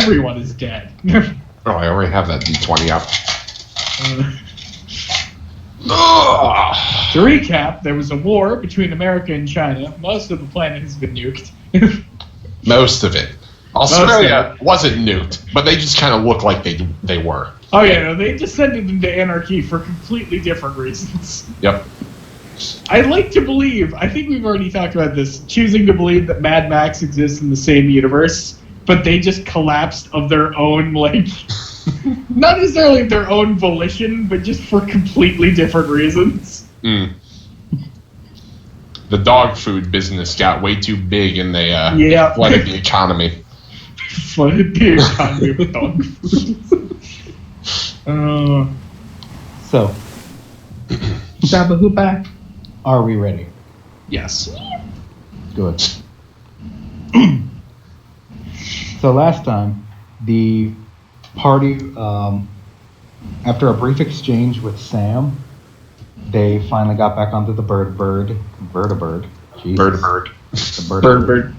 everyone is dead. Oh, I already have that D20 up. To recap, there was a war between America and China. Most of the planet has been nuked. Most of it. Australia wasn't nuked, but they just kind of looked like they were. Oh yeah, no, they descended into anarchy for completely different reasons. Yep. I like to believe, I think we've already talked about this, choosing to believe that Mad Max exists in the same universe, but they just collapsed of their own, like, not necessarily of their own volition, but just for completely different reasons. Mm. The dog food business got way too big and they flooded the economy. Flooded the economy with dog food. So, Shabba-hoopa. Are we ready? Yes. Good. So last time, the party, after a brief exchange with Sam, they finally got back onto the bird. Jesus. Bird. The bird.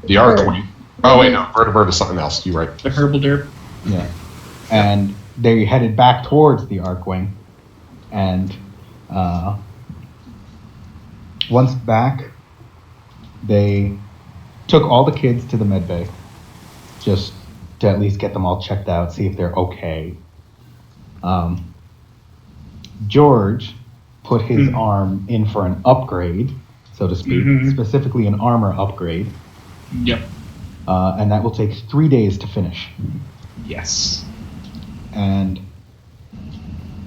The Arkwing. Oh, wait, no. Bird is something else. You're right. The herbal derp. Yeah. And they headed back towards the Arkwing. And once back, they took all the kids to the med bay. Just to at least get them all checked out, see if they're okay. George put his arm in for an upgrade, so to speak, specifically an armor upgrade. Yep. And that will take 3 days to finish. Yes. And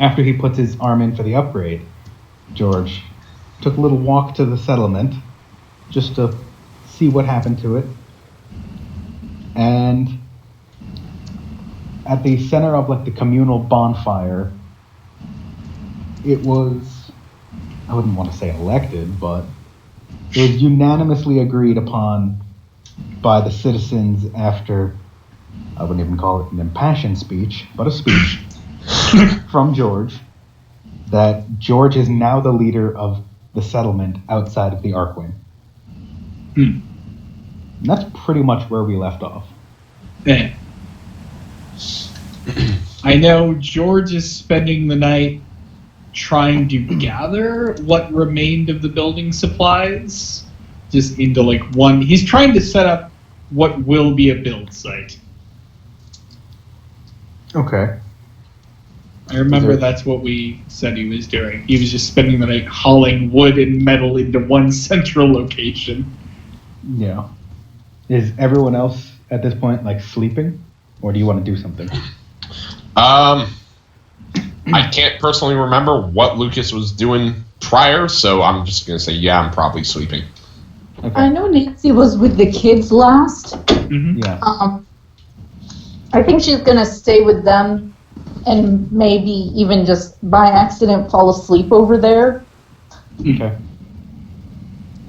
after he puts his arm in for the upgrade, George took a little walk to the settlement just to see what happened to it. And at the center of like the communal bonfire, it was, I wouldn't want to say elected, but it was unanimously agreed upon by the citizens after, I wouldn't even call it an impassioned speech, but a speech from George, that George is now the leader of the settlement outside of the Arkwing. And that's pretty much where we left off. Yeah. I know George is spending the night trying to gather what remained of the building supplies just into like one. He's trying to set up what will be a build site. Okay. I remember that's what we said he was doing. He was just spending the night hauling wood and metal into one central location. Yeah. Is everyone else at this point like sleeping, or do you want to do something? I can't personally remember what Lucas was doing prior, so I'm just gonna say I'm probably sleeping. Okay. I know Nancy was with the kids last. Yeah. I think she's gonna stay with them and maybe even just by accident fall asleep over there. Okay.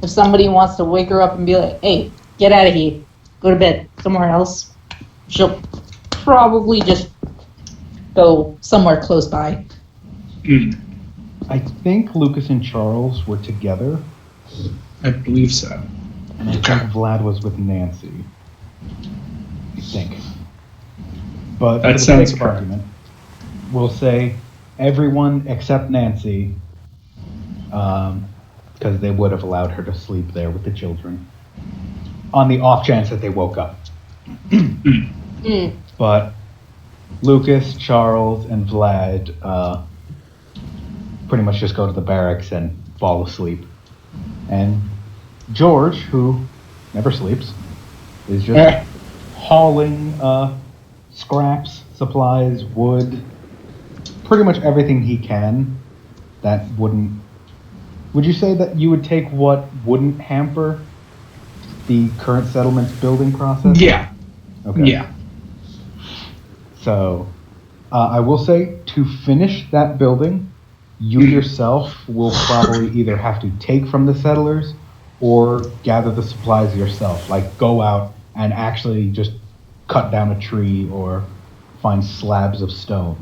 If somebody wants to wake her up and be like, hey, get out of here, go to bed somewhere else, she'll probably just go somewhere close by. I think Lucas and Charles were together, I believe so. and I think Vlad was with Nancy. I think. But That for the sounds sake of correct. argument, we'll say everyone except Nancy, because they would have allowed her to sleep there with the children, on the off chance that they woke up. But Lucas, Charles, and Vlad pretty much just go to the barracks and fall asleep. And George, who never sleeps, is just hauling scraps, supplies, wood, pretty much everything he can that wouldn't... Would you say that you would take what wouldn't hamper the current settlement's building process? Yeah. Okay. Yeah. So, I will say, to finish that building, you yourself will probably either have to take from the settlers or gather the supplies yourself. Like, go out and actually just cut down a tree or find slabs of stone.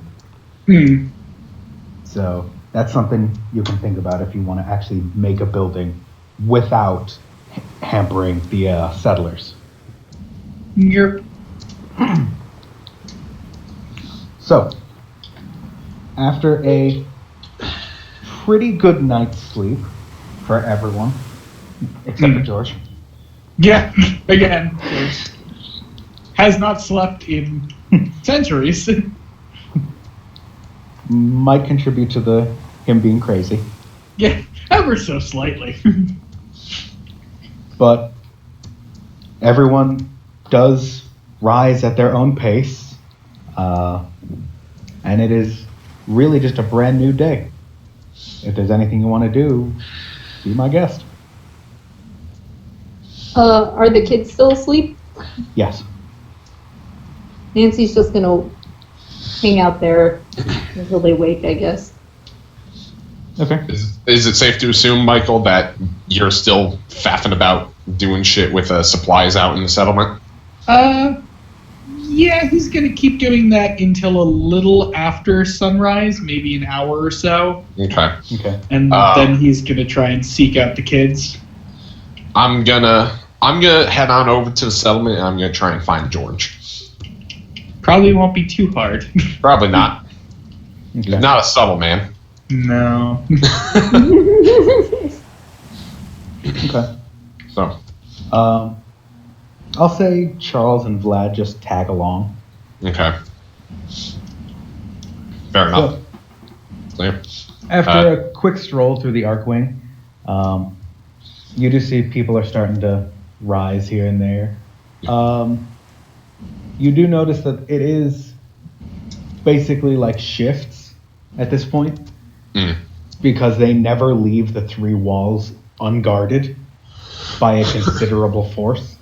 So, that's something you can think about if you want to actually make a building without hampering the settlers. You're So, after a pretty good night's sleep for everyone, except for George. Yeah, again, George has not slept in centuries. Might contribute to him being crazy. Yeah, ever so slightly. But everyone does rise at their own pace, and it is really just a brand new day. If there's anything you want to do, be my guest. Are the kids still asleep? Yes. Nancy's just gonna hang out there until they wake, I guess. Okay. Is it safe to assume, Michael, that you're still faffing about doing shit with supplies out in the settlement? Yeah, he's gonna keep doing that until a little after sunrise, maybe an hour or so. Okay. And then he's gonna try and seek out the kids. I'm gonna head on over to the settlement and I'm gonna try and find George. Probably won't be too hard. Probably not. Okay. He's not a subtle man. No. Okay. So. I'll say Charles and Vlad just tag along. Okay. Fair enough. Clear. After a quick stroll through the Arcwing, you do see people are starting to rise here and there. You do notice that it is basically like shifts at this point, because they never leave the three walls unguarded by a considerable force.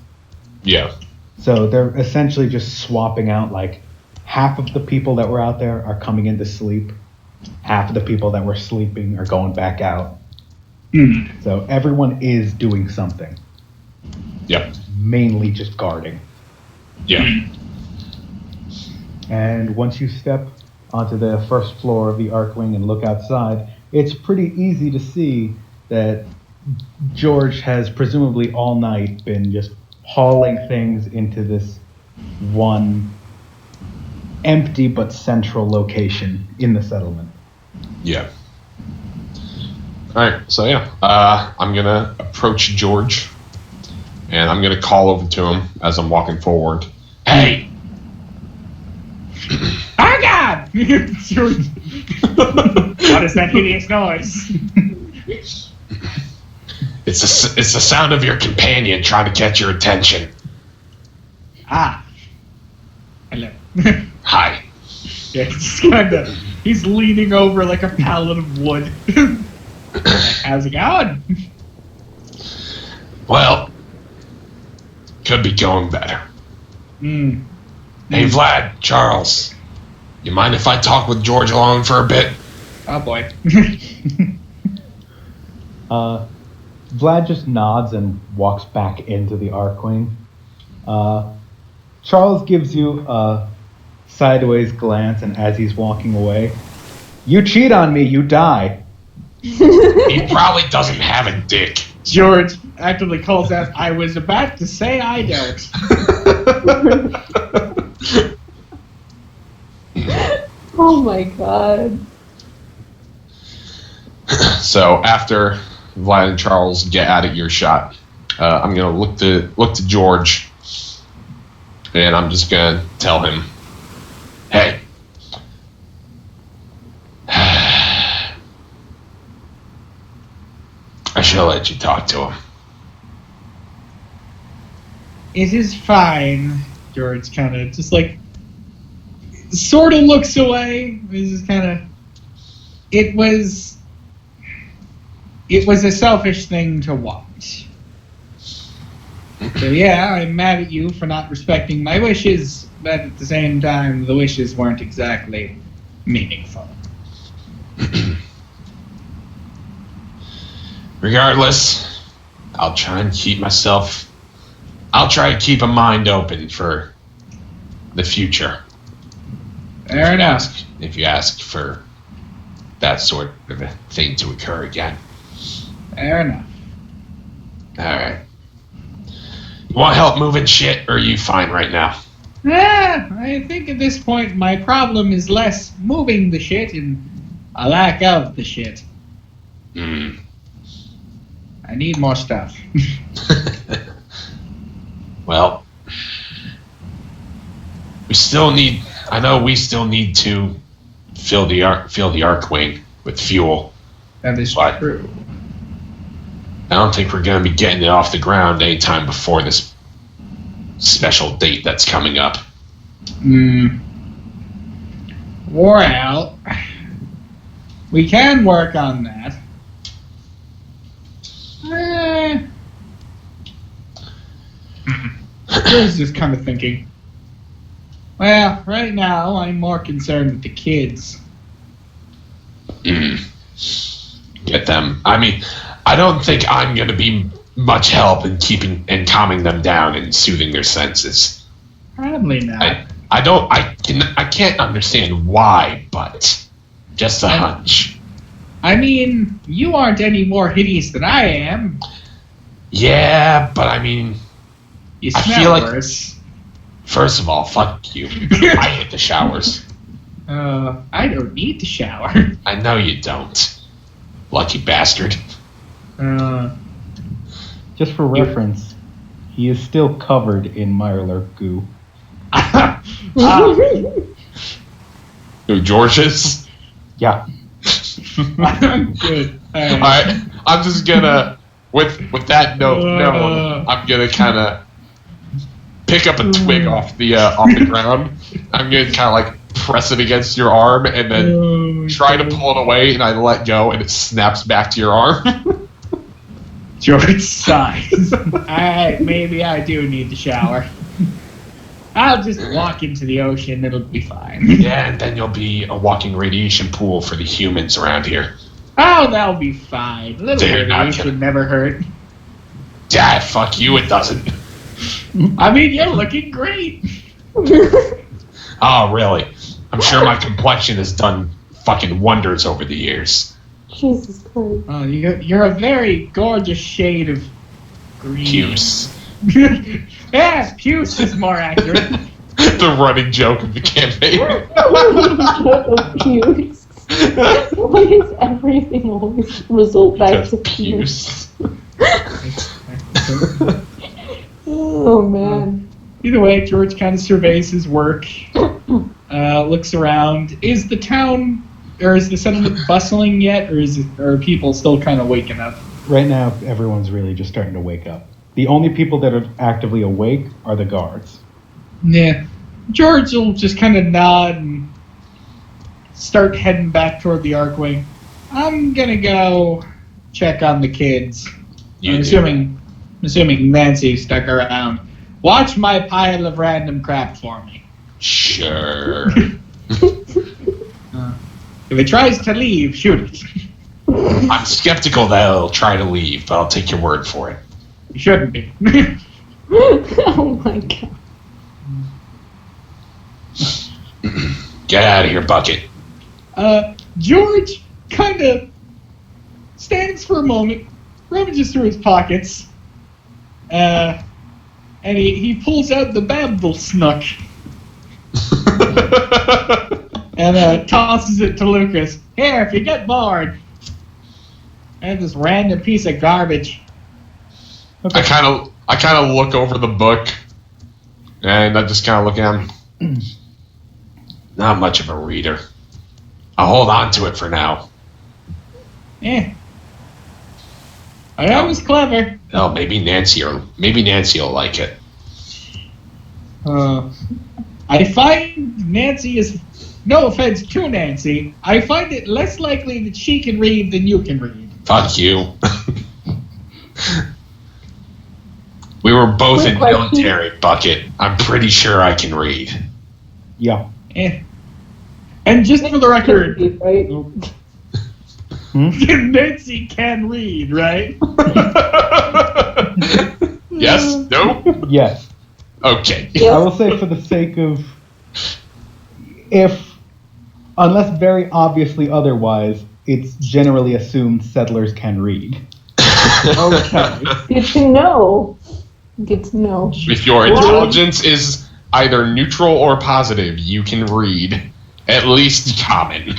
Yeah. So they're essentially just swapping out, like, half of the people that were out there are coming in to sleep, half of the people that were sleeping are going back out. So everyone is doing something. Yep. Mainly just guarding. Yeah. And once you step onto the first floor of the Arcwing and look outside, it's pretty easy to see that George has presumably all night been just hauling things into this one empty but central location in the settlement. Yeah. Alright, so yeah. I'm gonna approach George and I'm gonna call over to him as I'm walking forward. Hey! Oh God! George. What is that hideous noise? It's the sound of your companion trying to catch your attention. Ah. Hello. Hi. Yeah, he's leaning over like a pallet of wood. How's it going? Well, could be going better. Mm. Hey, Vlad, Charles, you mind if I talk with George alone for a bit? Oh boy. Vlad just nods and walks back into the Arcwing. Charles gives you a sideways glance, and as he's walking away, you cheat on me, you die. He probably doesn't have a dick. George actively calls out, I was about to say I don't. Oh my god. So after Vlad and Charles get out of earshot, I'm gonna look to George, and I'm just gonna tell him, "Hey, I should let you talk to him." It is fine. George kind of just like sort of looks away. He's just kind of. It was a selfish thing to want. So yeah, I'm mad at you for not respecting my wishes, but at the same time, the wishes weren't exactly meaningful. Regardless, I'll try to keep a mind open for the future. Fair enough. If you ask for that sort of a thing to occur again. Fair enough. Alright. You want help moving shit, or are you fine right now? I think at this point my problem is less moving the shit and a lack of the shit. Hmm. I need more stuff. Well, we still need to fill the Arkwing with fuel. That is What? true. I don't think we're going to be getting it off the ground anytime before this special date that's coming up. Well, we can work on that. I was just kind of thinking. Well, right now I'm more concerned with the kids. Get them. I mean, I don't think I'm going to be much help in keeping and calming them down and soothing their senses. Probably not. I can't understand why, but just a hunch. I mean, you aren't any more hideous than I am. Yeah, but I mean, You I smell feel like- worse. first of all, fuck you. I hate the showers. I don't need to shower. I know you don't. Lucky bastard. Just for reference, he is still covered in Mirelurk goo. Who, George is? Yeah. Good. Alright, I'm just gonna, with that note known, I'm gonna kind of pick up a twig off the ground. I'm gonna kind of like press it against your arm and then try to pull it away, and I let go, and it snaps back to your arm. George sighs. Maybe I do need to shower. I'll just walk into the ocean. It'll be fine. Yeah, and then you'll be a walking radiation pool for the humans around here. Oh, that'll be fine. A little They're not radiation gonna- never hurt. Yeah, fuck you, it doesn't. I mean, you're looking great. Oh, really? I'm sure my complexion has done fucking wonders over the years. Jesus Christ. Oh, you're a very gorgeous shade of green. Puce. Yeah, puce is more accurate. The running joke of the campaign. Puce. Why does everything always result back to puce? Oh man. Either way, George kind of surveys his work, looks around. Is the town or is the settlement bustling yet, or are people still kind of waking up? Right now, everyone's really just starting to wake up. The only people that are actively awake are the guards. Yeah. George will just kind of nod and start heading back toward the Arkwing. I'm gonna go check on the kids. I'm assuming Nancy stuck around. Watch my pile of random crap for me. Sure. If it tries to leave, shoot it. I'm skeptical that it'll try to leave, but I'll take your word for it. You shouldn't be. Oh my god. Get out of here, Bucket. George kind of stands for a moment, rummages through his pockets, and he pulls out the Babble Snook and tosses it to Lucas. Here, if you get bored. And this random piece of garbage. Okay. I kind of look over the book, and I just kind of look at him. Not much of a reader. I'll hold on to it for now. I know he's clever. Oh, maybe Nancy will like it. I find Nancy is, no offense to Nancy, I find it less likely that she can read than you can read. Fuck you. We were both in military, Bucket. I'm pretty sure I can read. Yeah. And just for the record, Right? Nancy can read, right? Yes? No? Yes. Okay. I will say, for the sake of, unless very obviously otherwise, it's generally assumed settlers can read. Okay. Good to know. Good to know. If your intelligence is either neutral or positive, you can read. At least common.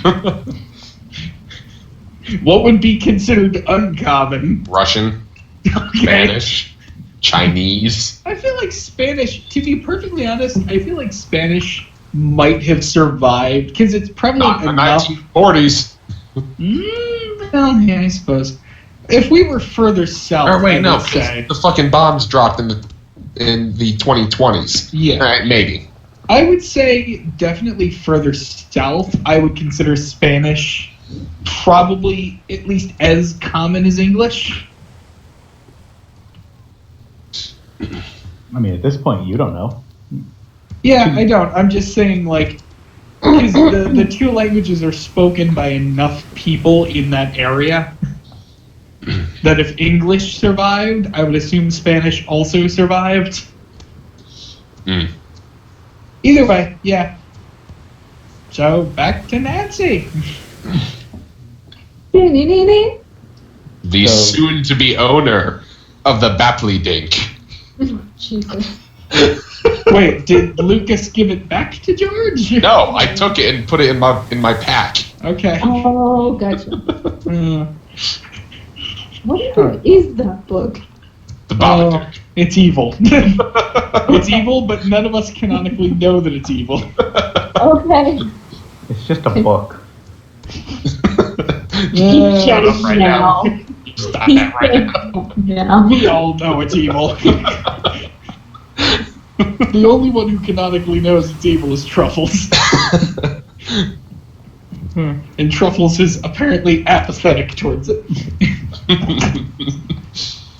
What would be considered uncommon? Russian, Okay. Spanish, Chinese. I feel like Spanish, to be perfectly honest, I feel like Spanish might have survived because it's prevalent Not in the enough. 1940s. Well, yeah, I suppose. If we were further south, Or wait, I no, would say, the fucking bombs dropped in the 2020s. Yeah. All right, maybe. I would say definitely further south. I would consider Spanish probably at least as common as English. I mean, at this point, you don't know. Yeah, I don't. I'm just saying, like, because the two languages are spoken by enough people in that area that if English survived, I would assume Spanish also survived. Mm. Either way, yeah. So, back to Nancy. The So- soon-to-be owner of the Bapley Dink. Jesus. Wait, did Lucas give it back to George? No, I took it and put it in my pack. Okay. Oh, gotcha. Uh, What even is that book? The Bapley oh, Dink. it's evil. It's evil, but none of us canonically know that it's evil. Okay. It's just a book. He shut it right now. Stop He that right now. said now. We all know it's evil. The only one who canonically knows it's evil is Truffles. And Truffles is apparently apathetic towards it.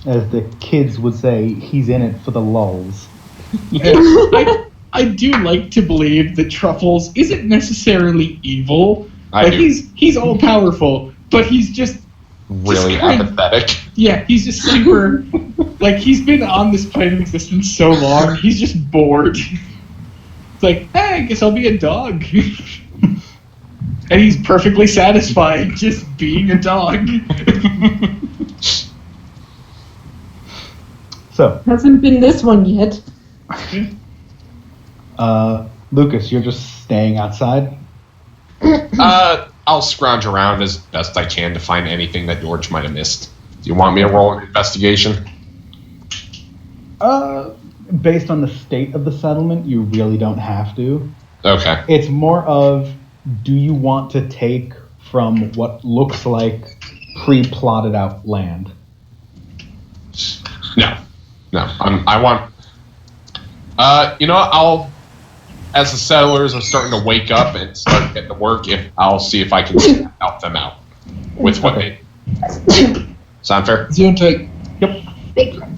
As the kids would say, he's in it for the lulls. I do like to believe that Truffles isn't necessarily evil. I Like do. he's all powerful, but he's just Really kind of- apathetic. yeah, he's just super like he's been on this plane of existence so long, he's just bored. It's like, hey, I guess I'll be a dog. And he's perfectly satisfied just being a dog. So, Hasn't been this one yet. Lucas, you're just staying outside? I'll scrounge around as best I can to find anything that George might have missed. Do you want me to roll an investigation? Based on the state of the settlement, you really don't have to. Okay. It's more of, do you want to take from what looks like pre-plotted out land? No. I want. I'll. As the settlers are starting to wake up and start getting to work, I'll see if I can help them out with what Okay. they. Sound fair? Zone take. Yep.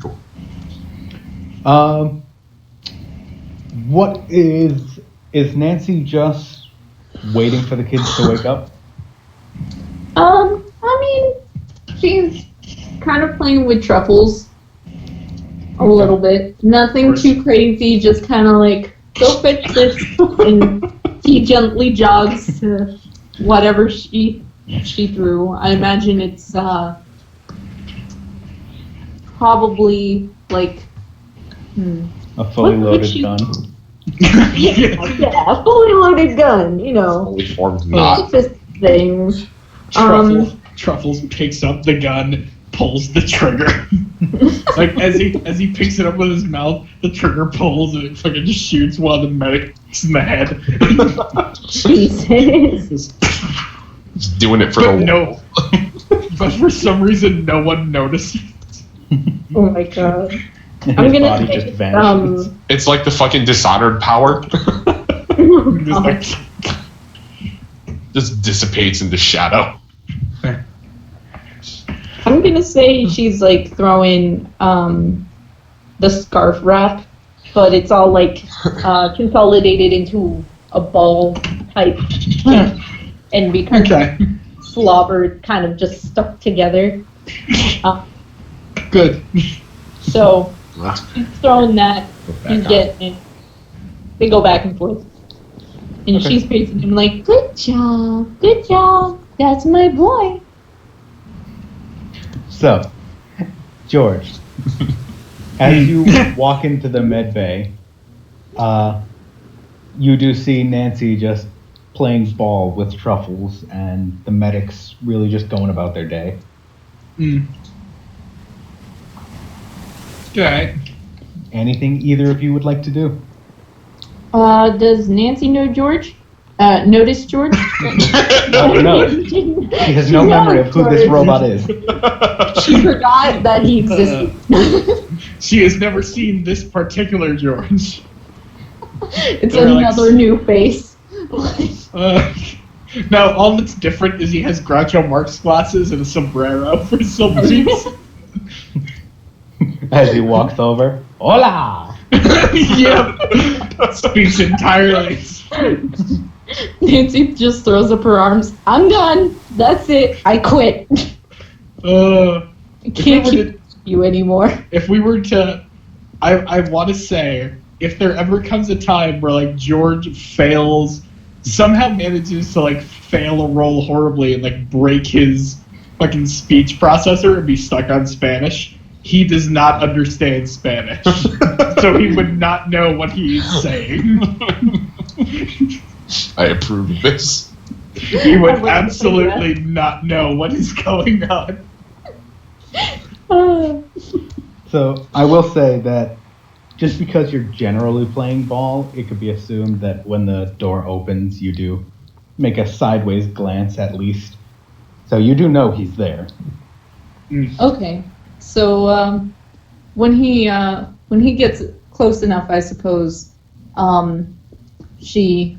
Cool. What is Nancy just waiting for the kids to wake up? I mean, she's kind of playing with Truffles a little bit. Nothing too crazy, just kind of like, go fetch this, and he gently jogs to whatever she threw. I imagine it's probably like A fully What loaded she- gun. yeah, a fully loaded gun. You know, Fully formed knot. safest things. Truffles picks up the gun, pulls the trigger. Like as he picks it up with his mouth, the trigger pulls and it fucking just shoots one of the medics in the head. Jesus. Just doing it for But the no. But for some reason, no one noticed. Oh my god. And I'm his gonna body say, just vanishes. It's like the fucking Dishonored power. Just like, Just dissipates into shadow. I'm gonna say she's like throwing the scarf wrap, but it's all like consolidated into a ball type thing, and because okay, slobber kind of just stuck together. good. So she's throwing that and getting it. They go back and forth, and Okay. she's praising him like, good job, that's my boy." So, George, as you walk into the med bay, You do see Nancy just playing ball with Truffles, and the medics really just going about their day. Okay. Anything either of you would like to do? Does Nancy know George? Notice George? No. She has no memory of who this robot is. She forgot that he existed. She has never seen this particular George. It's another new face. No, all that's different is he has Groucho Marx glasses and a sombrero for some reason. As he walks over, hola! Yep. Speaks entirely. Nancy just throws up her arms. I'm done. That's it. I quit. I can't keep you anymore. If we were to, I want to say, if there ever comes a time where like George somehow manages to like fail a roll horribly and like break his fucking speech processor and be stuck on Spanish, he does not understand Spanish, so he would not know what he is saying. I approve of this. He would absolutely not know what is going on. So I will say that just because you're generally playing ball, it could be assumed that when the door opens, you do make a sideways glance at least. So you do know he's there. Okay. So when he gets close enough, I suppose, she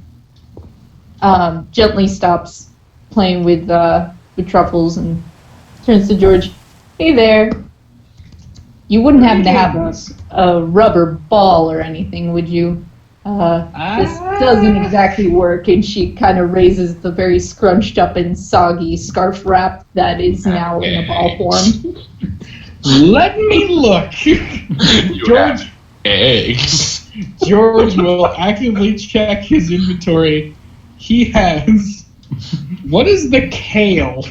gently stops playing with Truffles and turns to George. Hey there. You wouldn't happen to have a rubber ball or anything, would you? This doesn't exactly work, and she kind of raises the very scrunched up and soggy scarf wrap that is now in a ball form. Let me look. George, eggs. George will actively check his inventory. He has. What is the kale?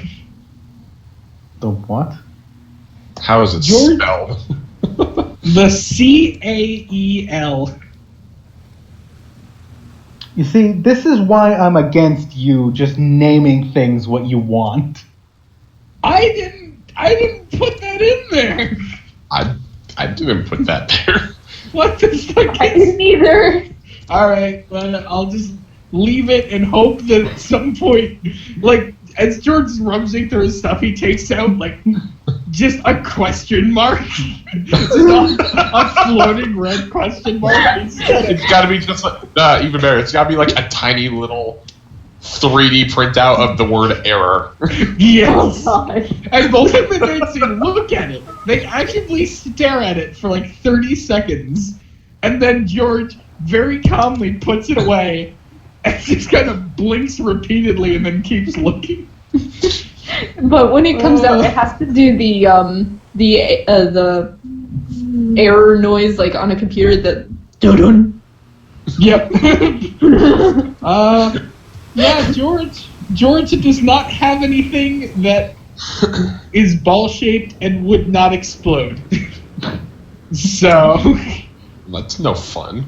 The what? How is it George? spelled? The CAEL. You see, this is why I'm against you just naming things what you want. I didn't put that in there. I didn't put that there. What the fuck? I didn't either. All right, well, I'll just leave it and hope that at some point, like, as George is rummaging through his stuff, he takes out, like, just a question mark. Just a floating red question mark. It's got to be just like, even better, it's got to be like a tiny little 3D printout of the word error. Yes. Oh, God. And both him and Nancy look at it. They actively stare at it for like 30 seconds. And then George very calmly puts it away and just kind of blinks repeatedly and then keeps looking. But when it comes out, it has to do the error noise like on a computer that dun. Yep. Yeah, George does not have anything that is ball-shaped and would not explode. So... That's no fun.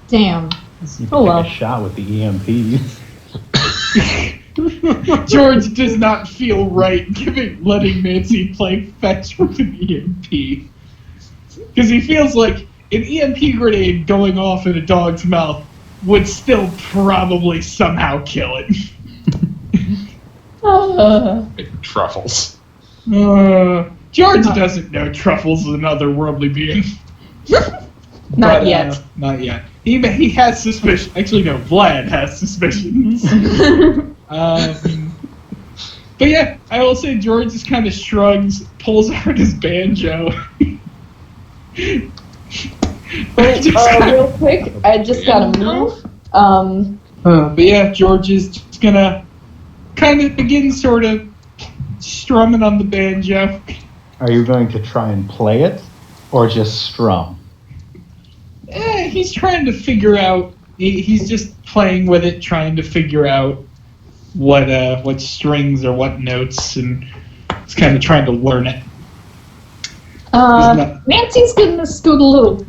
Damn. You can Oh, well. take a shot with the EMPs. George does not feel right letting Nancy play fetch with an EMP. Because he feels like an EMP grenade going off in a dog's mouth would still probably somehow kill it. Truffles. George doesn't know Truffles is another otherworldly being. Not yet. Not yet. He has suspicion. Actually, no. Vlad has suspicions. But yeah, I will say George just kind of shrugs, pulls out his banjo. Real quick, I just gotta move. But yeah, George is just gonna kind of begin sort of strumming on the banjo. Are you going to try and play it, or just strum? He's trying to figure out. He's just playing with it, trying to figure out what strings or what notes, and he's kind of trying to learn it. Nancy's gonna scoot a little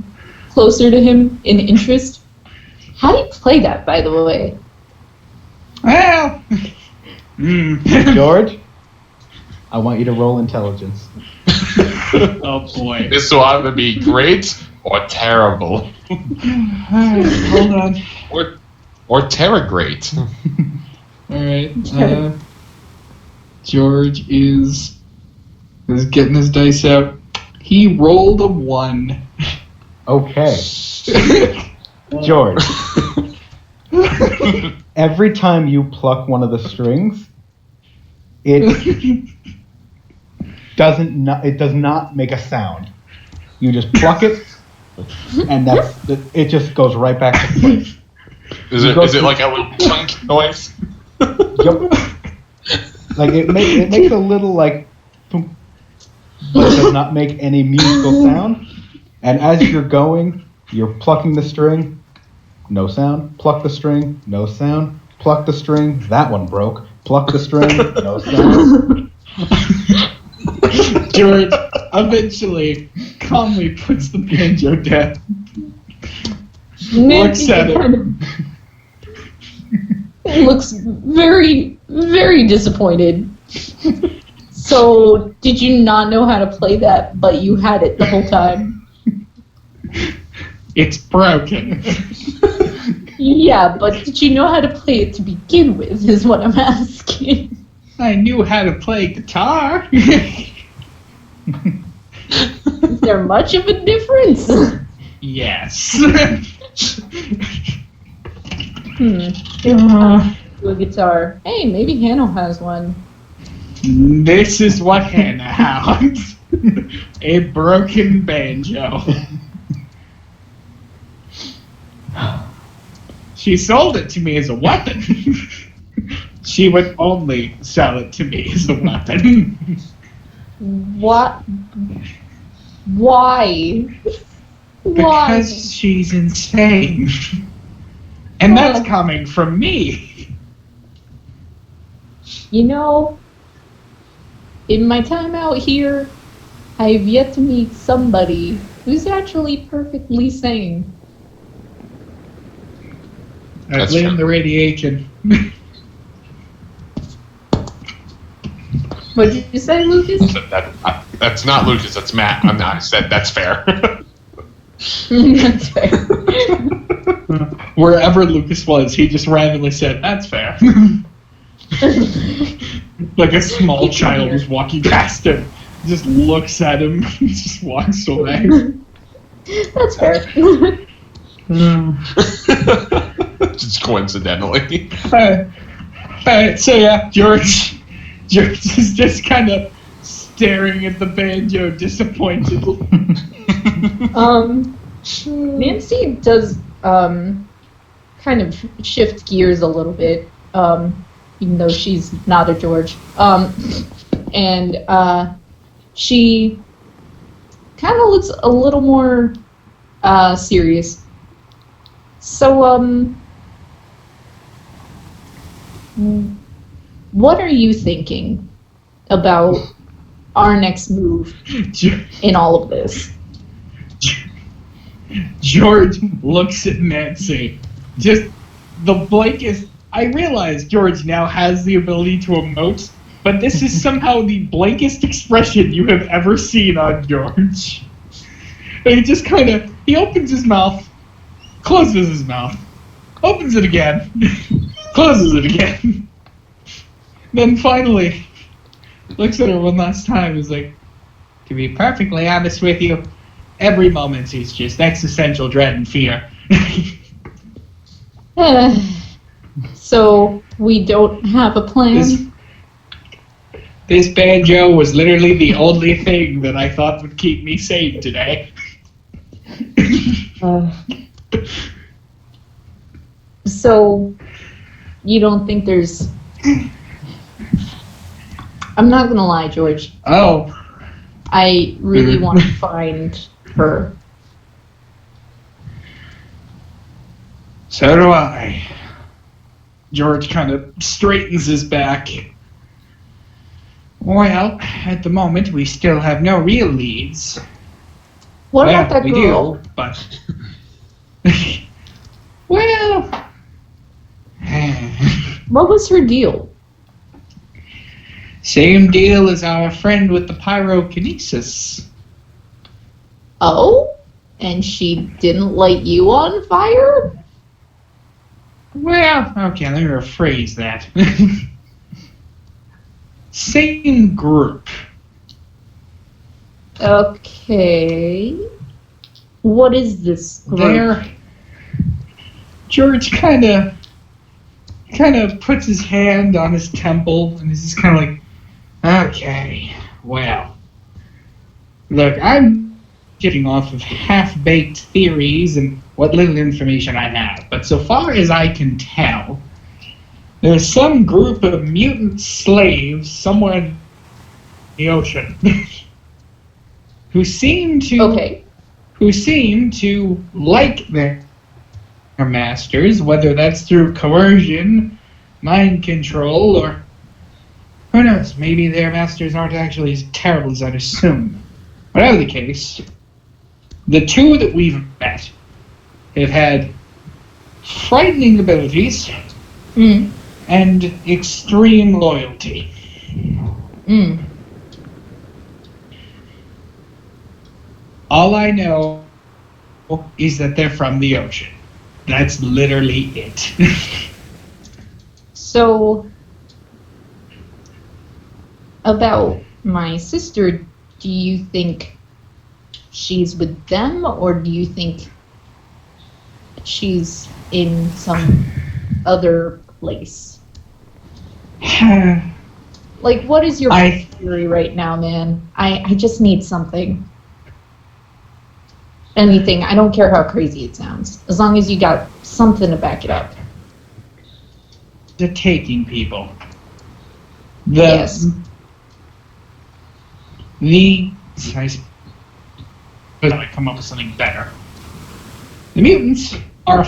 closer to him in interest. How do you play that, by the way? Well, George, I want you to roll intelligence. oh boy. This will either be great or terrible. Alright, hold on. Or terra-great. Alright, George is getting his dice out. He rolled a 1. Okay. George, every time you pluck one of the strings, it does not make a sound. You just pluck it, and it just goes right back to place. Is it like a little clunk noise? Yep. Like it makes a little like, thump, but it does not make any musical sound. And as you're going, you're plucking the string, no sound. Pluck the string, no sound. Pluck the string, that one broke. Pluck the string, no sound. George eventually calmly puts the banjo down. Looks at it. Looks very, very disappointed. So, did you not know how to play that, but you had it the whole time? It's broken. Yeah, but did you know how to play it to begin with, is what I'm asking. I knew how to play guitar. Is there much of a difference? Yes. A guitar. Hey, maybe Hannah has one. This is what Hannah has. A broken banjo. She sold it to me as a weapon. She would only sell it to me as a weapon. What? Why? Why? Because she's insane. And that's coming from me. You know, in my time out here, I've yet to meet somebody who's actually perfectly sane. I blame the radiation. What did you say, Lucas? That's not Lucas, that's Matt. I said that's fair. That's fair. Wherever Lucas was, he just randomly said, "That's fair." Like a small child was walking past him, just looks at him, just walks away. That's fair. Just coincidentally. Alright, so yeah, George is just kind of staring at the banjo disappointedly. Nancy does kind of shift gears a little bit, even though she's not a George. And she kind of looks a little more serious. So, what are you thinking about our next move in all of this? George looks at Nancy. Just the blankest. I realize George now has the ability to emote, but this is somehow the blankest expression you have ever seen on George. And he just kind of, he opens his mouth, closes his mouth, opens it again, closes it again. Then finally looks at her one last time and is like, to be perfectly honest with you, every moment is just existential dread and fear. So, we don't have a plan? This banjo was literally the only thing that I thought would keep me sane today. So, you don't think there's... I'm not gonna lie, George. Oh. I really want to find her. So do I. George kind of straightens his back. Well, at the moment we still have no real leads. What well, about that we girl? do, but well, What was her deal? same deal as our friend with the pyrokinesis. Oh? And she didn't light you on fire? Well, okay, let me rephrase that. Same group. Okay. What is this group? There, George kind of puts his hand on his temple and is just kind of like, okay, well, look, I'm getting off of half-baked theories and what little information I have, but so far as I can tell, there's some group of mutant slaves somewhere in the ocean who seem to like their masters, whether that's through coercion, mind control, or who knows, maybe their masters aren't actually as terrible as I'd assume. Whatever the case, the two that we've met have had frightening abilities and extreme loyalty. All I know is that they're from the ocean. That's literally it. So, about my sister, do you think she's with them, or do you think she's in some other place? Like, what is your theory right now, man? I just need something. Anything. I don't care how crazy it sounds. As long as you got something to back it up. The taking people. Yes. I come up with something better. The mutants are...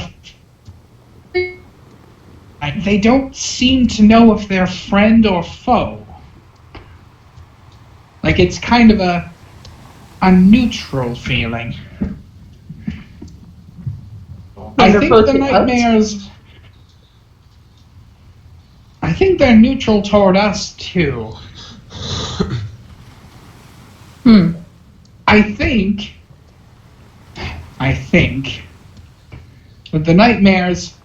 They don't seem to know if they're friend or foe. Like, it's kind of a neutral feeling. I think the nightmares... I think they're neutral toward us, too. I think that the nightmares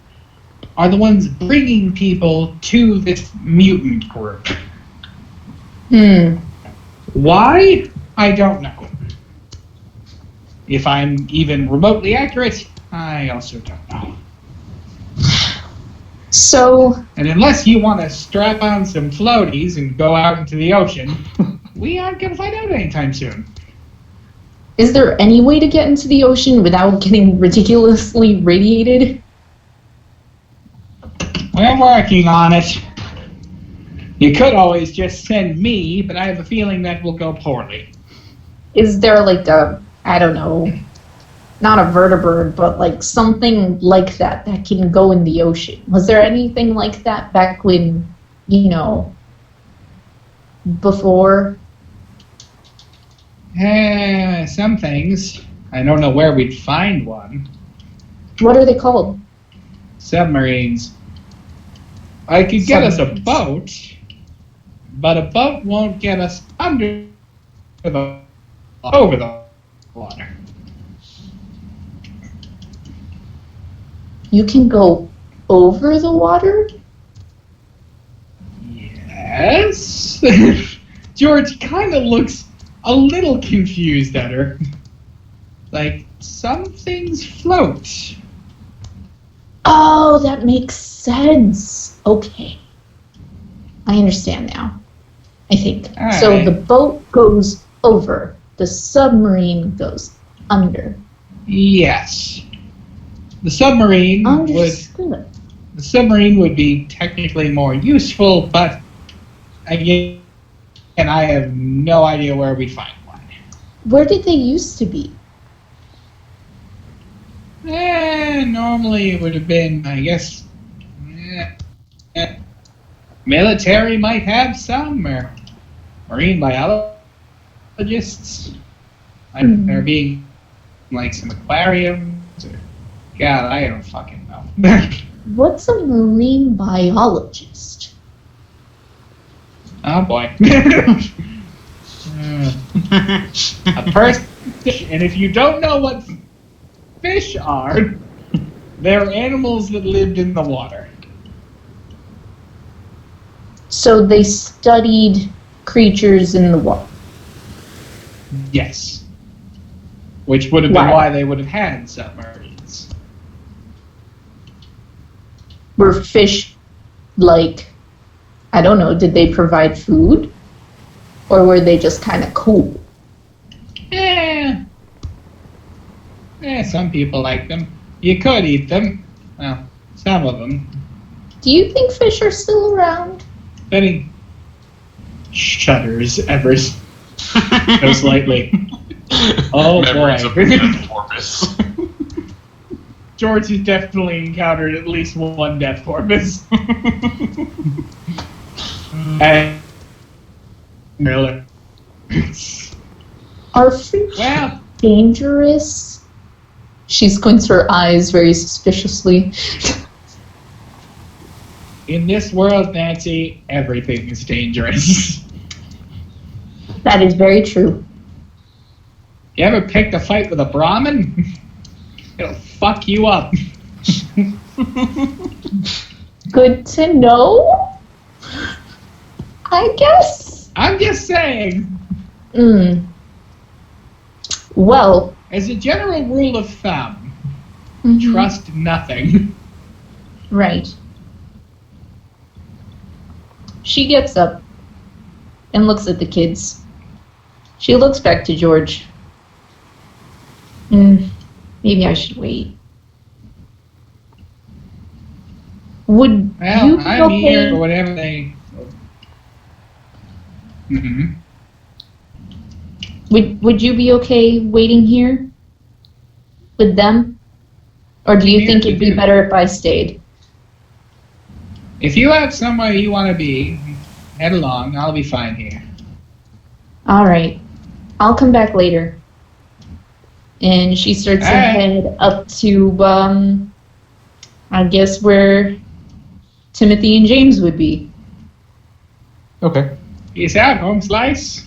are the ones bringing people to this mutant group. Why? I don't know. If I'm even remotely accurate, I also don't know. So... And unless you want to strap on some floaties and go out into the ocean, we aren't going to find out anytime soon. Is there any way to get into the ocean without getting ridiculously radiated? We're working on it. You could always just send me, but I have a feeling that will go poorly. Is there like a, I don't know, not a vertebrate, but like something like that that can go in the ocean? Was there anything like that back when, you know, before? Some things. I don't know where we'd find one. What are they called? Submarines. I could get us a boat, but a boat won't get us over the water. You can go over the water? Yes. George kind of looks a little confused at her. Like, some things float. Oh, that makes sense. Okay. I understand now. I think. All So right. the boat goes over. The submarine goes under. Yes. The submarine would be technically more useful, but again, I have no idea where we'd find one. Where did they used to be? Normally it would have been, I guess, military might have some, or marine biologists. They're being like some aquariums. Or, God, I don't fucking know. What's a marine biologist? Oh boy. A person, and if you don't know what fish are, they're animals that lived in the water. So they studied creatures in the water. Yes. Which would have been Why? why they would have had submarines. Were fish, like, I don't know, did they provide food? Or were they just kind of cool? Some people like them. You could eat them. Well, some of them. Do you think fish are still around? Benny shudders ever so slightly. Oh Memories of boy. a death porpoise. George has definitely encountered at least one death porpoise. And Miller. Are fish Well, dangerous? She squints her eyes very suspiciously. in this world, Nancy, everything is dangerous. That is very true. You ever picked a fight with a Brahmin? It'll fuck you up. Good to know, I guess. I'm just saying. Well, As a general rule of thumb, mhm. trust nothing. Right. She gets up and looks at the kids. She looks back to George. Maybe I should wait. Would Well, you be I'm here okay? for whatever they... Mm-hmm. Would you be okay waiting here with them? Or do you Yeah, think it'd be do. better if I stayed? If you have somewhere you want to be, head along. I'll be fine here. All right. I'll come back later. And she starts to Alright. head up to, I guess where Timothy and James would be. Okay. Peace out, home slice.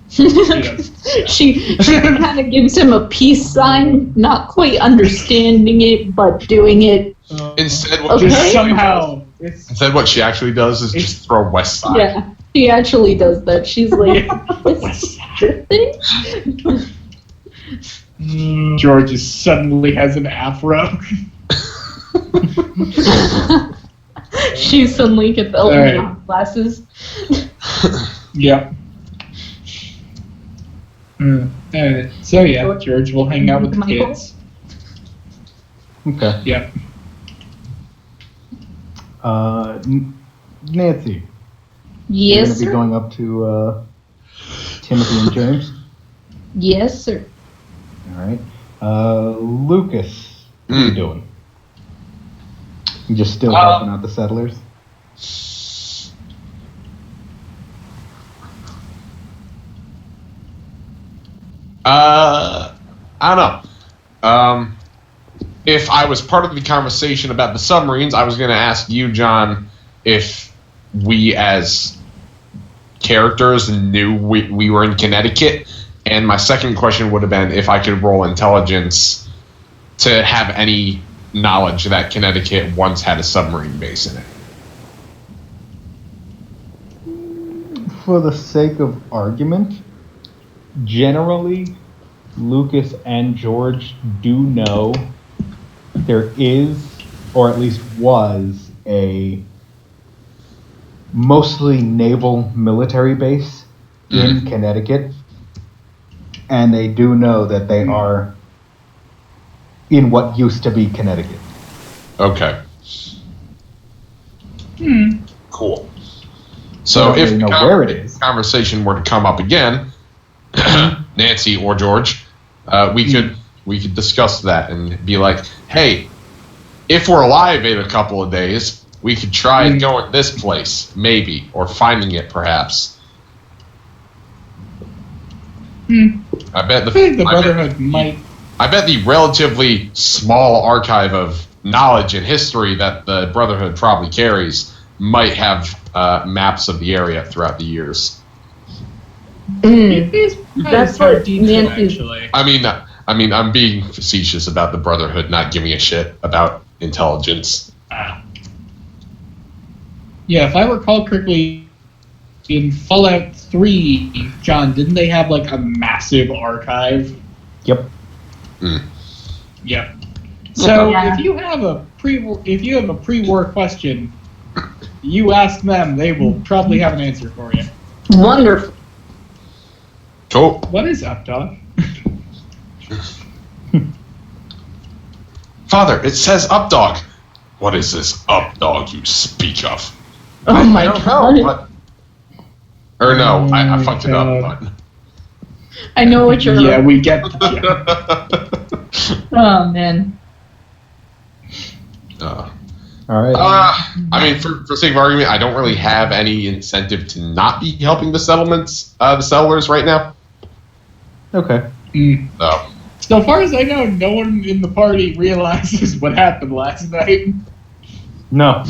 She kind of gives him a peace sign, not quite understanding it, but doing it. Instead, what Okay. Just somehow. instead, what she actually does is just throw West Side. Yeah, she actually does that. She's like, "What's your thing?" George suddenly has an afro. She suddenly gets the Alright. open glasses. Yep. So yeah, George will hang out with the Michael? kids. Okay. Yep. Nancy, you're Yes, going to be sir. going up to Timothy and James. Yes, sir. All right. Lucas, what are you doing? You just still helping out the settlers? I don't know. If I was part of the conversation about the submarines, I was going to ask you, John, if we as characters knew we were in Connecticut. And my second question would have been if I could roll intelligence to have any knowledge that Connecticut once had a submarine base in it. For the sake of argument, generally, Lucas and George do know there is, or at least was, a mostly naval military base in Connecticut. And they do know that they are in what used to be Connecticut. Okay. Cool. So don't if really the know where it is. conversation were to come up again, Nancy or George, we could discuss that and be like, hey, if we're alive in a couple of days, we could try going this place, maybe, or finding it perhaps. I bet I think the Brotherhood might I bet the relatively small archive of knowledge and history that the Brotherhood probably carries might have maps of the area throughout the years. That's what Nancy's... actually. I mean, I'm being facetious about the Brotherhood not giving a shit about intelligence. Yeah, if I recall correctly, in Fallout 3, John, didn't they have like a massive archive? Yep. Yep. So Yeah. if you have a pre-war question, you ask them, they will probably have an answer for you. Wonderful. Cool. What is up, dog? Father, it says up dog. What is this up dog you speak of? Oh my I don't god. know, but... Or no, I fucked it up, God. but... I know what you're... Yeah, we get the Oh, man. All right. I mean, for sake of argument, I don't really have any incentive to not be helping the settlers right now. Okay. So, So far as I know, no one in the party realizes what happened last night. No.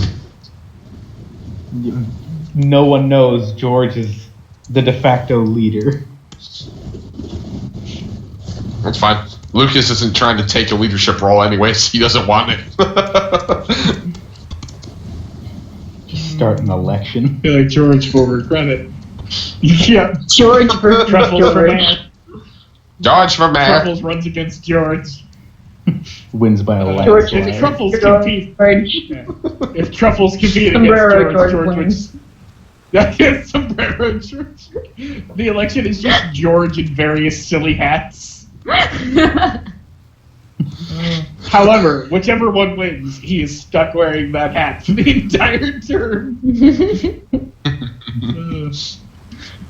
No one knows George is the de facto leader. that's fine. Lucas isn't trying to take a leadership role anyways. He doesn't want it. Start an election. I feel like George will regret it. Yeah. George versus Truffles for George. mayor. George for mayor. Truffles runs against George. Wins by a George landslide. If Truffles George. compete, George. if Truffles compete Sombrero against George George wins. would. Yeah, Sombrero George. The election is just George in various silly hats. However, whichever one wins, he is stuck wearing that hat for the entire term.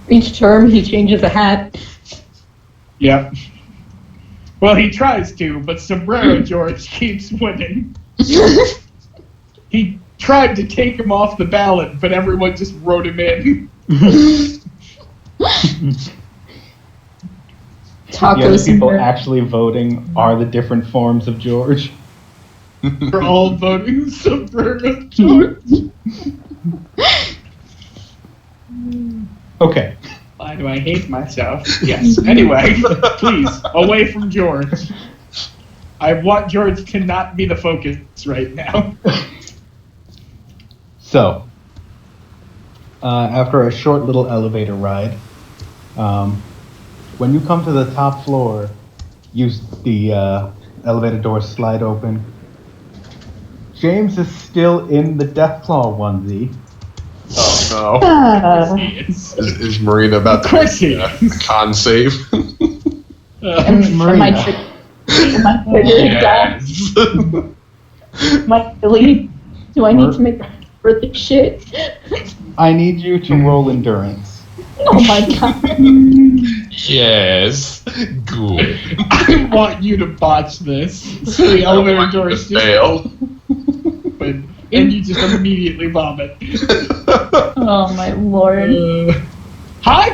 Each term he changes a hat. Yep. Well, he tries to, but Sombrero George keeps winning. He tried to take him off the ballot, but everyone just wrote him in. Taco The other people Sombrero. actually voting are the different forms of George. We're all voting Sombrero George. Okay. Why do I hate myself? Yes. Anyway, please, away from George. I want George to not be the focus right now. So, after a short little elevator ride, when you come to the top floor, the elevator doors slide open. James is still in the Deathclaw onesie. Oh no. It's, Is Marina about to Of course he make a is. con save? Am I triggered? Yes. Am I silly? Do I need to make for this shit? I need you to roll endurance. Oh my god. Yes. Good. I want you to botch this. So the elevator doors just fail. open, and you just immediately vomit. Oh my lord. Hi,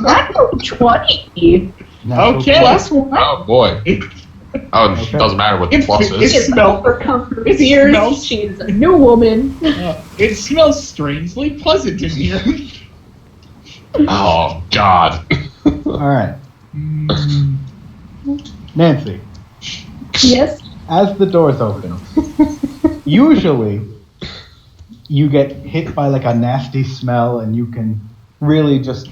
That's 20. Natural Okay. Plus one. Oh boy. Oh, Okay. it doesn't matter what the It- plus it- is. It's smell- overcome her it fears. smells- She's a new woman. It smells strangely pleasant in here. Oh God. All right, Nancy. Yes. As the doors open, usually you get hit by like a nasty smell, and you can really just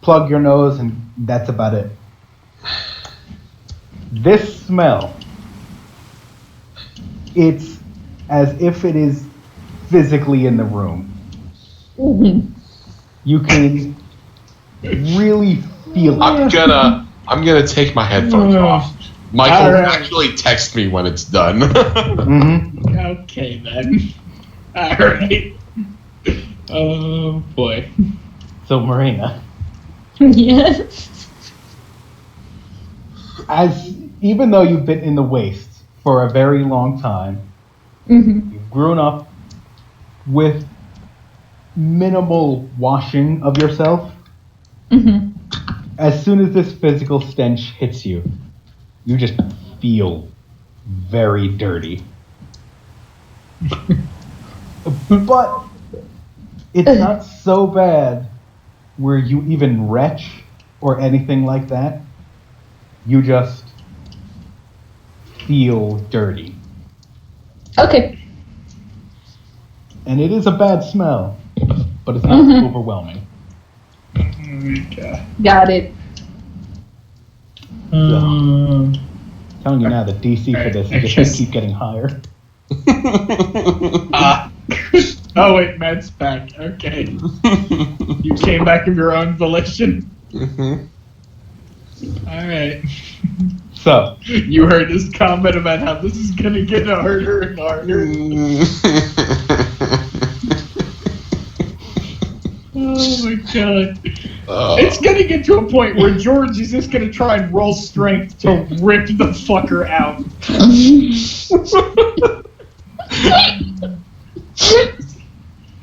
plug your nose, and that's about it. This smell, it's as if it is physically in the room. You can really feel it. I'm gonna take my headphones off. Michael, All right. actually text me when it's done. Mm-hmm. Okay, then. Alright. Oh, boy. So, Marina, Yes. even though you've been in the waste for a very long time, you've grown up with minimal washing of yourself. as soon as this physical stench hits you, you just feel very dirty. But it's not so bad where you even retch or anything like that. You just feel dirty. Okay. And it is a bad smell, but it's not overwhelming. Okay. Got it. Telling you now, the DC for this is just going to keep getting higher. Oh wait, Matt's back. Okay. You came back of your own volition. Mm-hmm. Alright. So, You heard his comment about how this is gonna get harder and harder. Oh my god. It's gonna get to a point where George is just gonna try and roll strength to rip the fucker out.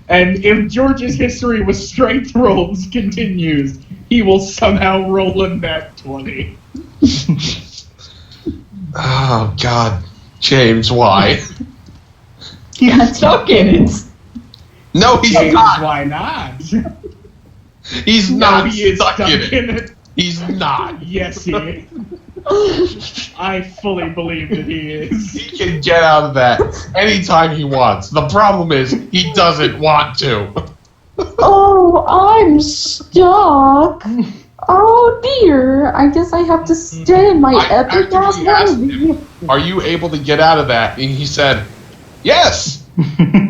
And if George's history with strength rolls continues, he will somehow roll a nat 20. Oh, God. James, why? He's stuck in it. No, he's James, not. why not? He's No, not he is stuck in it. in it. He's not. Yes, he is. I fully believe that he is. He can get out of that anytime he wants. The problem is he doesn't want to. Oh, I'm stuck. Oh dear. I guess I have to stay in my I epic ass actively asked movie. Are you able to get out of that? And he said, yes.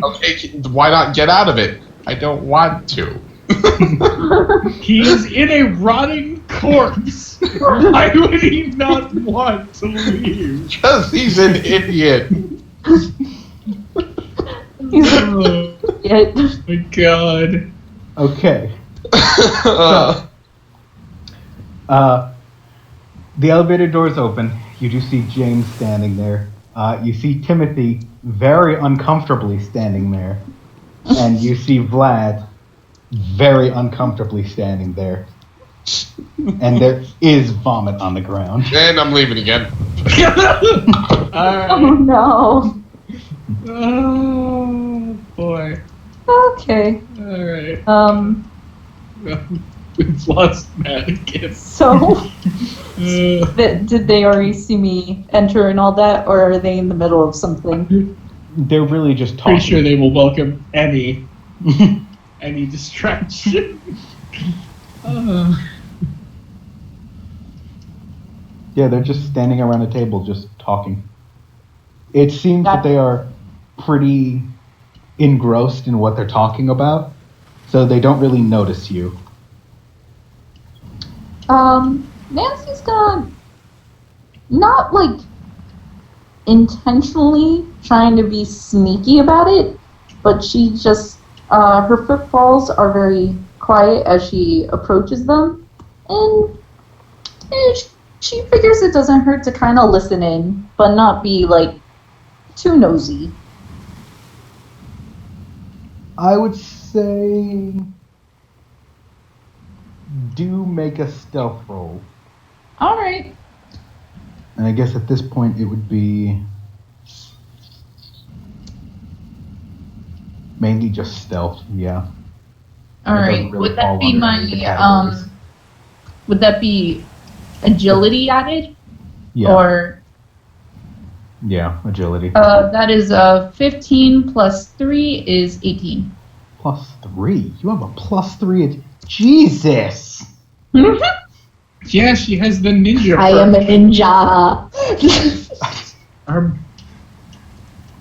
Okay, why not get out of it? I don't want to. He is in a rotting corpse. Why would he not want to leave? Because he's an idiot. He's Oh it. my god. okay. The elevator doors open. You do see James standing there. You see Timothy very uncomfortably standing there. And you see Vlad very uncomfortably standing there. And there is vomit on the ground. And I'm leaving again. Alright. Oh no. Oh boy. Okay. Alright. We've lost Matt again. So did they already see me enter and all that, or are they in the middle of something? They're really just talking. Pretty sure they will welcome any distraction. Yeah, they're just standing around a table just talking. It seems that they are pretty engrossed in what they're talking about, so they don't really notice you. Nancy's gonna not like intentionally trying to be sneaky about it, but she just her footfalls are very quiet as she approaches them, and she figures it doesn't hurt to kind of listen in, but not be like too nosy. I would say do make a stealth roll. All right. And I guess at this point it would be mainly just stealth, yeah. All It right. doesn't really Would that fall be under any of the my categories. would that be agility added? Yeah. Or Yeah, agility. that is 15 plus 3 is 18. +3. You have a +3. Jesus. Yeah, she has the ninja. I am a ninja.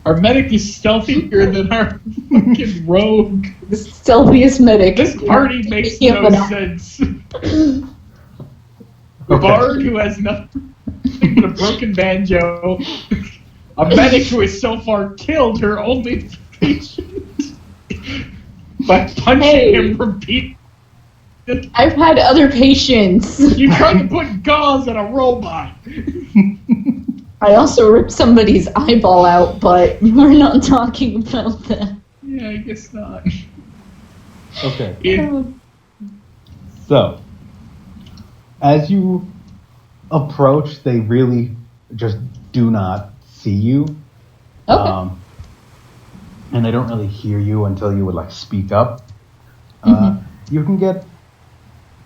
Our medic is stealthier than our fucking rogue. The stealthiest medic. This party makes no sense. A bard who has nothing but a broken banjo. A medic who has so far killed her only patient by punching him repeatedly. I've had other patients. You tried to put gauze on a robot. I also ripped somebody's eyeball out, but we're not talking about that. Yeah, I guess not. Okay. Yeah. So, As you approach, they really just do not see you. Okay. And they don't really hear you until you would like speak up. You can get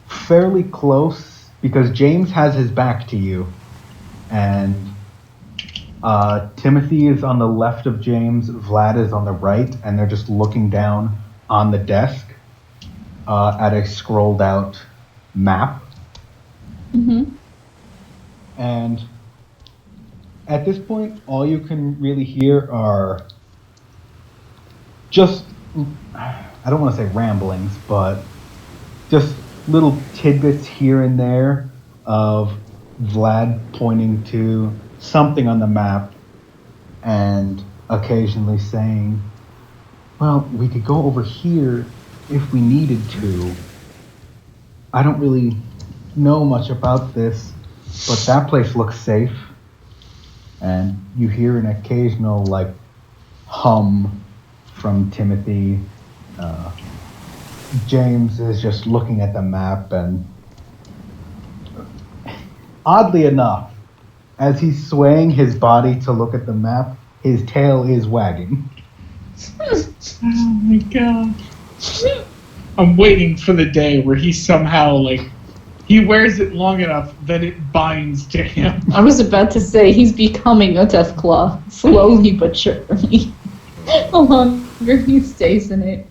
fairly close because James has his back to you, and Timothy is on the left of James, Vlad is on the right, and they're just looking down on the desk at a scrolled out map. And at this point, all you can really hear are just, I don't want to say ramblings, but just little tidbits here and there of Vlad pointing to something on the map and occasionally saying, well, we could go over here if we needed to. I don't really know much about this, but that place looks safe. And you hear an occasional, like, hum from Timothy. James is just looking at the map, and oddly enough, as he's swaying his body to look at the map, his tail is wagging. Oh my god. I'm waiting for the day where he somehow, like, he wears it long enough that it binds to him. I was about to say he's becoming a Deathclaw, slowly but surely. The longer he stays in it.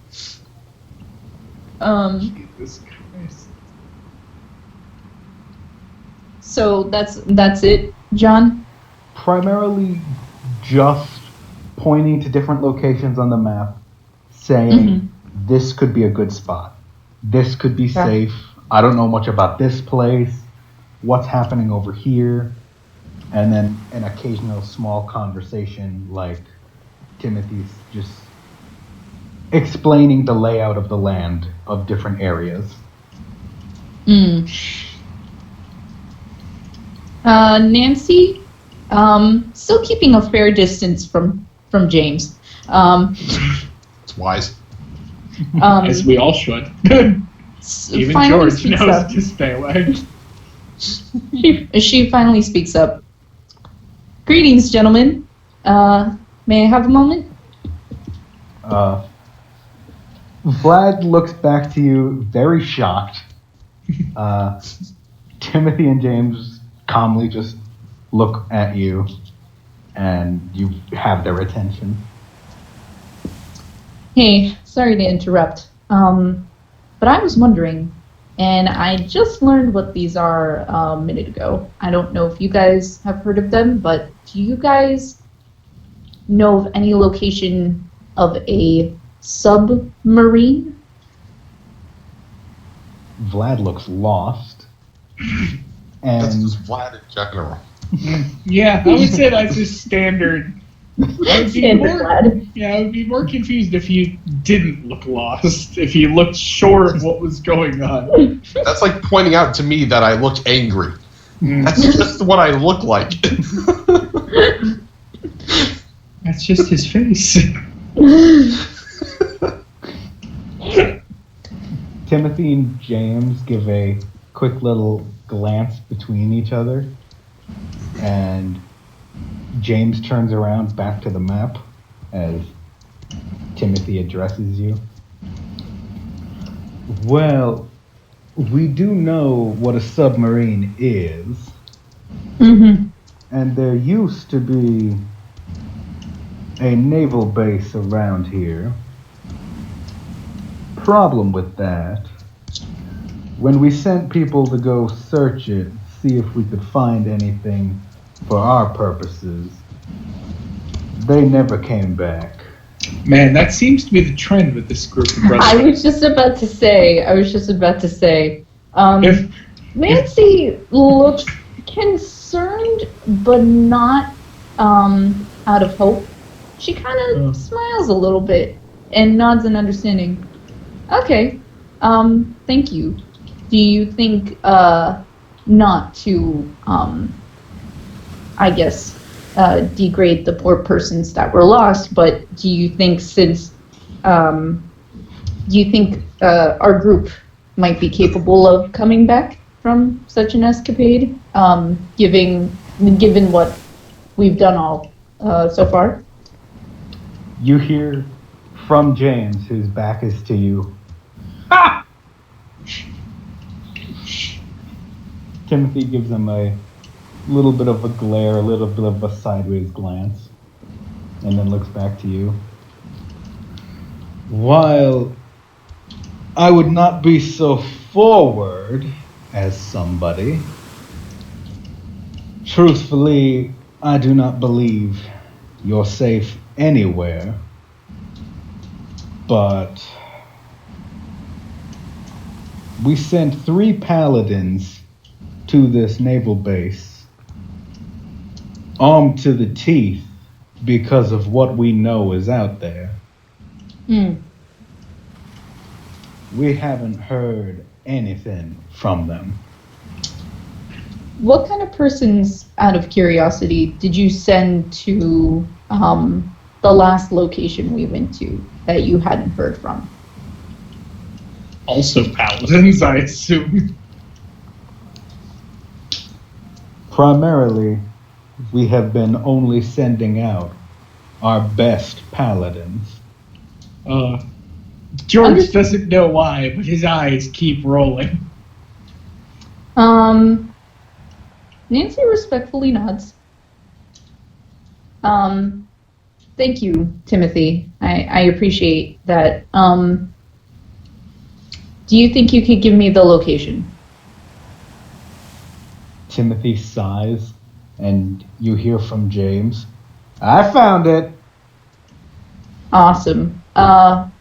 Jesus Christ. So that's it, John? Primarily just pointing to different locations on the map, saying this could be a good spot. This could be safe. I don't know much about this place. What's happening over here? And then an occasional small conversation like Timothy's just explaining the layout of the land of different areas. Nancy, still keeping a fair distance from James. It's wise. As we all should. Even George knows to stay away. She finally speaks up. Greetings, gentlemen. May I have a moment? Vlad looks back to you very shocked. Timothy and James calmly just look at you, and you have their attention. Hey, sorry to interrupt. But I was wondering, and I just learned what these are a minute ago. I don't know if you guys have heard of them, but do you guys know of any location of a submarine? Vlad looks lost. That's And just Vlad in general. Yeah, I would say that's his standard. I would be more confused if you didn't look lost, if you looked sure of what was going on. That's like pointing out to me that I look angry. That's just what I look like. That's just his face. Timothy and James give a quick little glance between each other, and James turns around back to the map as Timothy addresses you. Well, we do know what a submarine is, and there used to be a naval base around here. Problem with that, when we sent people to go search it, see if we could find anything for our purposes, they never came back. Man, that seems to be the trend with this group of brothers. I was just about to say. Nancy looks concerned, but not out of hope. She kind of smiles a little bit and nods in understanding. Okay, thank you. Do you think not to, degrade the poor persons that were lost, but do you think our group might be capable of coming back from such an escapade, given what we've done all so far. You hear from James, whose back is to you. Ha! Timothy gives him a little bit of a glare, a little bit of a sideways glance, and then looks back to you. While I would not be so forward as somebody, truthfully, I do not believe you're safe anywhere, but we sent 3 paladins to this naval base, armed to the teeth because of what we know is out there. We haven't heard anything from them. What kind of persons, out of curiosity, did you send to the last location we went to that you hadn't heard from? Also paladins, I assume. Primarily, we have been only sending out our best paladins. George doesn't know why, but his eyes keep rolling. Nancy respectfully nods. Thank you, Timothy. I appreciate that. Do you think you could give me the location? Timothy sighs, and you hear from James. I found it. Awesome.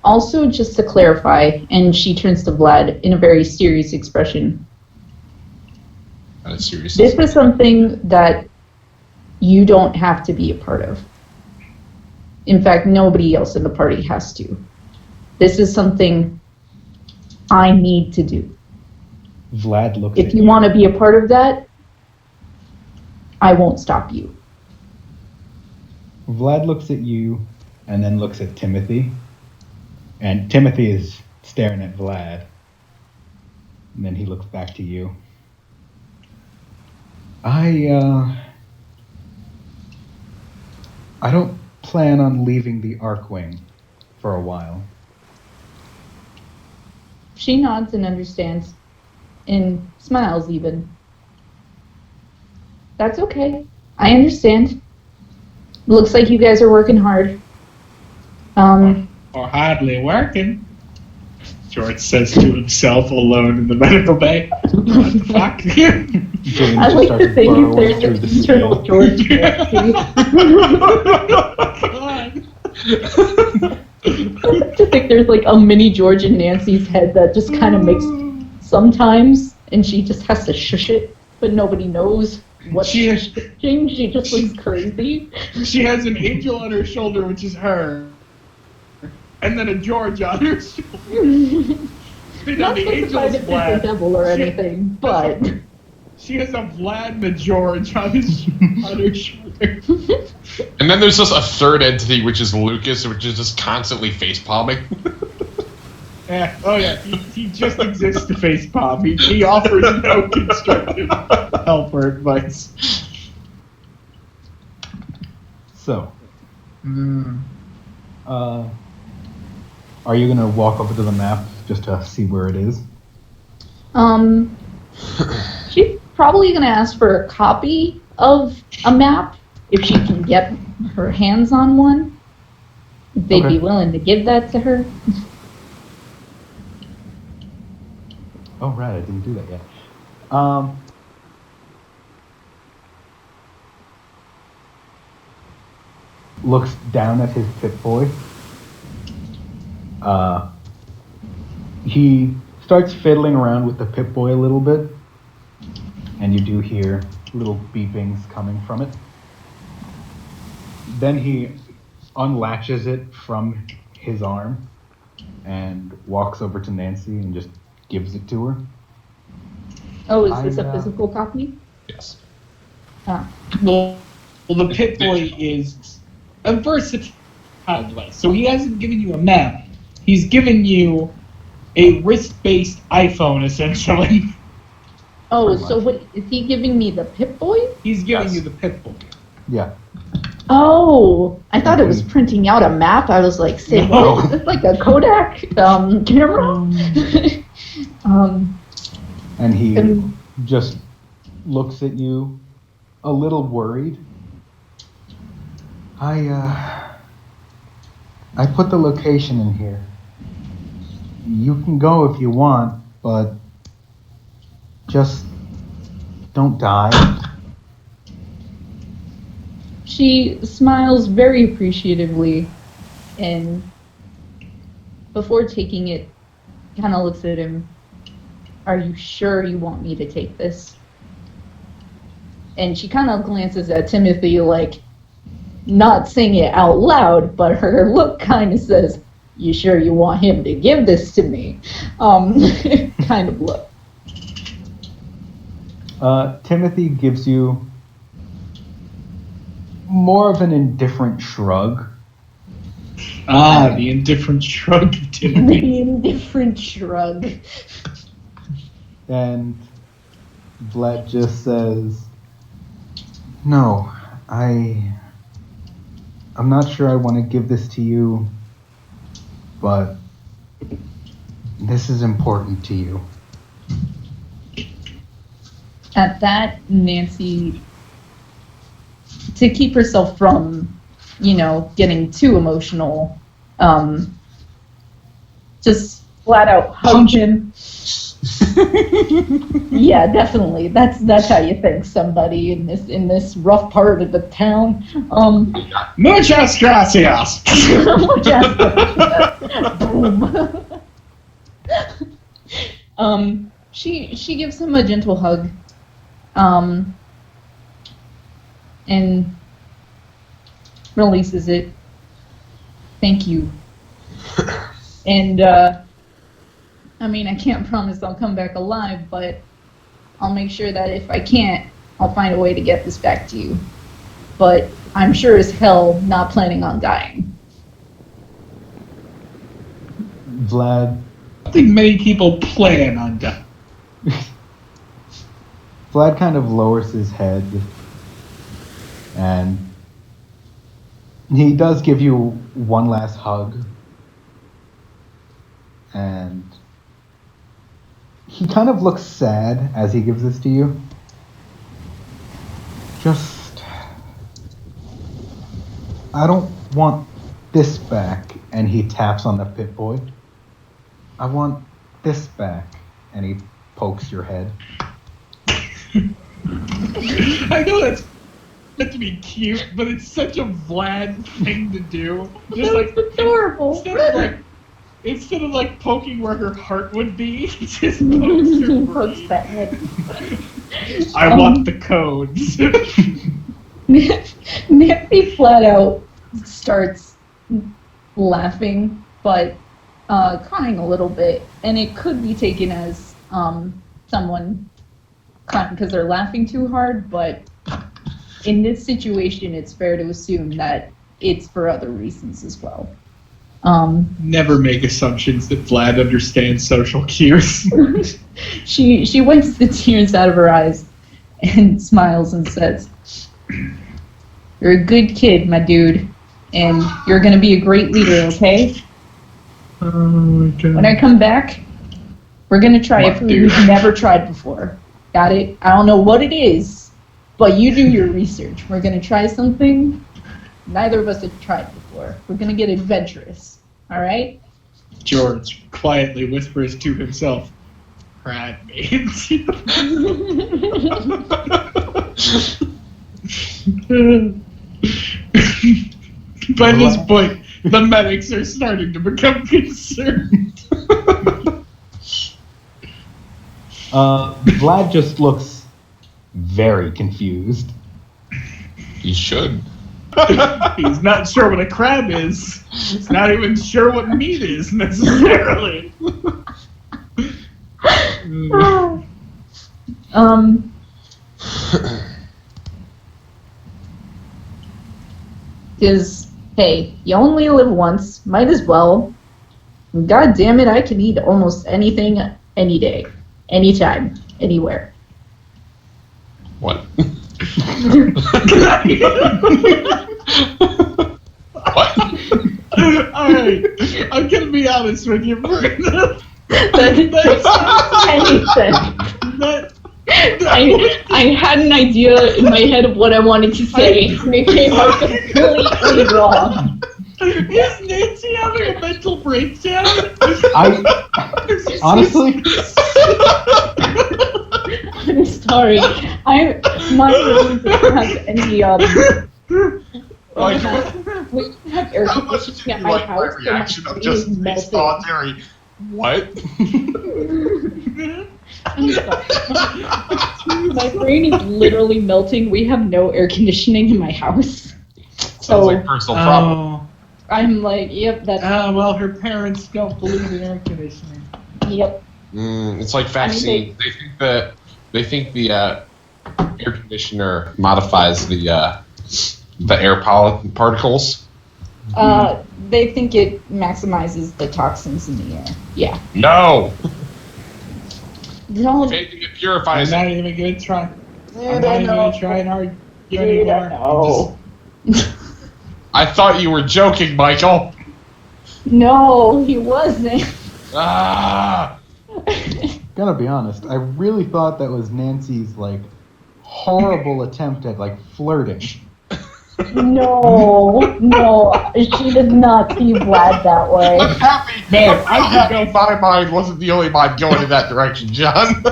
Also, just to clarify, and she turns to Vlad in a very serious expression. Serious. This is something that you don't have to be a part of. In fact, nobody else in the party has to. This is something I need to do. Vlad looks If at you want to be a part of that, I won't stop you. Vlad looks at you and then looks at Timothy. And Timothy is staring at Vlad. And then he looks back to you. I don't plan on leaving the Arkwing for a while. She nods and understands, and smiles even. That's okay. I understand. Looks like you guys are working hard. Or hardly working, George says to himself alone in the medical bay. What the fuck? James I like starts to think if burrowing there's through an the internal skull. George Nancy. I like to think there's like a mini George in Nancy's head that just kind of makes sometimes, and she just has to shush it, but nobody knows what she's shushing. She just looks crazy. She has an angel on her shoulder, which is her, and then a George on her shoulder. Not the angel's specified if it's a Vlad. devil or anything, but She has a Vlad and a George on her shoulder. And then there's just a third entity, which is Lucas, which is just constantly face palming. Yeah, oh yeah, he just exists to face palm. He offers no constructive help or advice. So, are you gonna walk over to the map just to see where it is? she's probably gonna ask for a copy of a map if she can get her hands on one. If they'd be willing to give that to her. Oh, right, I didn't do that yet. Looks down at his Pip-Boy. He starts fiddling around with the Pip-Boy a little bit, and you do hear little beepings coming from it. Then he unlatches it from his arm and walks over to Nancy and just gives it to her. Oh, is this a physical copy? Yes. Ah. Well, the Pip-Boy is a versatile device. So he hasn't given you a map. He's given you a wrist-based iPhone, essentially. Oh, pretty so much. what, is he giving me the Pip-Boy? He's giving Yes. you the pit bull. Yeah. Oh, I thought it was printing out a map. I was like, say No. what? Is this like a Kodak camera? And he And- just looks at you, a little worried. I put the location in here. You can go if you want, but just don't die. She smiles very appreciatively, and before taking it, kind of looks at him. Are you sure you want me to take this? And she kind of glances at Timothy, like, not saying it out loud, but her look kind of says, you sure you want him to give this to me? Kind of look. Timothy gives you more of an indifferent shrug. Ah, the indifferent shrug of Timothy. The indifferent shrug. And Vlad just says, no, I'm not sure I want to give this to you, but this is important to you. At that, Nancy, to keep herself from, getting too emotional, just flat out hugged him. Yeah, definitely. That's how you thank somebody in this rough part of the town. Muchas gracias. Boom. She gives him a gentle hug. And releases it. Thank you. And I can't promise I'll come back alive, but I'll make sure that if I can't, I'll find a way to get this back to you. But I'm sure as hell not planning on dying. Vlad I don't think many people plan on dying. Vlad kind of lowers his head, and he does give you one last hug, and he kind of looks sad as he gives this to you. Just, I don't want this back, and he taps on the Pip-Boy. I want this back, and he pokes your head. I know that's meant to be cute, but it's such a Vlad thing to do. Just like adorable. instead of like poking where her heart would be, he just pokes her Pokes brain. that head. I want the codes. Nancy flat out starts laughing, but crying a little bit, and it could be taken as someone crying because they're laughing too hard, but in this situation, it's fair to assume that it's for other reasons as well. Never make assumptions that Vlad understands social cues. She wipes the tears out of her eyes and smiles and says, "You're a good kid, my dude, and you're gonna be a great leader, okay? Oh my god. When I come back, we're gonna try My a food dude. we've never tried before. Got it? I don't know what it is, but you do your research. We're gonna try something neither of us have tried before. We're gonna get adventurous, all right?" George quietly whispers to himself, "Rat mates." By this point, the medics are starting to become concerned. Vlad just looks very confused. You should. He's not sure what a crab is. He's not even sure what meat is necessarily. Because, hey, you only live once. Might as well. God damn it, I can eat almost anything, any day, anytime, anywhere. What? What? Alright, I'm gonna be honest with you. I had an idea in my head of what I wanted to say, and it came out completely wrong. Is Nancy having a mental breakdown? Honestly, I'm sorry. My room doesn't have any we have air conditioning at my house, so my reaction of brain just is melting. solitary. What? I'm sorry. My brain is literally melting. We have no air conditioning in my house. Sounds like personal problem. Oh. I'm like, yep, that's... Well, her parents don't believe in air conditioning. Yep. It's like vaccine. They think the air conditioner modifies the air particles. They think it maximizes the toxins in the air. Yeah. No. Don't... It purifies. I'm not even gonna try. I'm not don't even know. gonna try and argue anymore. No. I thought you were joking, Michael. No, he wasn't. Ah. gonna be honest, I really thought that was Nancy's like horrible attempt at like flirting. No, she did not see Vlad that way. I'm happy. Man, I'm happy my mind wasn't the only mind going in that direction, John.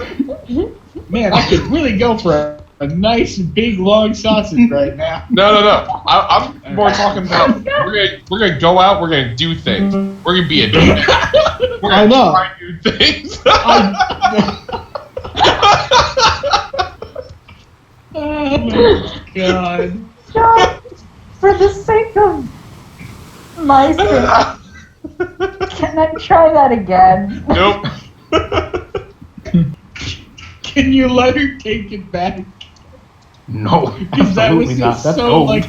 Man, I could really go for a nice big long sausage right now. No. I'm more talking about we're gonna go out. We're gonna do things. We're gonna be a team. We're gonna try new things. Oh my god. John, for the sake of my sake, can I try that again? Nope. Can you let her take it back? No, Because that was absolutely not. just That's so old. like.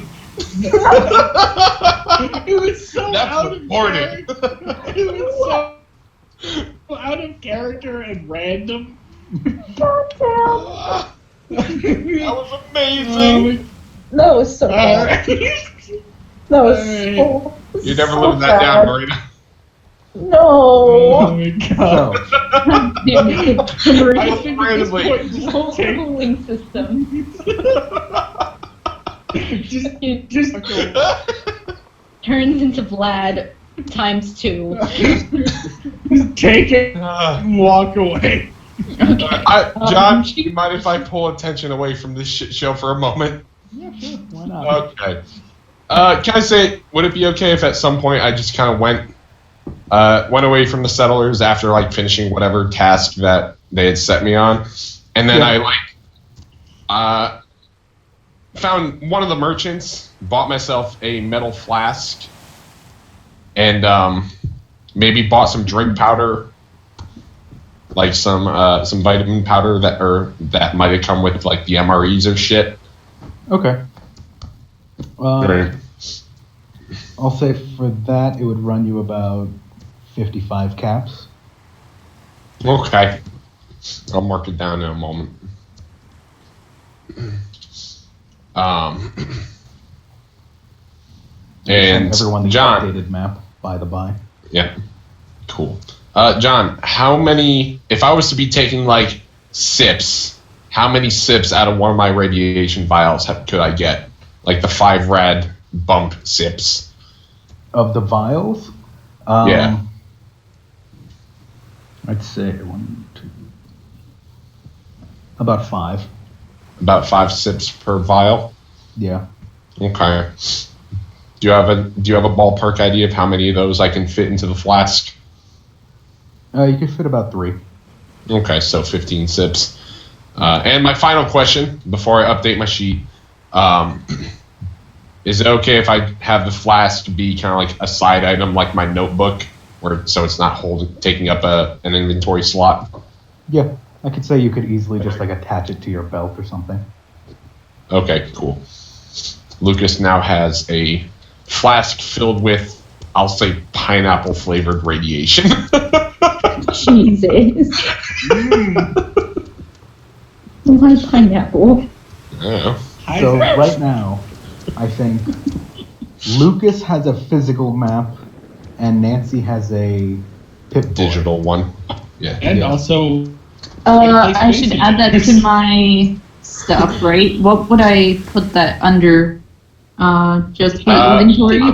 It was so That's out of recorded. character. It was so out of character and random. That was amazing. That was so bad. That was so. You never so lived that down, bad. Marina. No. Oh my god. So, Damn it. I think at this point, just take. Cooling system. Just Turns into Vlad times 2. take it and walk away. Okay. John, do you mind if I pull attention away from this shit show for a moment? yeah, sure, why not? Okay. Can I say, would it be okay if at some point I just kind of went away from the settlers after like finishing whatever task that they had set me on, and then I found one of the merchants, bought myself a metal flask, and maybe bought some drink powder, like some vitamin powder that might have come with like the MREs or shit. Okay. Right. I'll say for that it would run you about 55 caps. Okay. I'll mark it down in a moment. And everyone the John. updated map, by the by. Yeah. Cool. John, how many, if I was to be taking like sips, how many sips out of one of my radiation vials could I get? Like the 5 rad bump sips. Of the vials? Yeah. I'd say 1, 2. About 5. About 5 sips per vial? Yeah. Okay. Do you have a ballpark idea of how many of those I can fit into the flask? You could fit about 3. Okay, so 15 sips. And my final question before I update my sheet. Is it okay if I have the flask be kind of like a side item like my notebook, so it's not taking up an inventory slot? Yeah. I could say you could easily just like attach it to your belt or something. Okay, cool. Lucas now has a flask filled with, I'll say, pineapple flavored radiation. Jesus. Why pineapple? Yeah. So right now, I think Lucas has a physical map, and Nancy has a Pip-Boy. Digital one. Yeah. And Yeah. also, I should add that to my stuff, right? What would I put that under? Just my inventory? I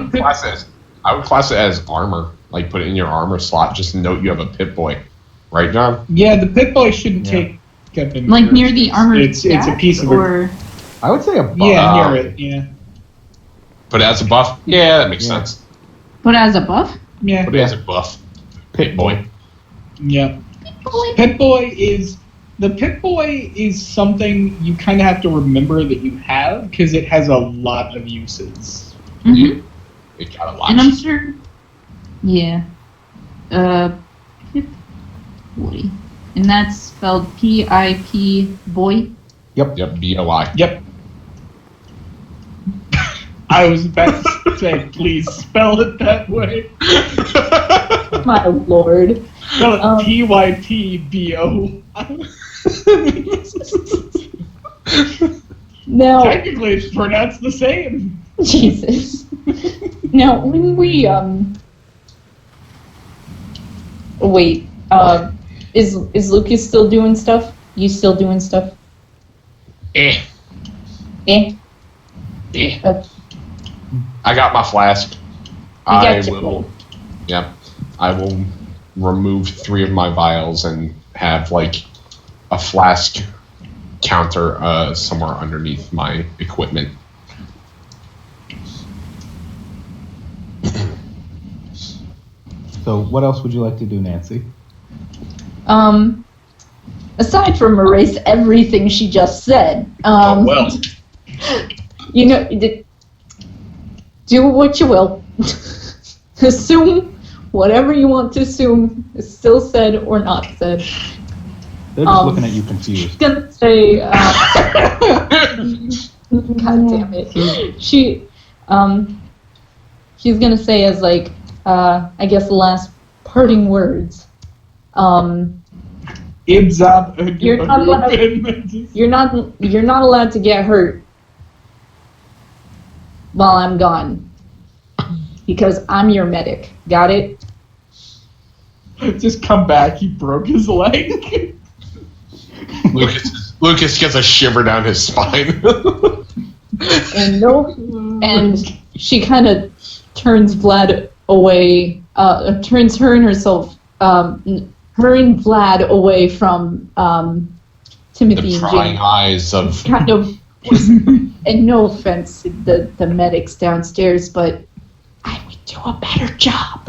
would class it as armor. Like, put it in your armor slot. Just note you have a Pip-Boy. Right, John? yeah, the Pip-Boy shouldn't take up in Like near the armor It's a piece of it. or I would say a buff. Yeah, near it. Yeah. Put it as a buff? Yeah, that makes sense. put as a buff? Yeah. Put it as a buff. Pip-Boy. Yeah. Pip-Boy is something you kind of have to remember that you have because it has a lot of uses. Mm-hmm. It got a lot. And I'm sure. Yeah. Pip-Boy. And that's spelled P-I-P boy. Yep, B-O-I. Yep. I was about to say, please spell it that way. My lord. Spell it P-Y-P-B-O. Now, Technically, it's pronounced the same. Jesus. Now, when we, wait, is Lucas still doing stuff? You still doing stuff? Eh. Eh? I got my flask. got your I will remove 3 of my vials and have, like, a flask counter somewhere underneath my equipment. So what else would you like to do, Nancy? Aside from erase everything she just said, you know, do what you will. Assume whatever you want to assume is still said or not said. They're just looking at you confused. Gonna say, God damn it. She's gonna say as like, I guess the last parting words. Ibzab. You're not allowed to get hurt while I'm gone. Because I'm your medic. Got it? Just come back. He broke his leg. Lucas gets a shiver down his spine. And she kind of turns Vlad away. Turns her and Vlad away from Timothy The and prying Jane. eyes of... Kind of. And no offense to the medics downstairs, but I would do a better job.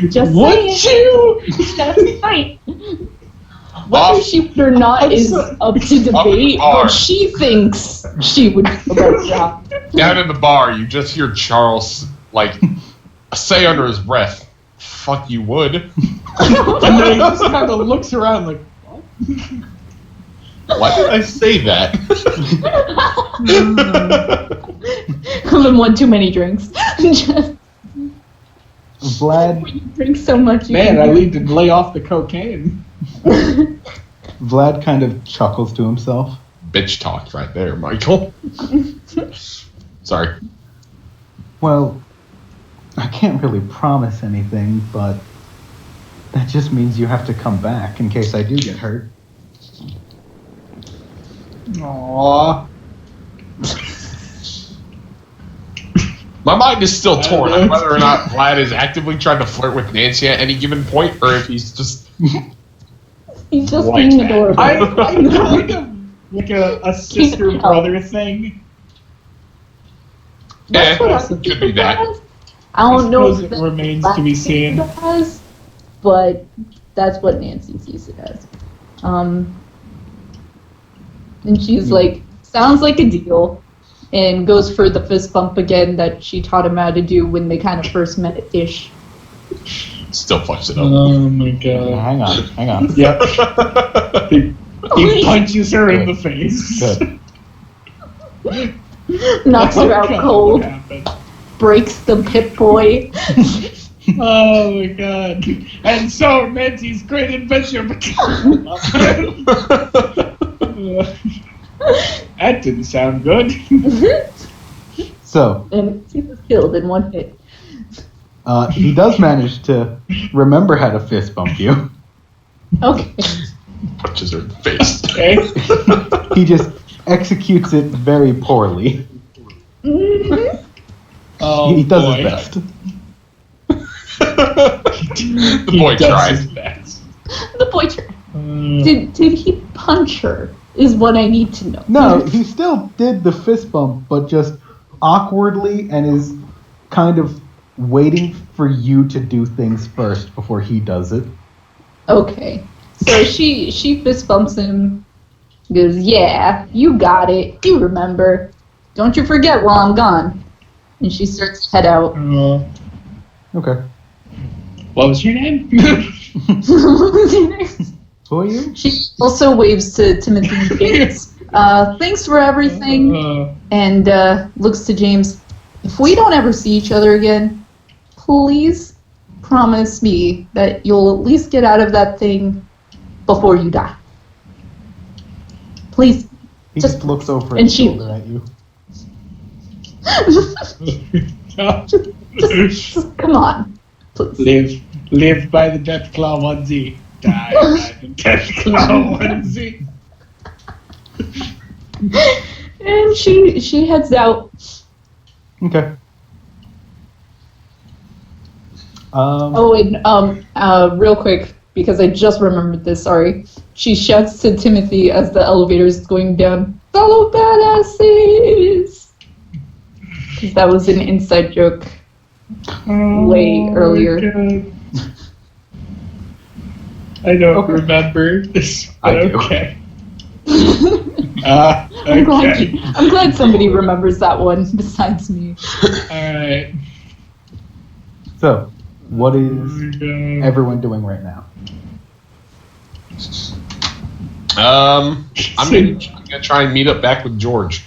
Just Would saying. you? That's right. Whether she would or not is up to debate, but she thinks she would do a better job. Down in the bar, you just hear Charles, like, say under his breath, "Fuck, you would." And then he just kind of looks around like, what? Why did I say that? Having one too many drinks. Vlad When you drink so much, you Man, I can- need to lay off the cocaine. Vlad kind of chuckles to himself. Bitch talk right there, Michael. Sorry. Well, I can't really promise anything, but that just means you have to come back in case I do get hurt. Aww. My mind is still torn on know. whether or not Vlad is actively trying to flirt with Nancy at any given point, or if he's just... He's just Like being that. adorable. I kind of like a sister-brother thing. Yeah, what I could be that. I don't know suppose if it that's remains what to be Nancy seen. does, but that's what Nancy sees it as. And she's like, sounds like a deal, and goes for the fist bump again that she taught him how to do when they kind of first met at Ish. Still fucks it up. Oh my god. Hang on. Yep. He punches her in the face. Good. Knocks her out God, cold, what happened? breaks the Pip-Boy. Oh my god. And so Nancy's great adventure began. That didn't sound good. So, And he was killed in one hit. he does manage to remember how to fist bump you. Okay. Punches her in the face. Okay. He just executes it very poorly. Oh, He does boy. his best. The boy He does tried. his best. The boy did he punch her? Is what I need to know. No, he still did the fist bump, but just awkwardly, and is kind of waiting for you to do things first before he does it. Okay. So she fist bumps him. Goes, yeah, you got it. You remember. Don't you forget while I'm gone. And she starts to head out. Okay. What was your name? Who are you? She also waves to Timothy and James. Thanks for everything. And looks to James. If we don't ever see each other again, please promise me that you'll at least get out of that thing before you die. Please. He just looks over and his she- shoulder at you. just come on. Please. Live by the Death Claw onesie. Die by the Death Claw onesie. And she heads out. Okay. And real quick, because I just remembered this, sorry. She shouts to Timothy as the elevator is going down, "Fellow badasses!" Because that was an inside joke way earlier. God. I don't Okay. remember this, but I do. okay. I'm Okay. glad somebody remembers that one besides me. Alright. So, what is Oh, everyone doing right now? I'm gonna try and meet up back with George.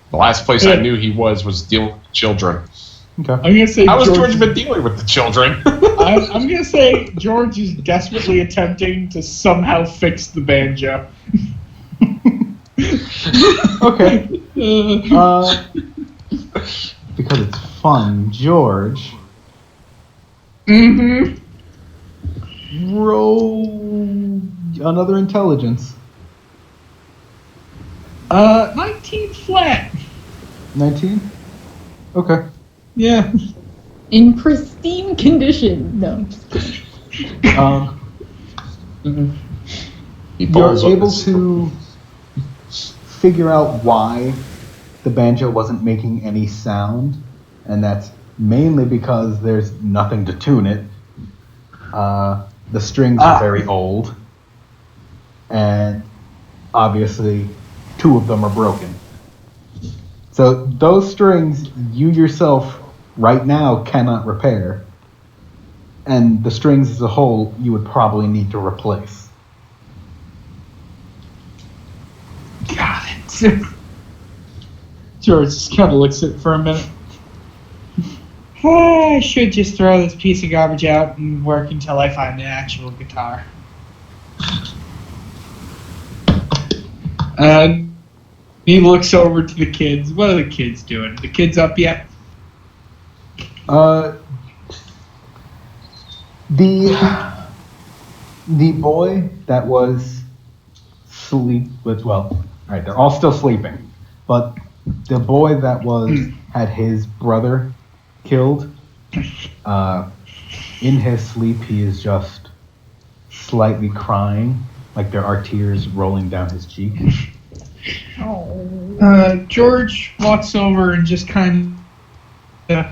The last place I knew he was dealing with children. Okay. I'm gonna say How has George been dealing with the children? I'm gonna say George is desperately attempting to somehow fix the banjo. Okay. Because it's fun, George. Mm-hmm. Roll another intelligence. 19 flat. 19? Okay. Yeah. In pristine condition. No, I'm just kidding. He You're falls on able this. to figure out why the banjo wasn't making any sound, and that's mainly because there's nothing to tune it. The strings are very old, and obviously 2 of them are broken. So those strings you yourself right now cannot repair, and the strings as a whole you would probably need to replace. Got it. George just kind of looks at it for a minute. I should just throw this piece of garbage out and work until I find an actual guitar. He looks over to the kids. What are the kids doing? The kids up yet? The boy that was alright, they're all still sleeping, but the boy that had his brother killed, in his sleep he is just slightly crying, like there are tears rolling down his cheek. George walks over and just kind of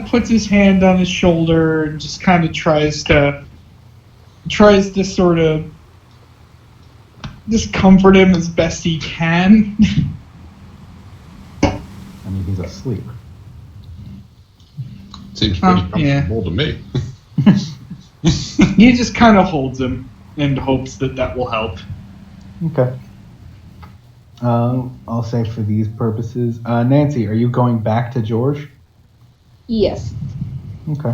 puts his hand on his shoulder and just kind of tries to sort of just comfort him as best he can. I mean, he's asleep. Seems pretty Yeah. comfortable to me. He just kind of holds him and hopes that will help. Okay. I'll say for these purposes, Nancy, are you going back to George? Yes. Okay.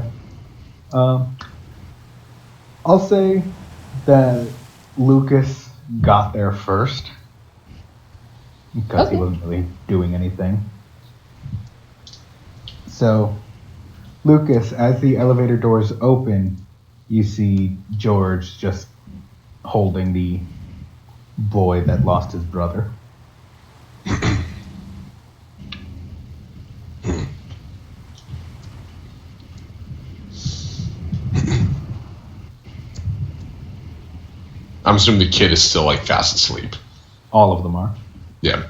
I'll say that Lucas got there first, because he Okay. wasn't really doing anything. So, Lucas, as the elevator doors open, you see George just holding the boy that lost his brother. I'm assuming the kid is still like fast asleep. All of them are. Yeah.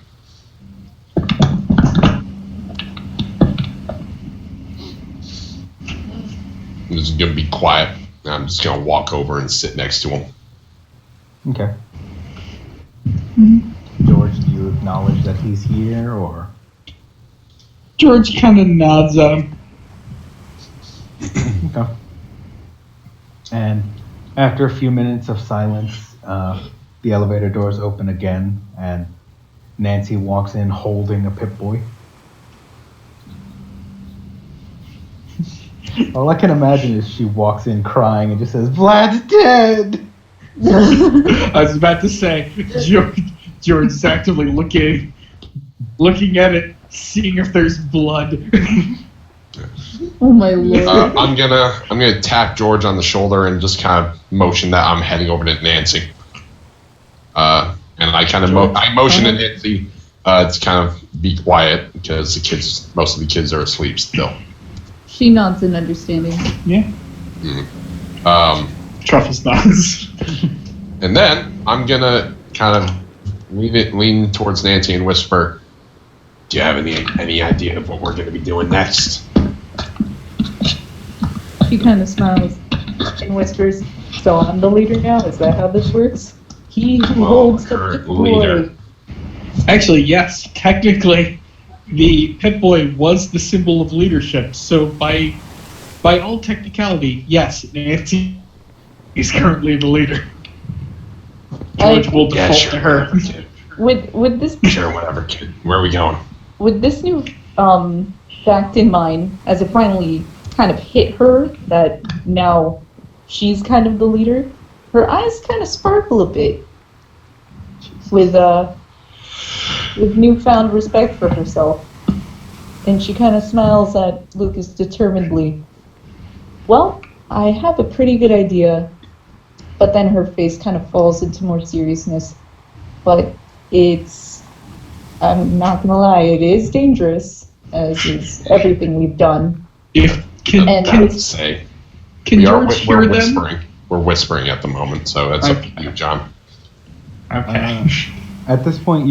I'm just gonna be quiet. I'm just gonna walk over and sit next to him. Okay. George, do you acknowledge that he's here, or? George kind of nods at him. Okay. And after a few minutes of silence, the elevator doors open again, and Nancy walks in holding a Pip-Boy. All I can imagine is she walks in crying and just says, "Vlad's dead!" I was about to say, George is actively looking at it, seeing if there's blood. Oh my lord. I'm gonna tap George on the shoulder and just kind of motion that I'm heading over to Nancy. And I kind of I motion to Nancy to kind of be quiet because most of the kids are asleep still. She nods in understanding. Yeah. Truffles nods. And then I'm gonna kind of lean towards Nancy and whisper, "Do you have any idea of what we're gonna be doing next?" She kind of smiles and whispers, "So I'm the leader now? Is that how this works? He who holds the current Pip-Boy." leader. Actually, yes, technically, the Pip-Boy was the symbol of leadership. So by all technicality, yes, Nancy is currently the leader. George will Yeah, default sure, to her. whatever, kid. With this Sure, whatever, kid. Where are we going? with this new fact in mind, as it finally kind of hit her that now she's kind of the leader, her eyes kind of sparkle a bit with newfound respect for herself, and she kind of smiles at Lucas determinedly. "Well, I have a pretty good idea," but then her face kind of falls into more seriousness. "But I'm not gonna lie, it is dangerous, as is everything we've done." Can And- George we're hear them? whispering. We're whispering at the moment, so that's up to you, John. Okay. At this point,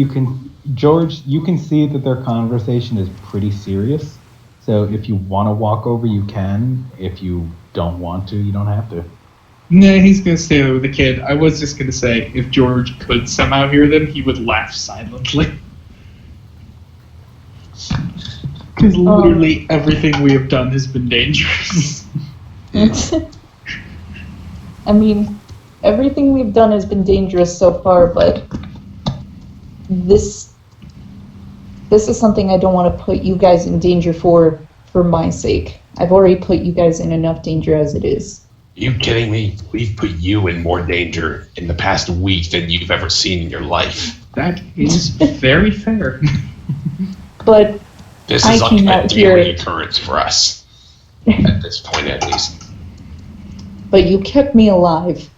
George, you can see that their conversation is pretty serious. So if you want to walk over, you can. If you don't want to, you don't have to. No, he's gonna stay there with the kid. I was just gonna say, if George could somehow hear them, he would laugh silently. Because literally everything we have done has been dangerous. I mean, everything we've done has been dangerous so far, but this is something I don't want to put you guys in danger for my sake. I've already put you guys in enough danger as it is. You kidding me? We've put you in more danger in the past week than you've ever seen in your life. That is very fair. But This I is like came a out daily here- occurrence for us. At this point, at least. but you kept me alive.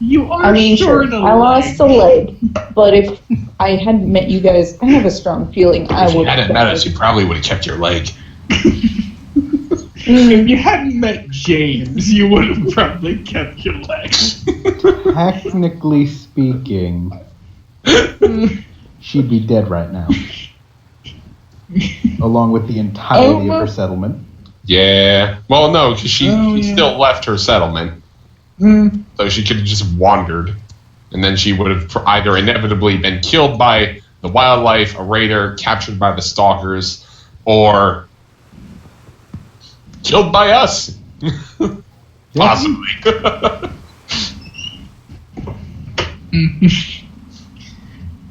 You are I mean, sure, short a I lost a leg. leg, but if I hadn't met you guys, I have a strong feeling I If you would. hadn't met us, you probably would have kept your leg. If you hadn't met James, you would have probably kept your leg. Technically speaking, she'd be dead right now. Along with the entirety of her settlement. Yeah. Well, no, because she yeah. still left her settlement. So she could have just wandered. And then she would have either inevitably been killed by the wildlife, a raider, captured by the stalkers, or killed by us. Possibly.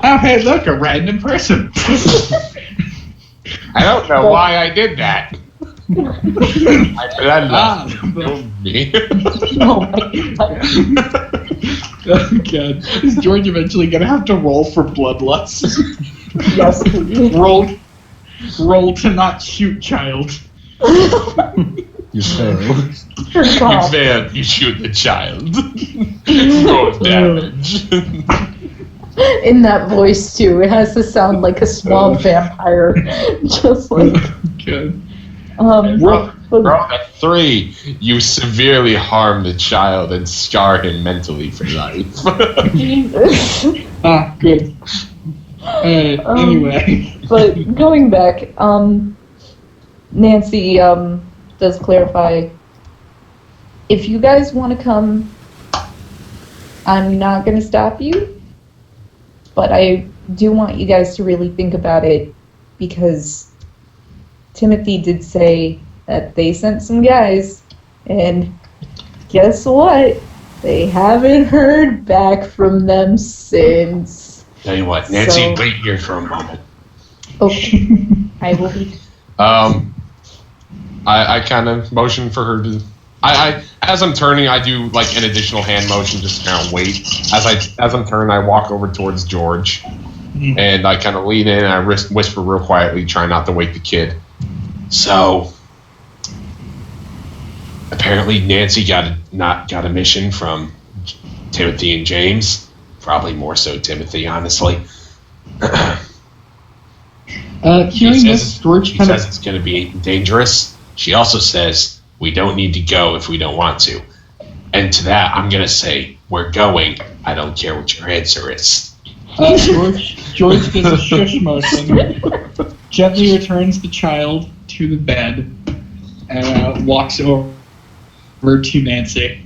Oh, hey, look, a random person. I don't know why I did that. I left me. Oh my God. Oh god. Is George eventually gonna have to roll for bloodlust? Yes, please. Roll to not shoot child. You failed. You failed. You shoot the child. Roll damage. In that voice too, it has to sound like a small vampire, just like. Good. Roll a 3. You severely harm the child and scar him mentally for life. Jesus. Good. Anyway. But going back, Nancy does clarify. If you guys want to come, I'm not going to stop you. But I do want you guys to really think about it, because Timothy did say that they sent some guys, and guess what? They haven't heard back from them since. Tell you what, Nancy, wait here for a moment. Okay, I will be. I kind of motion for her to. I as I'm turning, I do like an additional hand motion just to kind of wait. As I'm turning, I walk over towards George, and I kind of lean in and I whisper real quietly, trying not to wake the kid. So, apparently Nancy got a mission from Timothy and James. Probably more so Timothy, honestly. Hearing this, George She kind says of... it's going to be dangerous. She also says we don't need to go if we don't want to. And to that, I'm going to say, we're going. I don't care what your answer is. George does a shush motion, gently returns the child to the bed, and walks over to Nancy.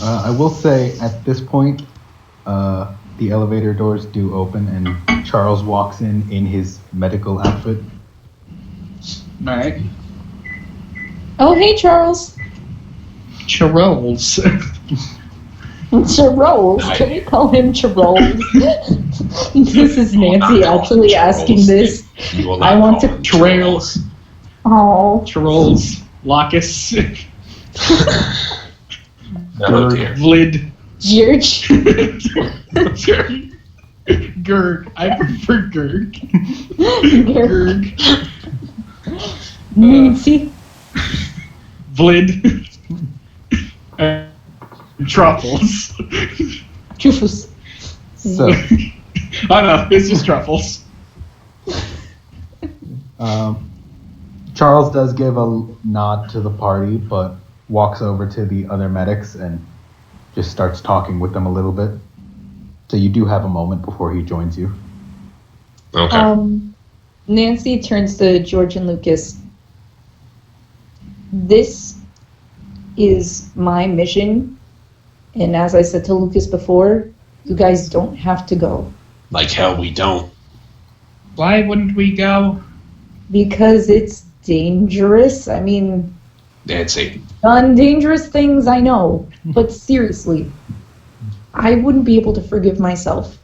I will say, at this point, the elevator doors do open, and Charles walks in his medical outfit. Alright. Oh, hey, Charles. Charles. Charles. Can we call him Charles? This is Nancy actually asking this. You will I not want call to him Trails. Oh. Charles. Locus. Oh dear. Vlad. George. Gerg. I prefer Gerg. Gerg. Gerg. Nancy. Vlad. Truffles. Truffles. So, Oh no, it's just truffles. Charles does give a nod to the party, but walks over to the other medics and just starts talking with them a little bit. So you do have a moment before he joins you. Okay. Nancy turns to George and Lucas. This is my mission, and as I said to Lucas before, you guys don't have to go. Like hell we don't. Why wouldn't we go? Because it's dangerous. I mean, Nancy. done dangerous things, I know. But seriously, I wouldn't be able to forgive myself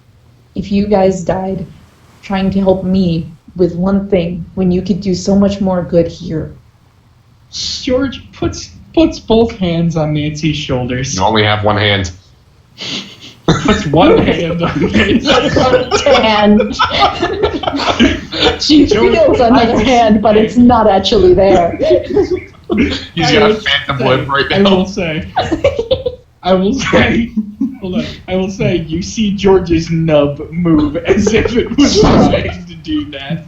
if you guys died trying to help me with one thing when you could do so much more good here. George puts both hands on Nancy's shoulders. You only have one hand. Puts one hand on Nancy's And she feels another hand, but it's not actually there. He's got a phantom limp right I now. will say, hold on. I will say, you see George's nub move as if it was trying to do that.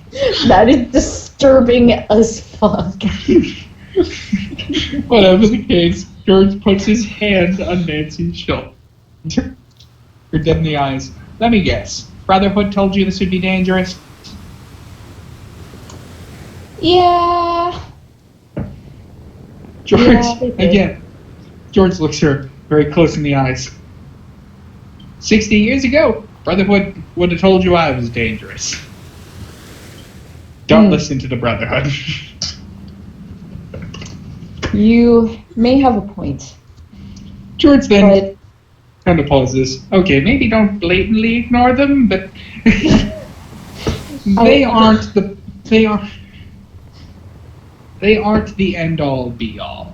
That is disturbing as fuck. Whatever the case, George puts his hand on Nancy's shoulder. Her dead in the eyes. Let me guess. Brotherhood told you this would be dangerous? Yeah. George, Yeah, they did. again, George looks her very close in the eyes. 60 years ago, Brotherhood would have told you I was dangerous. Don't listen to the Brotherhood. You may have a point. George then But kind of pauses. Okay, maybe don't blatantly ignore them, but they aren't the end all be all.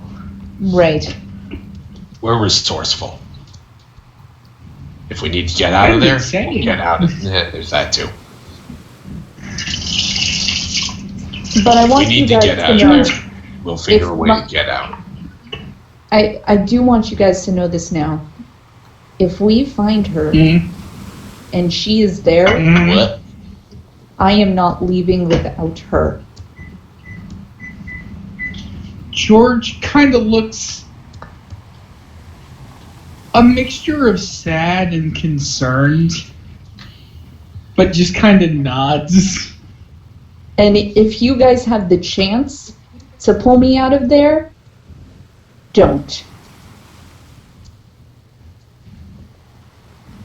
right. We're resourceful. If we need to get out of there, we'll get out. Yeah, there's that too. But I If want we you need to guys get to out know. of there, we'll figure a way to get out. I do want you guys to know this now. If we find her and she is there, What? I am not leaving without her. George kind of looks a mixture of sad and concerned, but just kind of nods. And if you guys have the chance to pull me out of there, don't.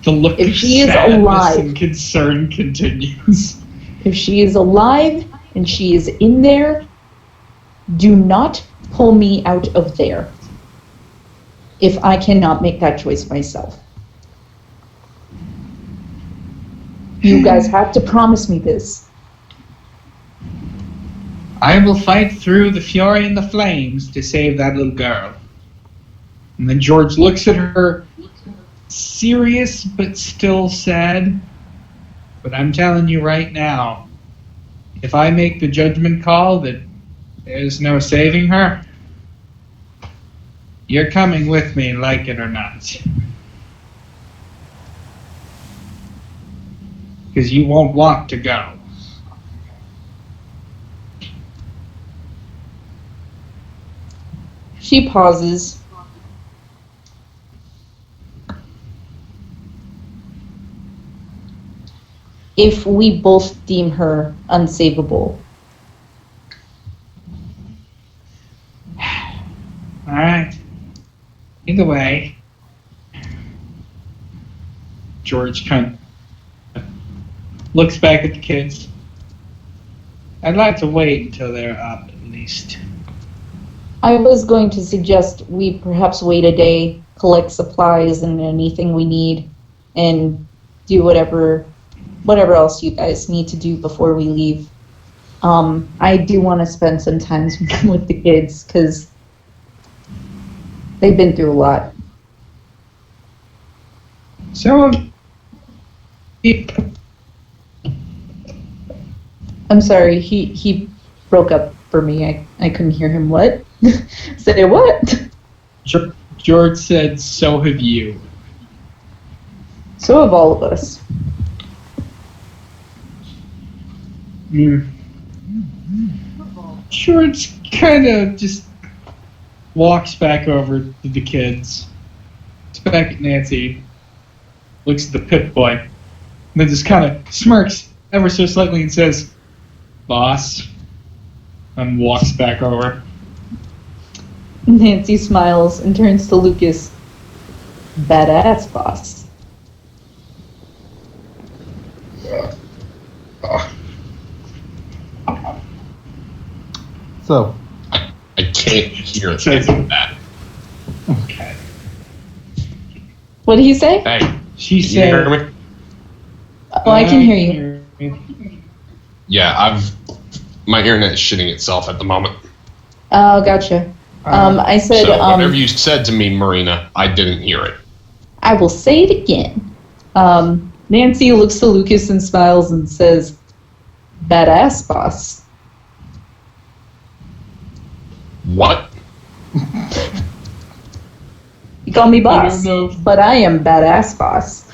The look If of she is sadness alive. and concern continues. If she is alive and she is in there, do not pull me out of there if I cannot make that choice myself. You guys have to promise me this. I will fight through the fury and the flames to save that little girl. And then George looks at her, serious but still sad. But I'm telling you right now, if I make the judgment call that there's no saving her, you're coming with me, like it or not. Because you won't want to go. She pauses. If we both deem her unsavable. Alright. Either way, George kind of looks back at the kids. I'd like to wait until they're up, at least. I was going to suggest we perhaps wait a day, collect supplies and anything we need, and do whatever else you guys need to do before we leave. I do want to spend some time with the kids, because they've been through a lot. So, I'm sorry, he broke up for me. I couldn't hear him. What? Say what? George said, so have you. So have all of us. George kind of just walks back over to the kids. Looks back at Nancy. Looks at the pit boy. And then just kind of smirks ever so slightly and says, boss. And walks back over. Nancy smiles and turns to Lucas. Badass boss. So, I can't hear Says that. Okay. What did he say? Hey, She can you hear said, me? Oh, I can hear you. Yeah, my internet's shitting itself at the moment. Oh, gotcha. I said, So whatever you said to me, Marina, I didn't hear it. I will say it again. Nancy looks to Lucas and smiles and says, badass boss. What? You call me boss, I don't know. but I am badass boss.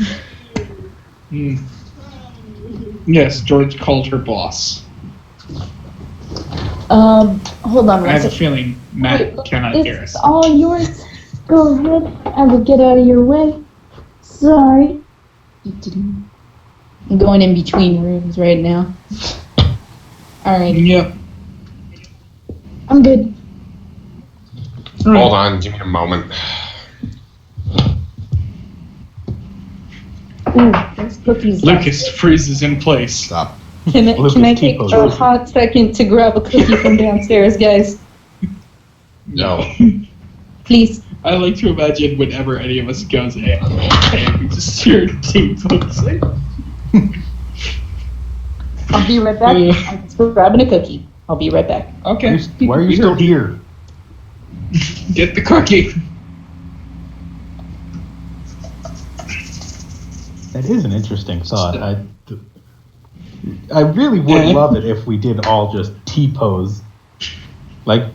Yes, George called her boss. Hold on I one have a second. feeling Matt cannot hear It's us. all yours. Go ahead. I will get out of your way. Sorry. I'm going in between rooms right now. Alright. Yep. I'm good. Hold on, give me a moment. Ooh, those cookies. Lucas freezes in place. Stop. Can I Lucas take T-pose. a hot second to grab a cookie from downstairs, guys? No. Please. I like to imagine whenever any of us goes and we just hear T-pose. I'll be right back. I'm just grabbing a cookie. I'll be right back. Okay. why are you still here? Get the cookie. That is an interesting thought. I really would love it if we did all just T-pose. Like,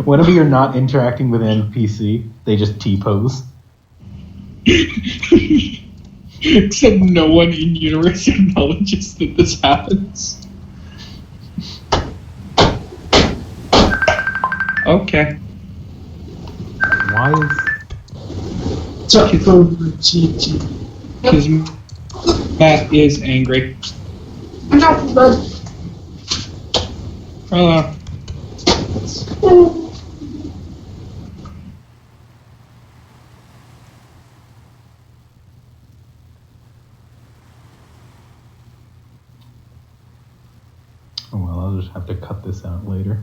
whenever you're not interacting with an NPC, they just T-pose. Except no one in universe acknowledges that this happens. Okay. Why is... Because Matt is angry. Oh well, I'll just have to cut this out later.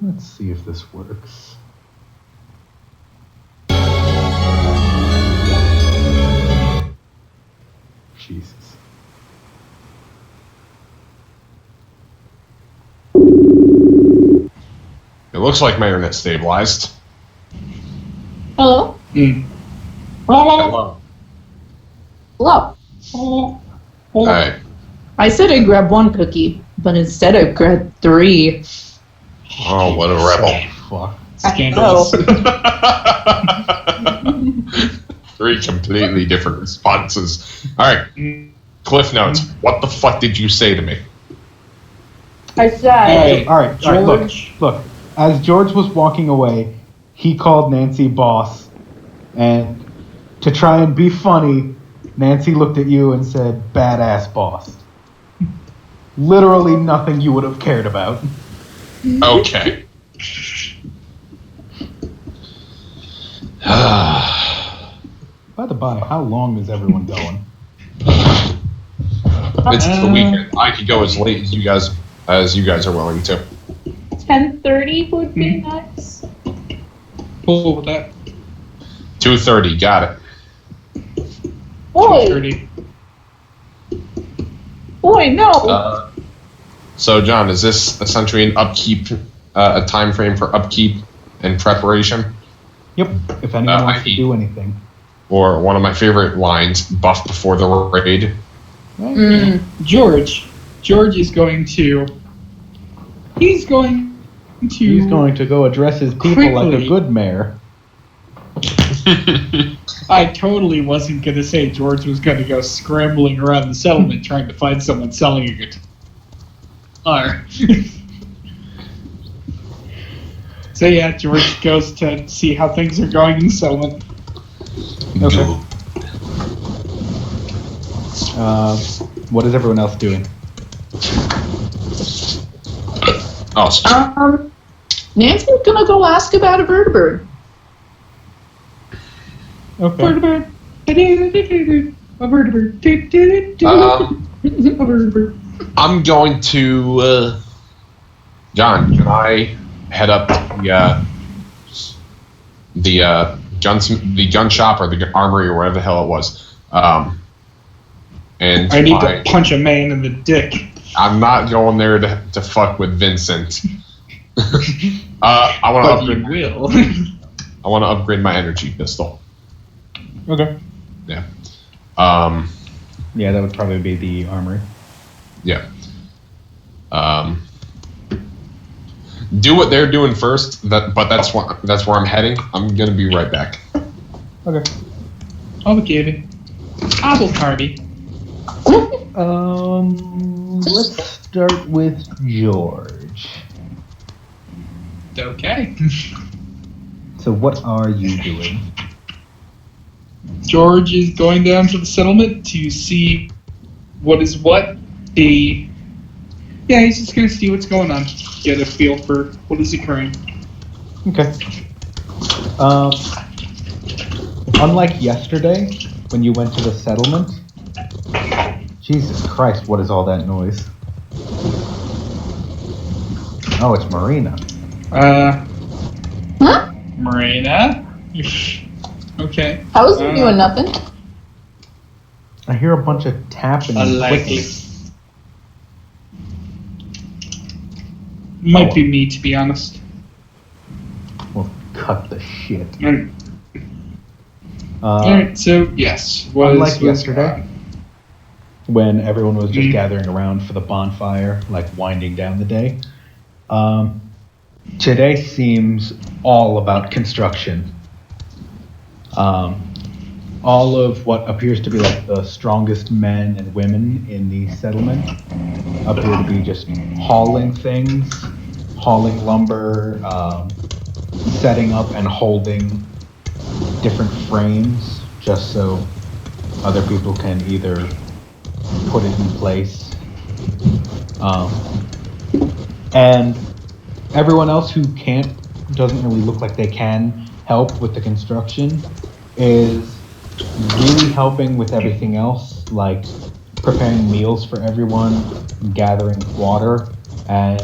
Let's see if this works. Jesus. It looks like my internet stabilized. Hello? Hello. Hello. Alright. I said I'd grab one cookie, but instead I grabbed 3. Oh, what a rebel. Fuck. Scandalous. 3 completely different responses. Alright. Cliff notes. What the fuck did you say to me? I said... All right, George. look. As George was walking away, he called Nancy boss, and to try and be funny, Nancy looked at you and said, "Badass boss." Literally nothing you would have cared about. Okay. By the by, how long is everyone going? It's the weekend. I could go as late as you guys are willing to. 10:30 would be nice. Cool with that. 2:30. Got it. Boy, 2:30. boy, no. So, John, is this essentially an upkeep, a time frame for upkeep and preparation? Yep, if anyone wants to I- do anything. Or one of my favorite lines, buff before the raid. Right? George is going to. He's going to go address his people like a Quickly. good mayor. I totally wasn't going to say George was going to go scrambling around the settlement trying to find someone selling a guitar. So yeah, George goes to see how things are going in the settlement. Okay. What is everyone else doing? Oh, so Nancy's gonna go ask about a vertibird. Okay. Vertibird. A vertibird. A vertibird. I'm going to. John, can I head up the gun shop or the armory or whatever the hell it was? And I need to punch a man in the dick. I'm not going there to fuck with Vincent. I want to But you upgrade. will. I want to upgrade my energy pistol. Okay. Yeah. Yeah, that would probably be the armory. Yeah. Do what they're doing first. But that's where I'm heading. I'm gonna be right back. Okay. Obligated. Applecarby. Let's start with George. Okay. So what are you doing? George is going down to the settlement to see what is what. He's just going to see what's going on. Get a feel for what is occurring. Okay. Unlike yesterday, when you went to the settlement, Jesus Christ, what is all that noise? Oh, it's Marina. Huh? Marina? Okay. I wasn't doing nothing. I hear a bunch of tapping and Unlikely. clicking. Might be me, to be honest. Well, cut the shit. Alright, so, yes. Unlike yesterday, when everyone was just gathering around for the bonfire, like winding down the day, today seems all about construction. All of what appears to be like the strongest men and women in the settlement appear to be just hauling things, hauling lumber, setting up and holding different frames just so other people can either put it in place. And everyone else who doesn't really look like they can help with the construction is really helping with everything else, like preparing meals for everyone, gathering water, and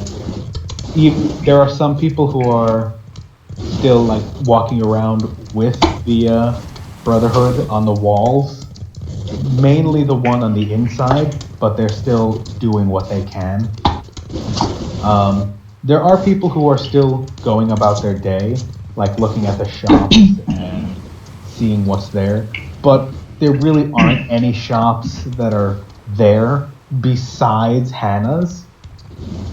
there are some people who are still like walking around with the Brotherhood on the walls, mainly the one on the inside, but they're still doing what they can. There are people who are still going about their day, like looking at the shops and seeing what's there, but there really aren't any shops that are there besides Hannah's.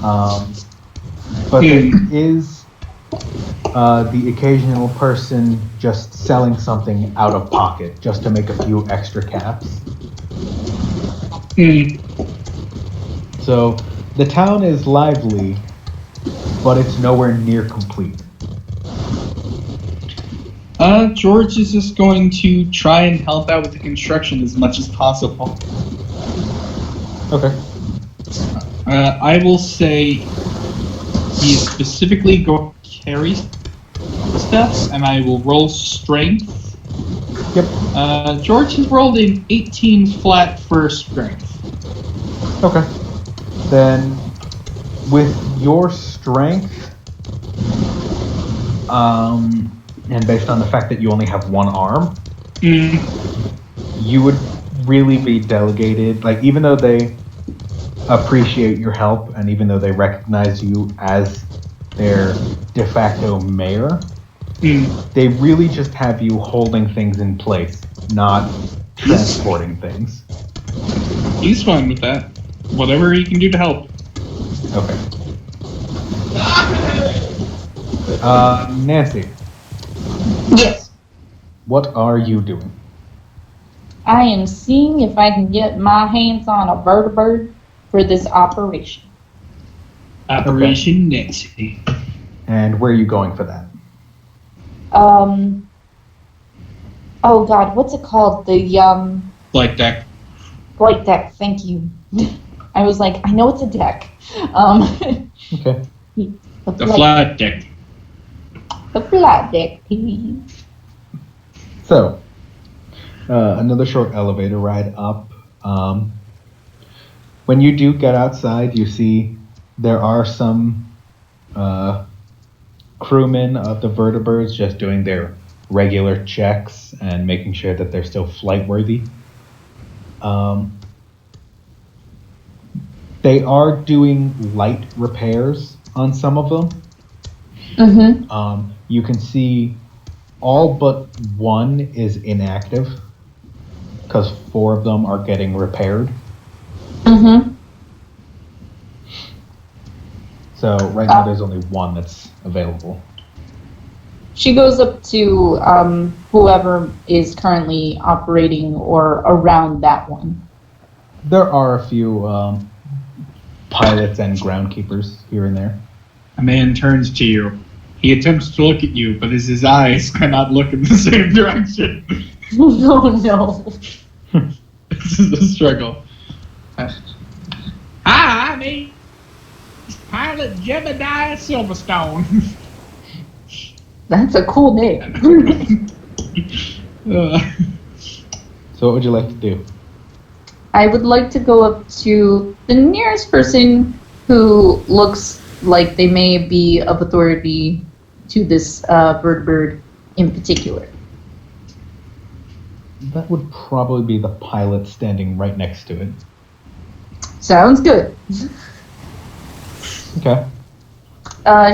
But there is the occasional person just selling something out of pocket just to make a few extra caps. So the town is lively, but it's nowhere near complete. George is just going to try and help out with the construction as much as possible. Okay. I will say he is specifically going to carry stuff, and I will roll strength. Yep. George has rolled an 18 flat for strength. Okay. Then, with your strength, and based on the fact that you only have one arm, you would really be delegated. Like, even though they appreciate your help, and even though they recognize you as their de facto mayor, they really just have you holding things in place, not transporting things. He's fine with that. Whatever he can do to help. Okay. Nancy, Yes. what are you doing? I am seeing if I can get my hands on a vertibird for this operation. Operation Nancy. And where are you going for that? Oh God, what's it called? The Flight deck. flight deck. Thank you. I was like, I know it's a deck. Okay. The flight deck. The flight deck, please. So, another short elevator ride up. When you do get outside, you see there are some crewmen of the vertibirds just doing their regular checks and making sure that they're still flight worthy. They are doing light repairs on some of them. Mm-hmm. You can see all but one is inactive because 4 of them are getting repaired. Mm-hmm. So right now there's only 1 that's available. She goes up to whoever is currently operating or around that one. There are a few pilots and groundkeepers here and there. A man turns to you. He attempts to look at you, but his eyes cannot look in the same direction. No, no. This is a struggle. Hi, I'm Pilot Jebediah Silverstone. That's a cool name. So what would you like to do? I would like to go up to the nearest person who looks like they may be of authority to this bird in particular. That would probably be the pilot standing right next to it. Sounds good. Okay.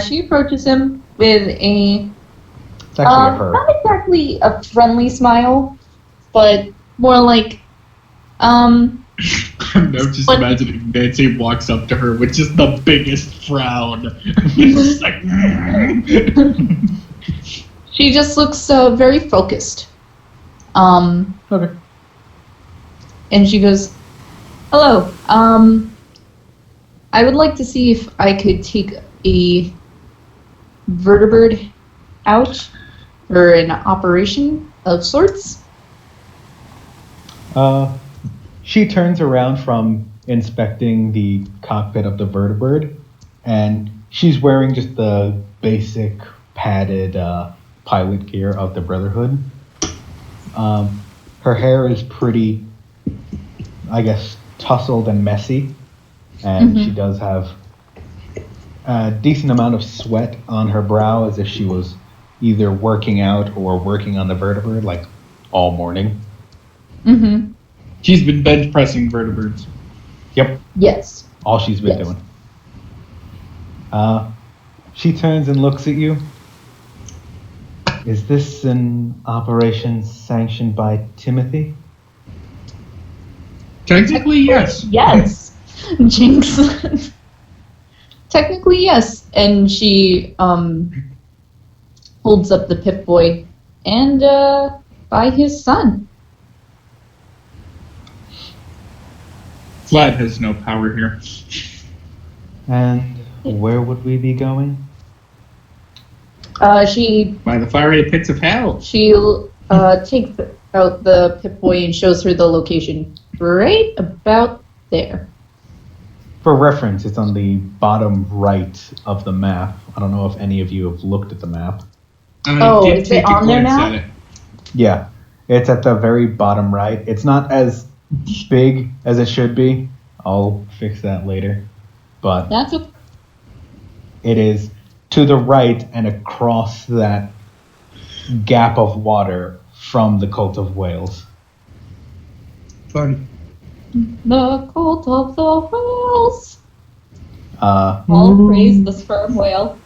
She approaches him with a It's actually a her. not exactly a friendly smile, but more like I'm just imagining Nancy walks up to her with just the biggest frown. Just like, she just looks very focused. Okay. And she goes, "Hello. I would like to see if I could take a vertebrate out for an operation of sorts." She turns around from inspecting the cockpit of the vertibird, and she's wearing just the basic padded pilot gear of the Brotherhood. Her hair is pretty, I guess, tousled and messy, and she does have a decent amount of sweat on her brow, as if she was either working out or working on the vertibird, like, all morning. Mm-hmm. she's been bench pressing vertebrates. Yep, Yes. all she's been doing. She turns and looks at you. Is this an operation sanctioned by Timothy? Technically, yes. Yes. Jinx. Technically, yes. And she holds up the Pip-Boy and by his son. Vlad has no power here. And where would we be going? She By the fiery pits of hell. takes out the Pip-Boy and shows her the location right about there. For reference, it's on the bottom right of the map. I don't know if any of you have looked at the map. Oh, is it on there now? At it. Yeah, it's at the very bottom right. It's not as big as it should be. I'll fix that later. But That's okay. it is to the right and across that gap of water from the Cult of Whales. Fun. The cult of the whales. Uh, All praise the sperm whale.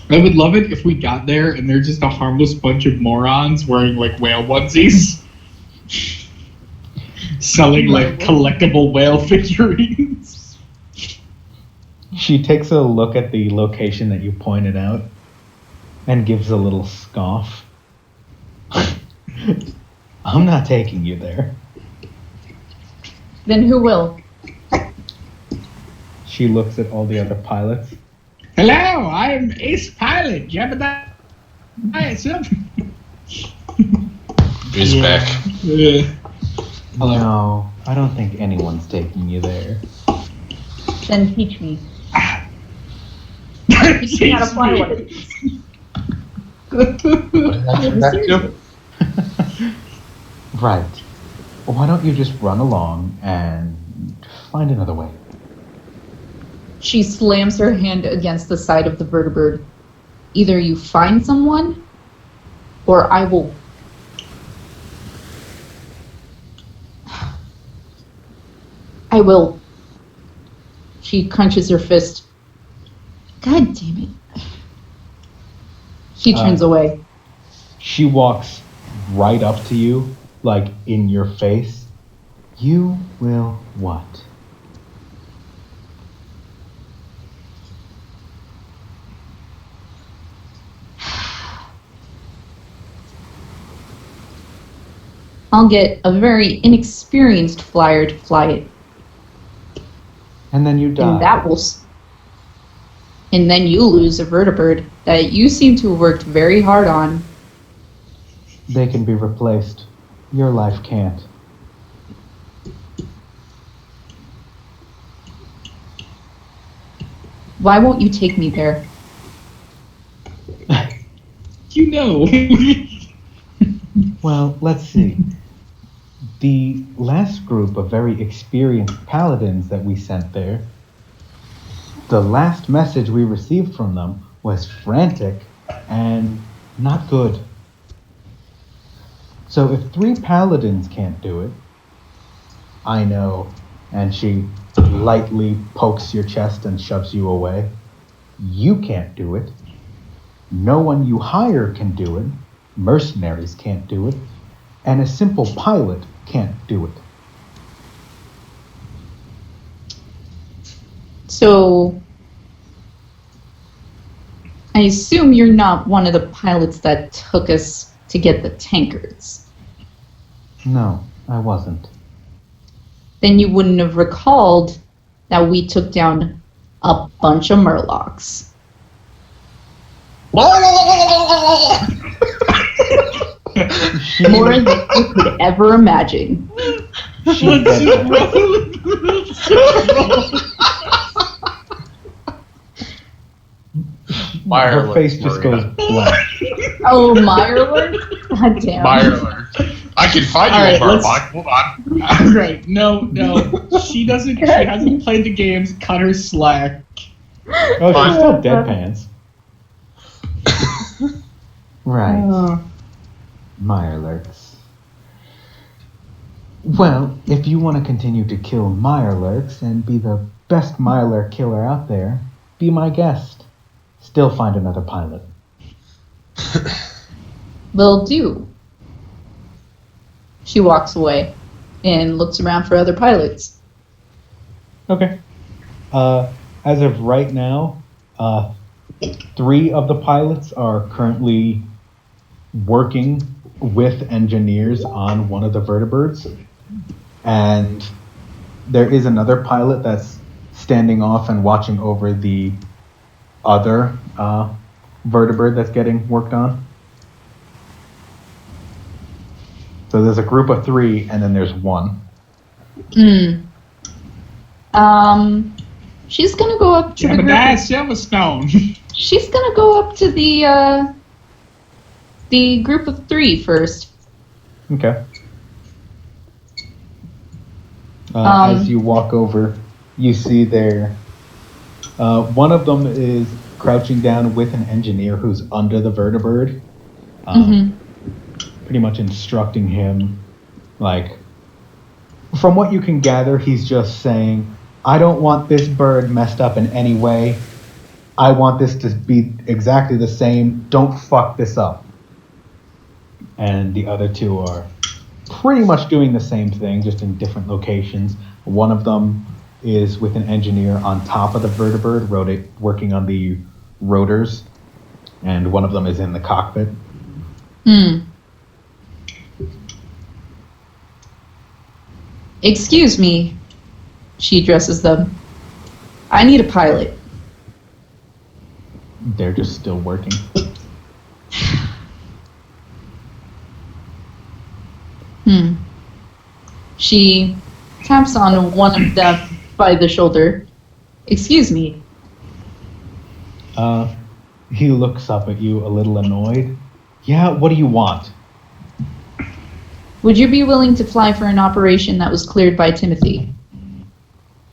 I would love it if we got there and they're just a harmless bunch of morons wearing like whale onesies. Selling like collectible whale figurines. she takes a look at the location that you pointed out and gives a little scoff. I'm not taking you there. Then who will? She looks at all the other pilots. Hello, I'm Ace Pilot. Jebediah. He's back. Hello. No, I don't think anyone's taking you there. Then teach me. Teach me how to fly one of these. What did I come back to? Right. Why don't you just run along and find another way? She slams her hand against the side of the vertibird. Either you find someone, or I will. I will. She crunches her fist. God damn it. She turns away. She walks right up to you, like in your face. You will what? I'll get a very inexperienced flyer to fly it. And then you die. And that will. And then you lose a vertibird that you seem to have worked very hard on. They can be replaced. Your life can't. Why won't you take me there? You know. Well, let's see. The last group of very experienced paladins that we sent there, the last message we received from them was frantic and not good. So if 3 paladins can't do it, I know, and she lightly pokes your chest and shoves you away, you can't do it. No one you hire can do it. Mercenaries can't do it. And a simple pilot can't do it. So, I assume you're not one of the pilots that took us to get the tankards. No, I wasn't. Then you wouldn't have recalled that we took down a bunch of Murlocs. More than you could ever imagine. Let's just roll. Let's just roll. Her face just goes blank. Oh, Mirelord? God damn. Mirelord. I can find you Alright, a let's- Murloc. Hold on. Right. No. She hasn't played the games. Cut her slack. Oh, she's still deadpans. Right. Mirelurks. Well, if you want to continue to kill Mirelurks and be the best Mirelurk killer out there, be my guest. Still find another pilot. Will do. She walks away and looks around for other pilots. Okay. As of right now, 3 of the pilots are currently working with engineers on one of the vertibirds. And there is another pilot that's standing off and watching over the other vertibird that's getting worked on. So there's a group of 3, and then there's 1. She's gonna go up to the group. Silverstone. She's gonna go up to the group of 3 first. Okay. Um, As you walk over, you see there, one of them is crouching down with an engineer who's under the vertibird, pretty much instructing him, like, from what you can gather, he's just saying, I don't want this bird messed up in any way. I want this to be exactly the same. Don't fuck this up. And the other 2 are pretty much doing the same thing, just in different locations. One of them is with an engineer on top of the vertibird, working on the rotors, and one of them is in the cockpit. Excuse me, she addresses them. I need a pilot. They're just still working. She taps on one of them by the shoulder. Excuse me. He looks up at you a little annoyed. Yeah, what do you want? Would you be willing to fly for an operation that was cleared by Timothy?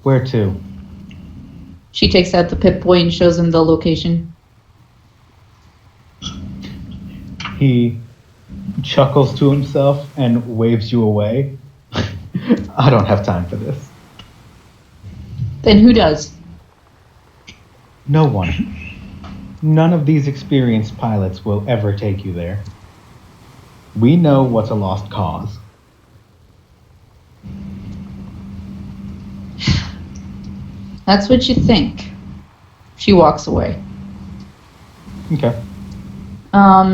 Where to? She takes out the Pip-Boy and shows him the location. He chuckles to himself and waves you away. I don't have time for this. Then who does? No one. None of these experienced pilots will ever take you there. We know what's a lost cause. That's what you think. She walks away. Okay.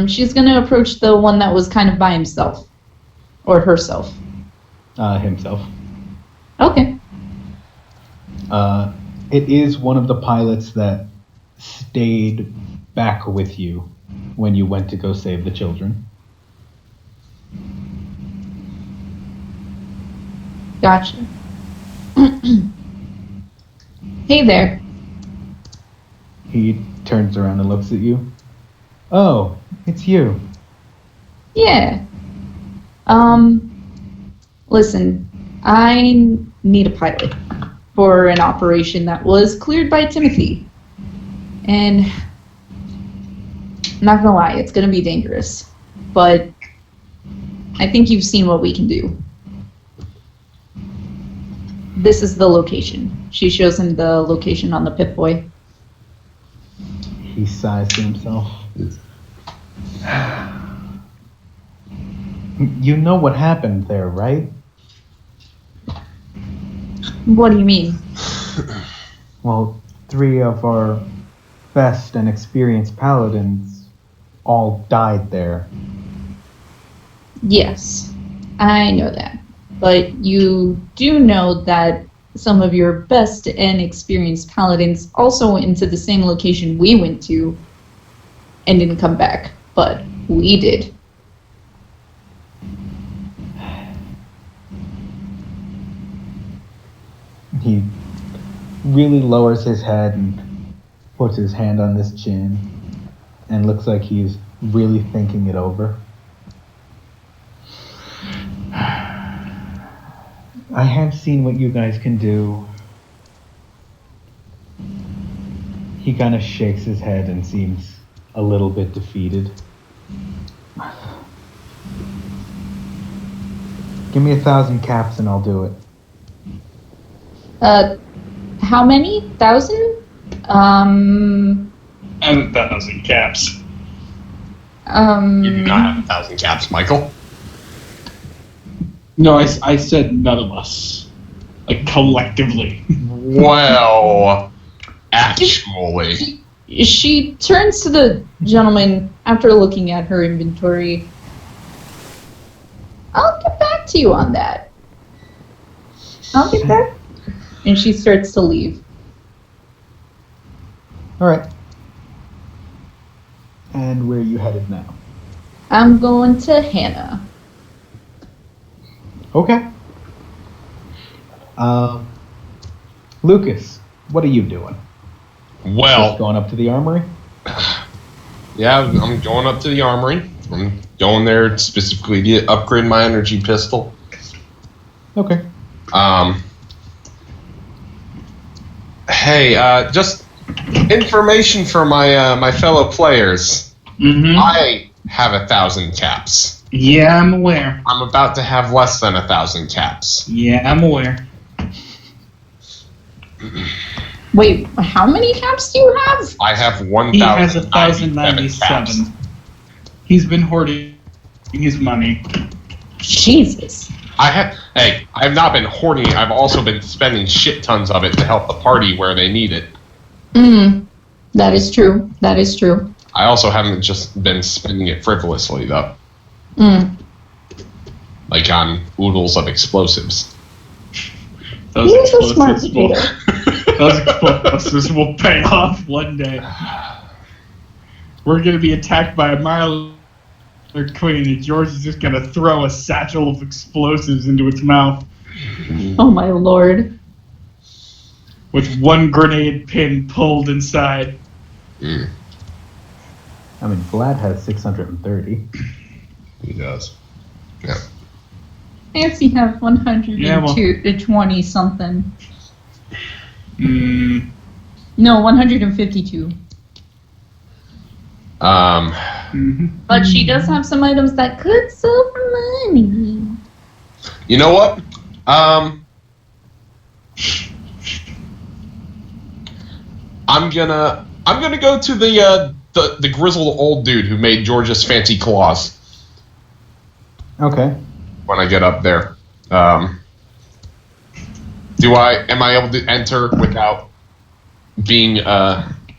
She's gonna approach the one that was kind of by himself. Or herself. Himself. Okay. It is one of the pilots that stayed back with you when you went to go save the children. Gotcha. Hey there. He turns around and looks at you. Oh, it's you. Yeah. Listen, I need a pilot for an operation that was cleared by Timothy. And I'm not gonna lie, it's gonna be dangerous. But I think you've seen what we can do. This is the location. She shows him the location on the Pip-Boy. He sighs to himself. You know what happened there, right? What do you mean? Well, 3 of our best and experienced paladins all died there. Yes, I know that. But you do know that some of your best and experienced paladins also went into the same location we went to and didn't come back. But we did. He really lowers his head and puts his hand on his chin and looks like he's really thinking it over. I have seen what you guys can do. He kind of shakes his head and seems a little bit defeated. Give me 1,000 caps and I'll do it. How many? 1,000? And 1,000 caps. You do not have 1,000 caps, Michael. No, I said none of us. Like, collectively. Well, actually. She turns to the gentleman after looking at her inventory. I'll get back to you on that. I'll get back. And she starts to leave. All right. And where are you headed now? I'm going to Hannah. Okay. Lucas, what are you doing? Just Well, going up to the armory? yeah, I'm going up to the armory. I'm going there specifically to upgrade my energy pistol. Okay. Hey, just information for my fellow players. Mm-hmm. I have 1,000 caps. Yeah, I'm aware. I'm about to have less than 1,000 caps. Yeah, I'm aware. Wait, how many caps do you have? I have He has 1,097 caps. 1,097. He's been hoarding his money. Jesus. I have not been hoarding it. I've also been spending shit tons of it to help the party where they need it. That is true. That is true. I also haven't just been spending it frivolously, though. Like on oodles of explosives. Those He's a smart explosives will, potato. those explosives will pay off one day. We're going to be attacked by a Marler Queen, and George is just going to throw a satchel of explosives into its mouth Oh my lord. with one grenade pin pulled inside. Mm, I mean, Vlad has 630. he does. Yeah. Nancy have 120 something. No, 152. But she does have some items that could sell for money. You know what? I'm gonna go to the grizzled old dude who made George's fancy claws Okay. when I get up there. Am I able to enter without being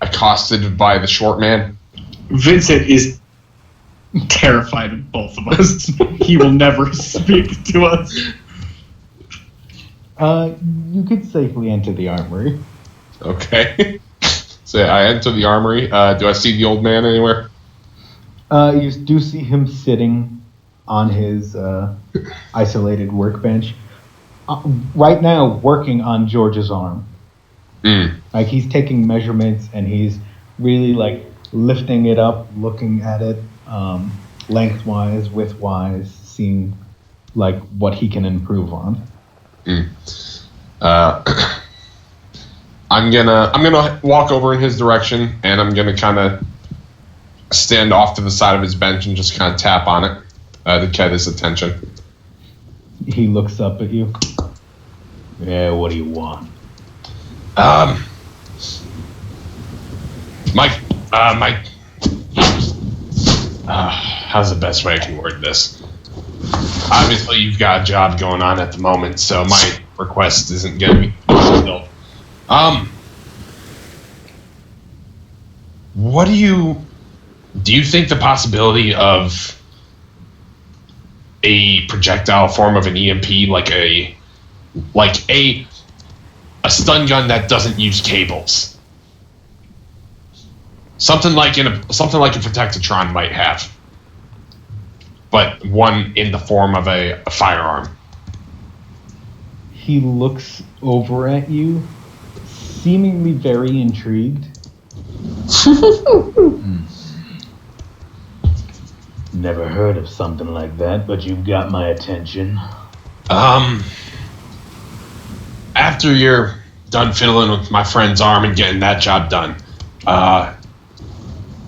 accosted by the short man? Vincent is terrified of both of us. He will never speak to us. You could safely enter the armory. Okay. So I enter the armory. Do I see the old man anywhere? You do see him sitting on his isolated workbench. Right now, working on George's arm. Like, he's taking measurements and he's really, like, lifting it up, looking at it lengthwise, widthwise, seeing like what he can improve on. I'm gonna walk over in his direction, and I'm gonna kind of stand off to the side of his bench and just kind of tap on it to get his attention. He looks up at you. Yeah, what do you want? Mike, how's the best way I can word this? Obviously, you've got a job going on at the moment, so my request isn't going to be fulfilled. What do you think the possibility of a projectile form of an EMP, like a stun gun that doesn't use cables, something like a Protectatron might have, but one in the form of a firearm? He looks over at you, seemingly very intrigued. Never heard of something like that, but you've got my attention. After you're done fiddling with my friend's arm and getting that job done,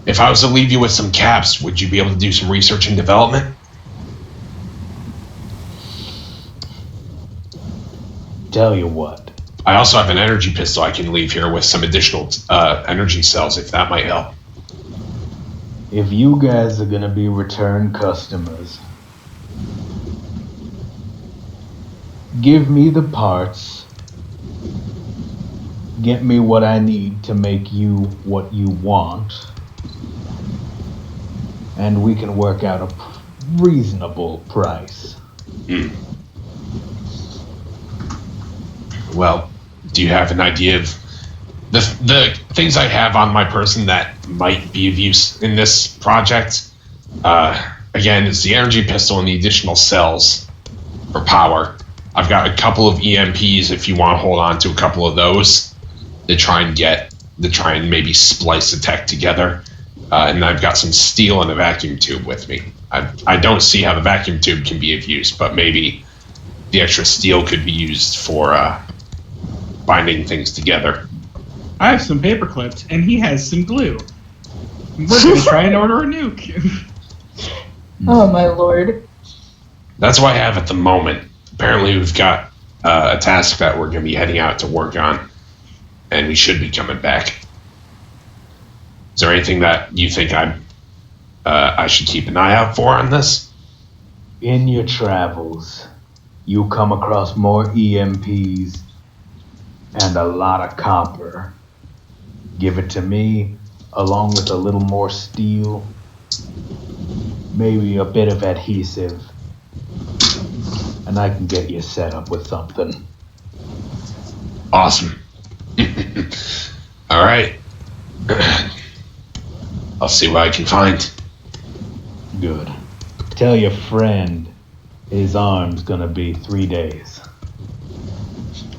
if I was to leave you with some caps, would you be able to do some research and development? Tell you what. I also have an energy pistol I can leave here with some additional energy cells, if that might help. If you guys are gonna be return customers, give me the parts, get me what I need to make you what you want, and we can work out a reasonable price. Well, do you have an idea of the things I have on my person that might be of use in this project? Again, it's the energy pistol and the additional cells for power. I've got a couple of EMPs if you want to hold on to a couple of those to try and maybe splice the tech together. And I've got some steel and a vacuum tube with me. I don't see how the vacuum tube can be of use, but maybe the extra steel could be used for binding things together. I have some paper clips, and he has some glue. We're going to try and order a nuke. Oh, my lord. That's what I have at the moment. Apparently, we've got a task that we're going to be heading out to work on, and we should be coming back. Is there anything that you think I should keep an eye out for on this? In your travels, you come across more EMPs and a lot of copper. Give it to me, along with a little more steel, maybe a bit of adhesive, and I can get you set up with something. Awesome. All right. I'll see what I can find. Good. Tell your friend his arm's gonna be 3 days.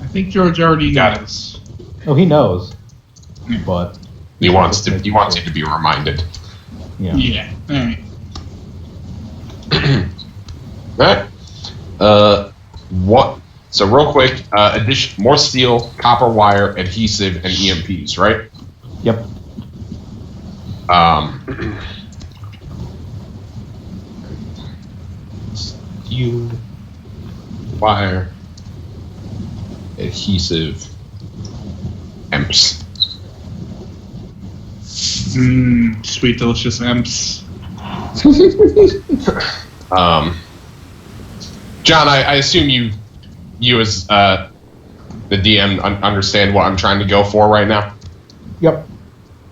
I think George already Got it. knows. Oh, he knows. But He wants you to be reminded. yeah. Yeah. All right. Right. What? So real quick, more steel, copper wire, adhesive, and EMPs, right? Yep. Steel, wire, adhesive, EMPs. Sweet, delicious EMPs. John, I assume you as the DM understand what I'm trying to go for right now. Yep.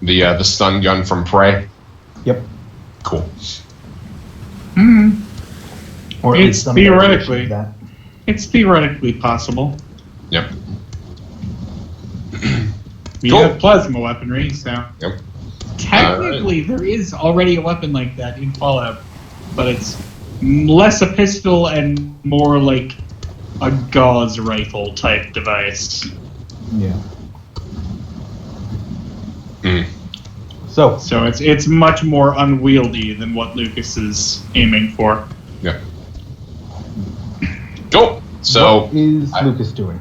The stun gun from Prey. Yep. Cool. Or at It's least some theoretically. variation of that. It's theoretically possible. Yep. We Cool. have plasma weaponry, so Yep. technically there is already a weapon like that in Fallout, but it's less a pistol and more like a gauze rifle type device. Yeah. Mm. So, So it's much more unwieldy than what Lucas is aiming for. Yep. Cool. So, what is Lucas doing?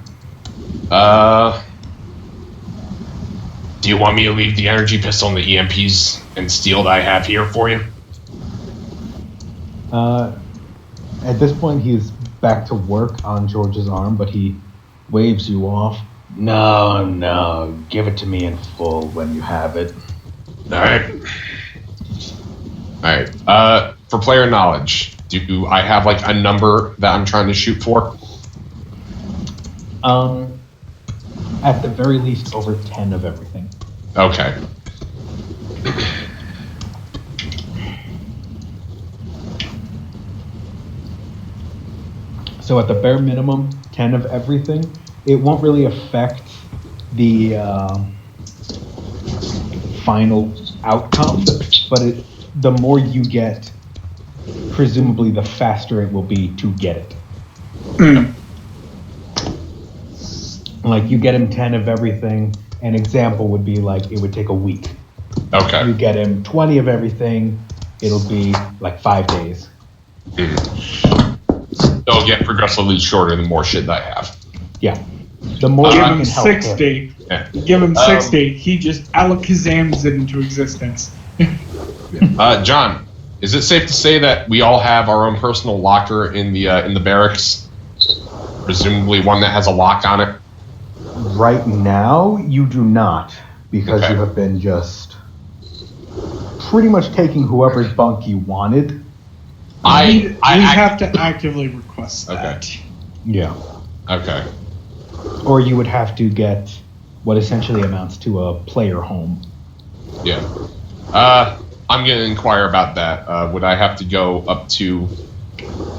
Do you want me to leave the energy pistol and the EMPs and steel that I have here for you? At this point, he's back to work on George's arm, but he waves you off. No, give it to me in full when you have it. Alright. For player knowledge, do I have like a number that I'm trying to shoot for? At the very least, over 10 of everything. Okay. So at the bare minimum, 10 of everything. It won't really affect the final outcome, but the more you get, presumably the faster it will be to get it. Like, you get him 10 of everything, an example would be like, it would take a week. Okay. You get him 20 of everything, it'll be like 5 days. It'll get progressively shorter the more shit that I have. Yeah. The more Give you him can help 60. Yeah. Give him 60. He just alakazams it into existence. John, is it safe to say that we all have our own personal locker in the barracks? Presumably one that has a lock on it? Right now, you do not, because Okay. you have been just pretty much taking whoever's bunk you wanted. We have to actively request that. Okay. Yeah. Okay. Or you would have to get what essentially amounts to a player home. Yeah. I'm gonna inquire about that. Would I have to go up to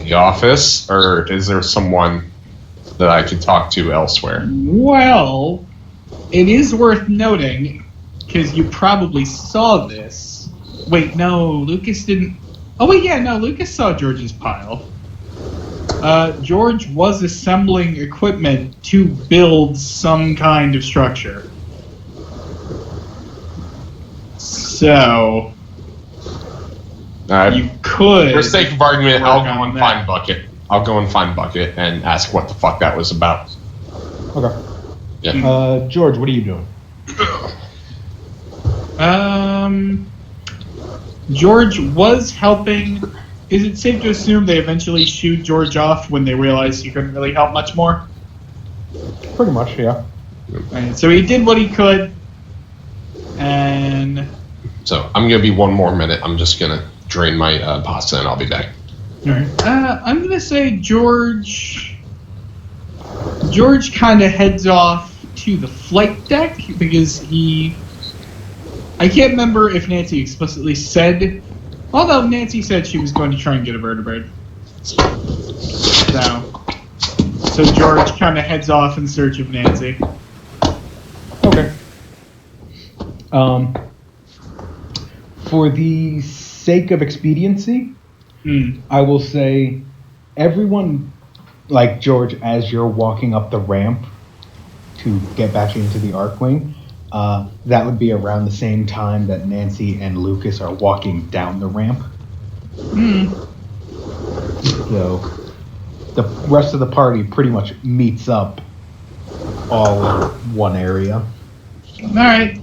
the office, or is there someone that I could talk to elsewhere? Well, it is worth noting, because you probably saw this. Wait, no, Lucas didn't. Oh, wait, yeah, no, Lucas saw George's pile. George was assembling equipment to build some kind of structure. So, you could. For sake of argument, work I'll go on and that. find Bucket. I'll go and find Bucket and ask what the fuck that was about. Okay. Yeah. George, what are you doing? George was helping. Is it safe to assume they eventually shoot George off when they realized he couldn't really help much more? Pretty much, yeah. Right, so he did what he could, and So I'm gonna be one more minute. I'm just gonna drain my pasta and I'll be back. I'm gonna say George kind of heads off to the flight deck because I can't remember if Nancy explicitly said, although Nancy said she was going to try and get a vertebrate. So George kind of heads off in search of Nancy. Okay. For the sake of expediency, I will say everyone, like George, as you're walking up the ramp to get back into the Arcwing, that would be around the same time that Nancy and Lucas are walking down the ramp. So the rest of the party pretty much meets up all in one area. All right.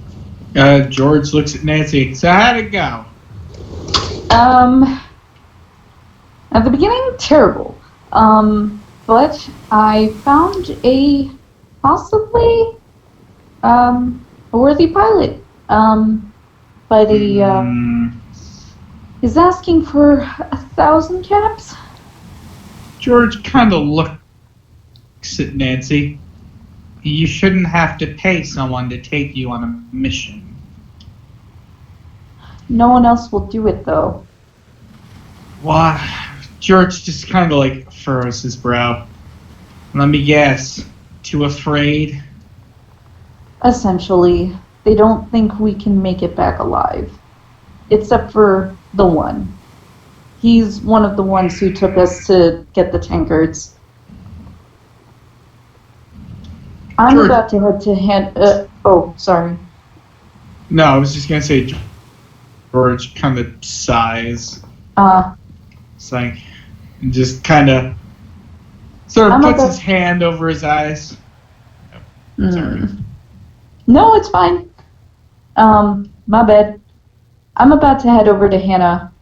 George looks at Nancy. So how'd it go? At the beginning, terrible. But I found a possibly a worthy pilot. But he's asking for 1,000 caps. George kind of looks at Nancy. You shouldn't have to pay someone to take you on a mission. No one else will do it, though. Why? George just kind of like furrows his brow. Let me guess. Too afraid? Essentially, they don't think we can make it back alive. Except for the one. He's one of the ones who took us to get the tankards. I'm George. about to head to sorry. No, I was just gonna say George kind of sighs. It's like, and just kind of Sort of I'm puts about- his hand over his eyes. Sorry. No, it's fine. My bad. I'm about to head over to Hannah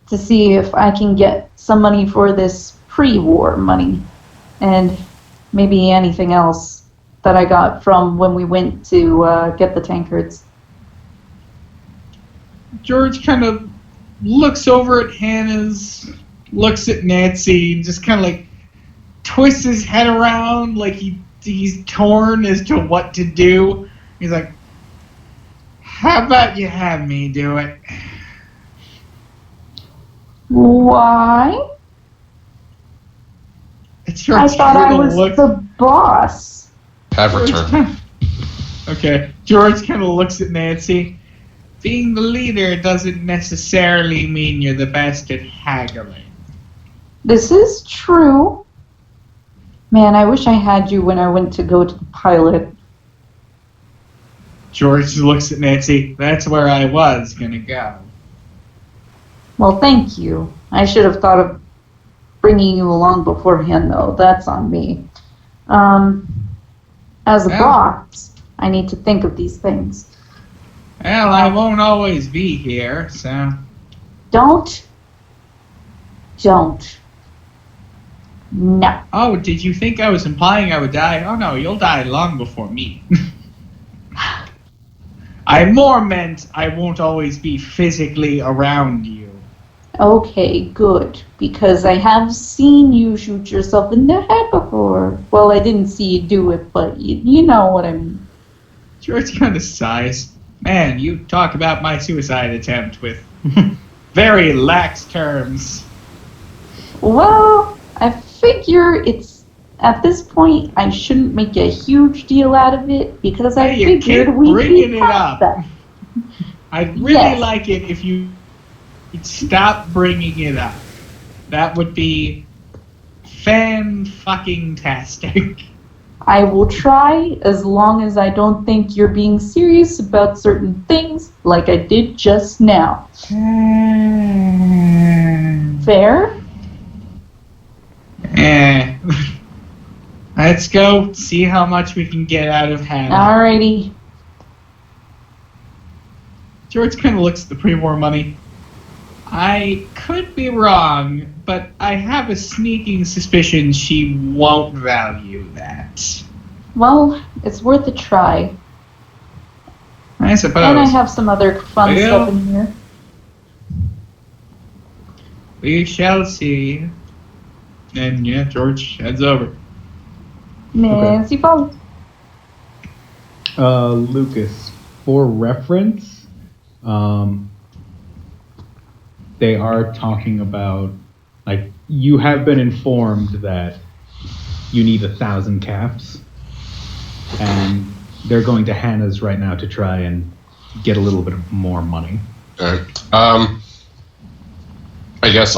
to see if I can get some money for this pre-war money. And maybe anything else that I got from when we went to get the tankards. George kind of looks over at Hannah's, looks at Nancy, and just kind of like twists his head around like he's torn as to what to do. He's like, how about you have me do it? Why? It's I George thought I kind was of looks. the boss. Have return. Okay, George kind of looks at Nancy. Being the leader doesn't necessarily mean you're the best at haggling. This is true. Man, I wish I had you when I went to go to the pilot. George looks at Nancy. That's where I was gonna go. Well, thank you. I should have thought of bringing you along beforehand, though. That's on me. As a Yeah. boss, I need to think of these things. Well, I won't always be here, so. Don't. No. Oh, did you think I was implying I would die? Oh no, you'll die long before me. I more meant I won't always be physically around you. Okay, good. Because I have seen you shoot yourself in the head before. Well, I didn't see you do it, but you know what I mean. George kind of sighs. Man, you talk about my suicide attempt with very lax terms. Well, I figure it's at this point I shouldn't make a huge deal out of it because I Hey, you figured keep we'd bringing be it past up. that. I'd really Yes. like it if you'd stop bringing it up. That would be fan-fucking-tastic. I will try as long as I don't think you're being serious about certain things like I did just now. Fair? Let's go see how much we can get out of Hannah. Alrighty. George kind of looks at the pre-war money. I could be wrong, but I have a sneaking suspicion she won't value that. Well, it's worth a try. I suppose. And I have some other fun Well. stuff in here. We shall see. And yeah, George heads over. Nancy Paul. Lucas, for reference, they are talking about, like, you have been informed that you need 1,000 caps, and they're going to Hannah's right now to try and get a little bit more money. Alright. I guess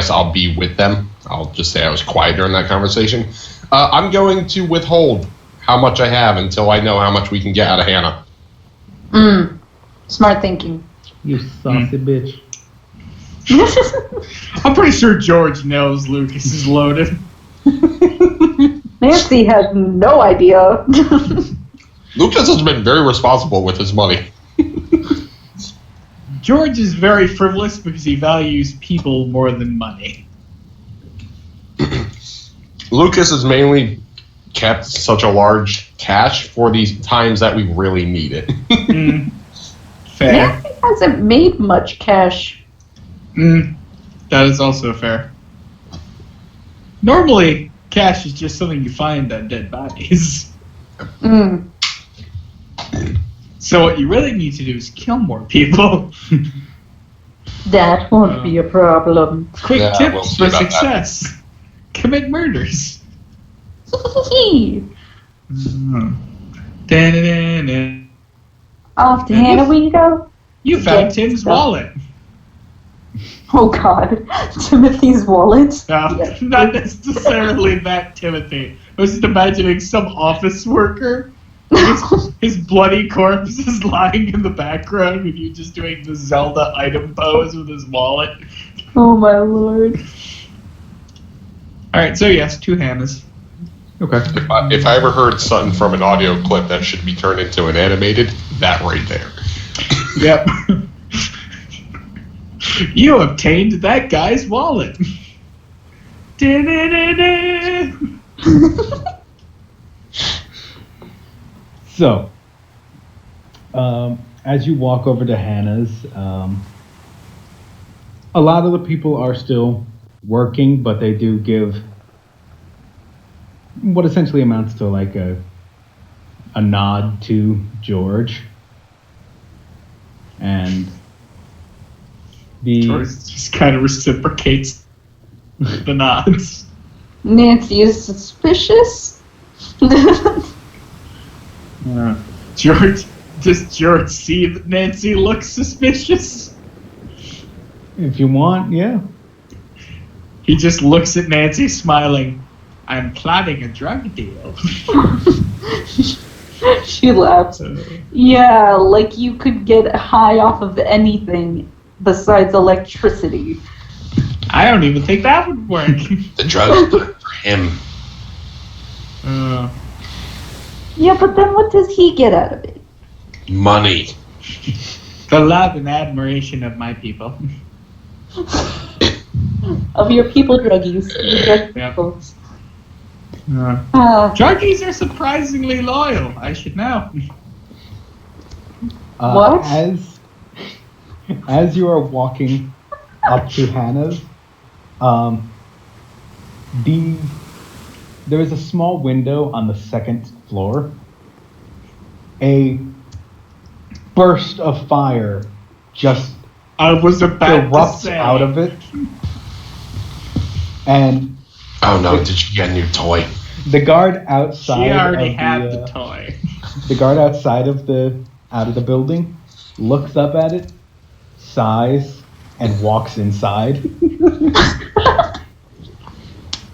I'll be with them. I'll just say I was quiet during that conversation. I'm going to withhold how much I have until I know how much we can get out of Hannah. Smart thinking. You saucy bitch. I'm pretty sure George knows Lucas is loaded. Nancy has no idea. Lucas has been very responsible with his money. George is very frivolous because he values people more than money. Lucas has mainly kept such a large cash for these times that we really need it. Fair. Nancy hasn't made much cash. That is also fair. Normally, cash is just something you find on dead bodies. So what you really need to do is kill more people. That won't be a problem. Quick Yeah, we'll tips see for about that. success. Commit murders. Da-da-da-da. Off to Hannah we go. You found Get Tim's stuff. wallet. Oh God, Timothy's wallet. No, Yes. not necessarily that Timothy. I was just imagining some office worker. His bloody corpse is lying in the background with you just doing the Zelda item pose with his wallet. Oh my lord. right, so yes, 2 Hannahs. Okay. If I ever heard something from an audio clip that should be turned into an animated, that right there. Yep. You obtained that guy's wallet. Da-da-da-da. So, as you walk over to Hannah's, a lot of the people are still working, but they do give what essentially amounts to like a nod to George. And George just kind of reciprocates the nods. Nancy is suspicious. George, does George see that Nancy looks suspicious? if you want, yeah. He just looks at Nancy, smiling. I'm plotting a drug deal. She laughs. Yeah, like you could get high off of anything besides electricity. I don't even think that would work. The drug's good for him. Yeah, but then what does he get out of it? Money. The love and admiration of my people. Of your people druggies. Your drug Yep. folks. Druggies are surprisingly loyal. I should know. What? As you are walking up to Hannah's, there is a small window on the second floor. A burst of fire just I was about to erupts say. out of it, and Oh no, did you get a new toy? the guard outside She already of had the toy. the guard outside of the building looks up at it, sighs, and walks inside.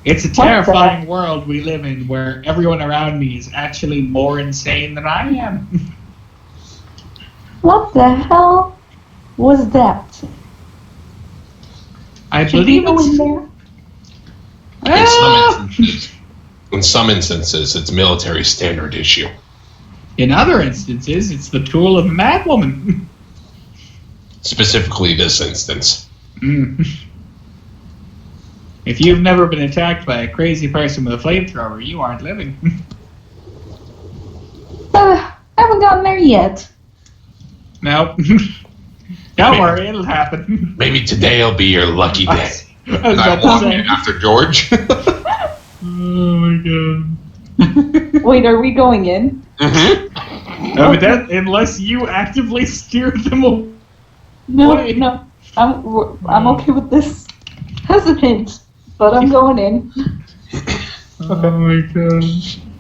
It's a What terrifying world we live in where everyone around me is actually more insane than I am. What the hell was that? I Should we believe go in it's... there? In some instances, it's military standard issue. In other instances, it's the tool of a madwoman. Specifically this instance. If you've never been attacked by a crazy person with a flamethrower, you aren't living. Haven't gotten there yet. Nope. Don't worry, it'll happen. Maybe today'll be your lucky day. I was I about walk to say. in after George. Oh my god. Wait, are we going in? No, but that, unless you actively steer them away. No, Wait. no. I'm okay with this. Hesitant, but I'm going in. Oh my god.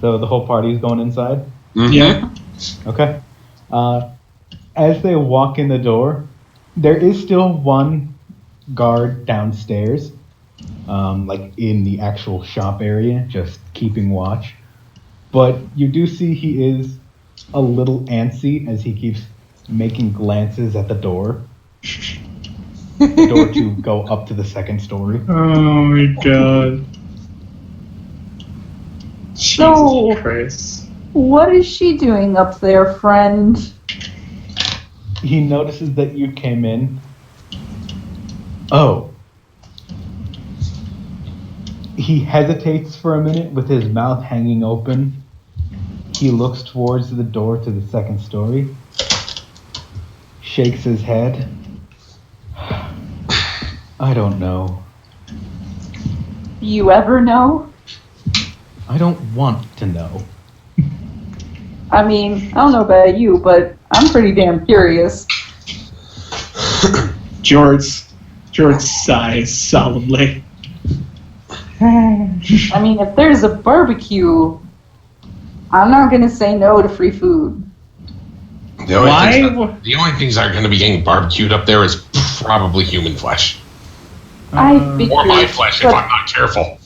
So the whole party is going inside? Yeah. Okay. As they walk in the door, there is still one guard downstairs, like in the actual shop area, just keeping watch. But you do see he is a little antsy as he keeps making glances at the door. The door to go up to the second story. Oh my god. So- Jesus Christ. What is she doing up there, friend? He notices that you came in. Oh. He hesitates for a minute with his mouth hanging open. He looks towards the door to the second story. Shakes his head. I don't know. You ever know? I don't want to know. I mean, I don't know about you, but I'm pretty damn curious. George sighs solemnly. I mean, if there's a barbecue, I'm not gonna say no to free food. The only things that are going to be getting barbecued up there is probably human flesh. I Or my figured, flesh if I'm not careful.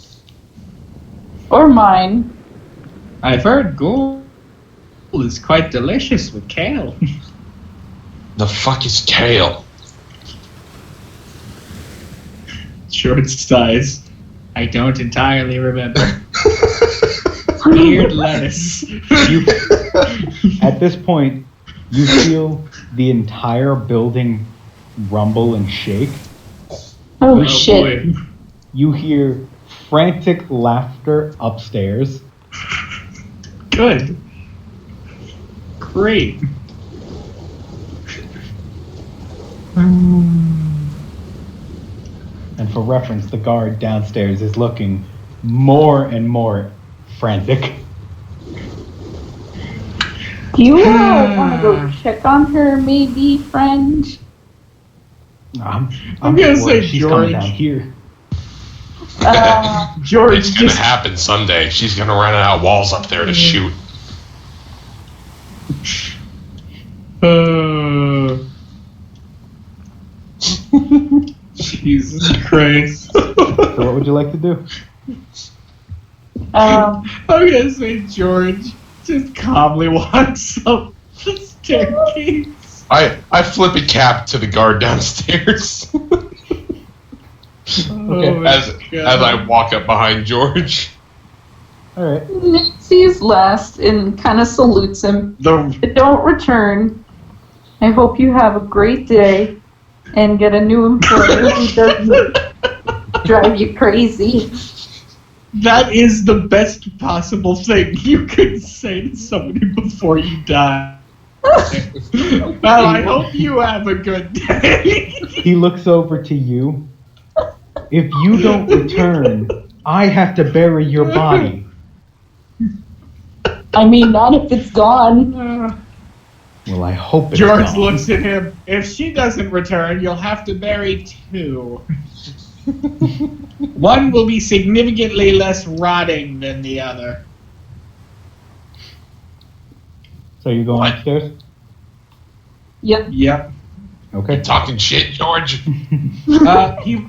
or mine. I've heard ghoul is quite delicious with kale. The fuck is kale? George sighs. I don't entirely remember. Weird lettuce. At this point, you feel the entire building rumble and shake. Oh, Oh, shit. boy. You hear frantic laughter upstairs. Good. Great. And for reference, the guard downstairs is looking more and more frantic. Do you want to go check on her, maybe, friend? I'm gonna sure say she's coming George. down here. George, It's gonna just happen someday. She's gonna run out of walls up there to shoot. Jesus Christ. So what would you like to do? I'm gonna say George just calmly walks up the staircase. I flip a cap to the guard downstairs Oh my as God. I walk up behind George. Alright. Nancy's last and kind of salutes him. Don't return. I hope you have a great day and get a new employer who doesn't drive you crazy. That is the best possible thing you could say to somebody before you die. Well, I hope you have a good day. He looks over to you. If you don't return, I have to bury your body. I mean, not if it's gone. Well, I hope it's George gone. looks at him. If she doesn't return, you'll have to bury two. One will be significantly less rotting than the other. So you're going What? upstairs? Yep. Yep. Okay. Talking shit, George. He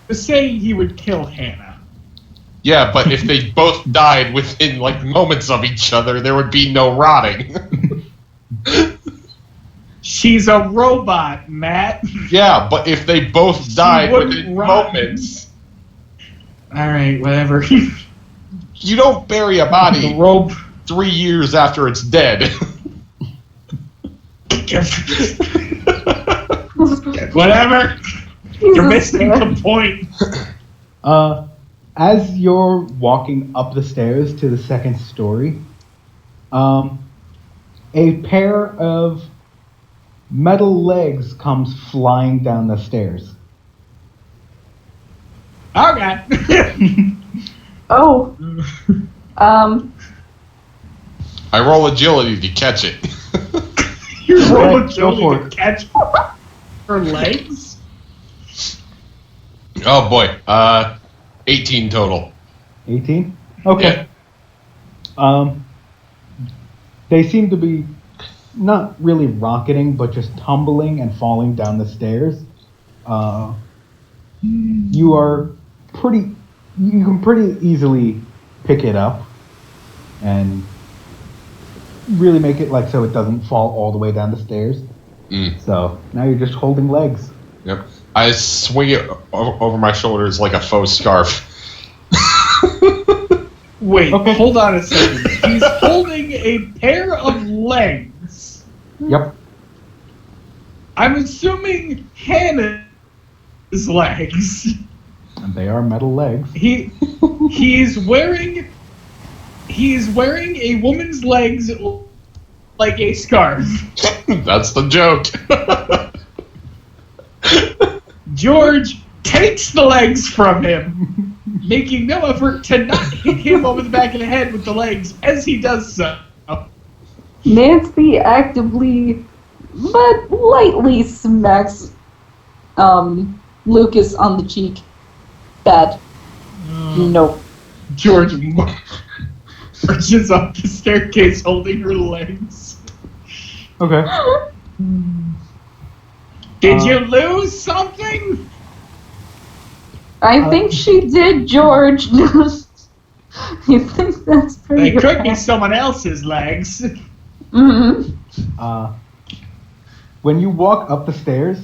was saying he would kill Hannah. Yeah, but if they both died within like moments of each other, there would be no rotting. She's a robot, Matt. Yeah, but if they both She died wouldn't within rot. moments, All right, whatever. you don't bury a The body rope. 3 years after it's dead. Whatever. You're missing the point. As you're walking up the stairs to the second story, a pair of metal legs comes flying down the stairs. Oh, God. Oh. I roll agility to catch it. You're Alright, rolling go Jolie for to it. catch her legs? Oh boy, 18 total. 18? Okay. They seem to be not really rocketing, but just tumbling and falling down the stairs. You can pretty easily pick it up and really make it like so it doesn't fall all the way down the stairs. Mm. So now you're just holding legs. Yep. I swing it over my shoulders like a faux scarf. Wait, Okay. hold on a second. He's holding a pair of legs. Yep. I'm assuming Hannah's legs. And they are metal legs. He's wearing a woman's legs like a scarf. That's the joke. George takes the legs from him, making no effort to not hit him over the back of the head with the legs as he does so. Nancy actively, but lightly smacks Lucas on the cheek. Bad. No. George marches up the staircase holding her legs. Okay. Did you lose something? I think she did, George. You think that's pretty They could be bad. someone else's legs. Mm-hmm. When you walk up the stairs,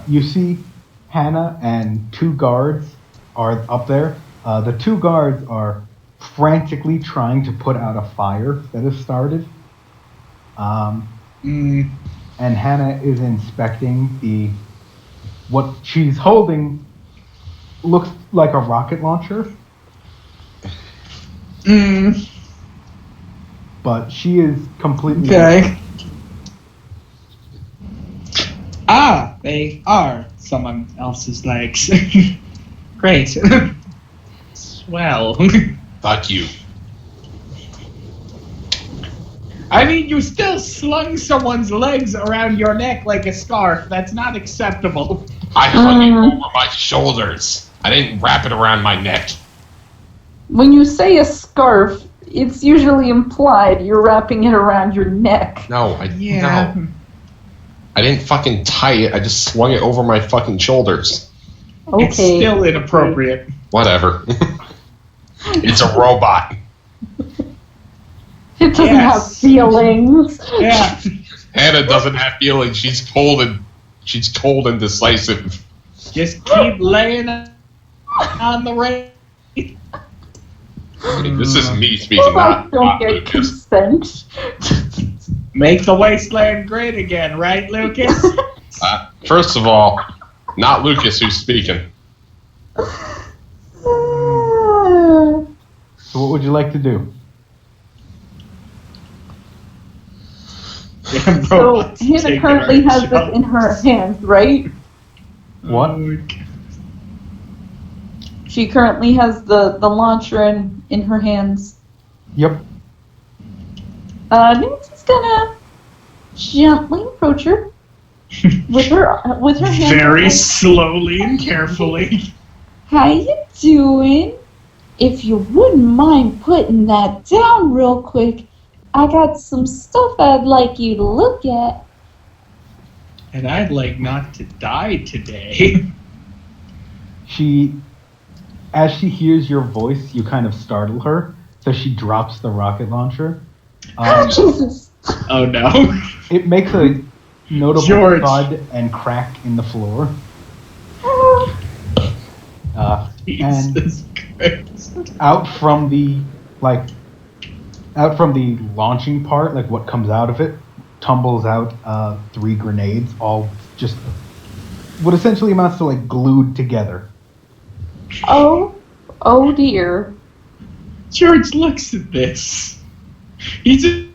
you see Hannah and two guards are up there. The two guards are frantically trying to put out a fire that has started. And Hannah is inspecting what she's holding. Looks like a rocket launcher. But she is completely... Okay. They are someone else's legs. Great. Swell. Fuck you. I mean, you still slung someone's legs around your neck like a scarf. That's not acceptable. I hung it over my shoulders. I didn't wrap it around my neck. When you say a scarf, it's usually implied you're wrapping it around your neck. No, no. I didn't fucking tie it. I just swung it over my fucking shoulders. Okay. It's still inappropriate. Whatever. It's a robot. It doesn't have feelings. Yeah. Hannah doesn't have feelings. She's cold and decisive. Just keep laying on the rail. This is me speaking, I don't not get Lucas. consent. Make the wasteland great again, right, Lucas? First of all, not Lucas who's speaking. So what would you like to do? So Hannah currently has this in her hands, right? What? She currently has the launcher in her hands. Yep. Nancy's gonna gently approach her with her hand. Very slowly and carefully. How you doing? If you wouldn't mind putting that down real quick, I got some stuff I'd like you to look at. And I'd like not to die today. As she hears your voice, you kind of startle her, so she drops the rocket launcher. Jesus. Oh no. It makes a notable George. thud and crack in the floor. Jesus Christ. Out from the launching part, like what comes out of it, tumbles out 3 grenades, all just what essentially amounts to like glued together. Oh dear. George looks at this. He just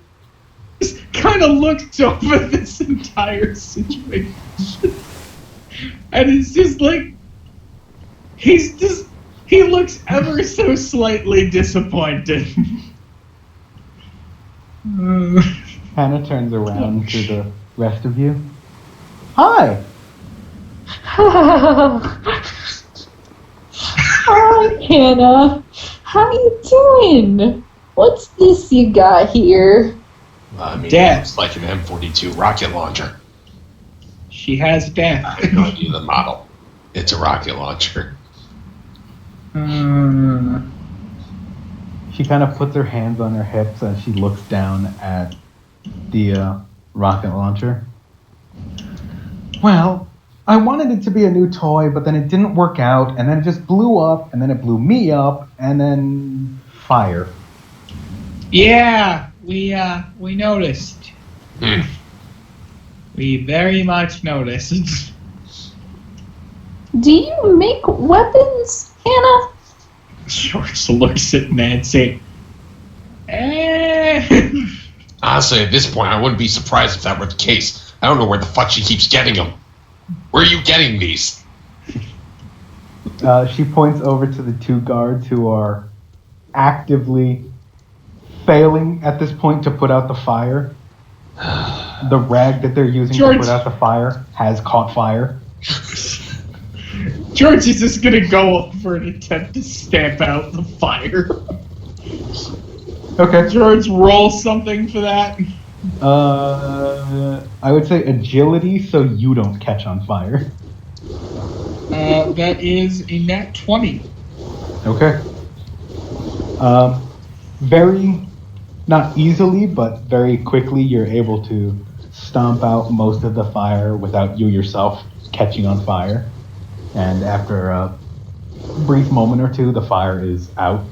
kind of looks over this entire situation. And it's just like, he looks ever so slightly disappointed. Hannah turns around to the rest of you. Hi! Hi, Hannah. How you doing? What's this you got here? I mean, Dad. it's like an M42 rocket launcher. She has I death. have no idea the model. It's a rocket launcher. She kind of puts her hands on her hips and she looks down at the rocket launcher. Well, I wanted it to be a new toy, but then it didn't work out, and then it just blew up, and then it blew me up, and then fire. Yeah, we noticed. We very much noticed. Do you make weapons, Hannah? George looks at Nancy. Honestly, at this point, I wouldn't be surprised if that were the case. I don't know where the fuck she keeps getting them. Where are you getting these? She points over to the 2 guards who are actively failing at this point to put out the fire. The rag that they're using George. to put out the fire has caught fire. George is just gonna go over and attempt to stamp out the fire. Okay. George, roll something for that. I would say agility so you don't catch on fire. That is a nat 20. Okay. Very, not easily, but very quickly, you're able to stomp out most of the fire without you yourself catching on fire. And after brief moment or two, the fire is out.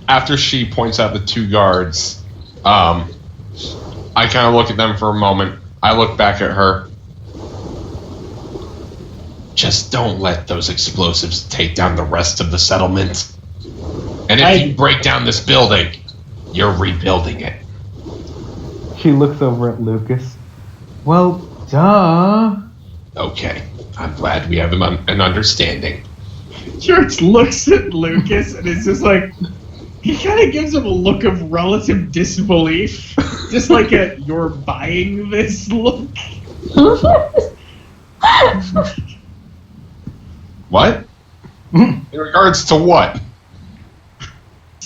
After she points out the two guards, I kind of look at them for a moment. I look back at her. Just don't let those explosives take down the rest of the settlement. And if you break down this building, you're rebuilding it. She looks over at Lucas. Well, duh. Okay, I'm glad we have an understanding. George looks at Lucas and it's just like, he kind of gives him a look of relative disbelief. Just like a, you're buying this look. What? In regards to what?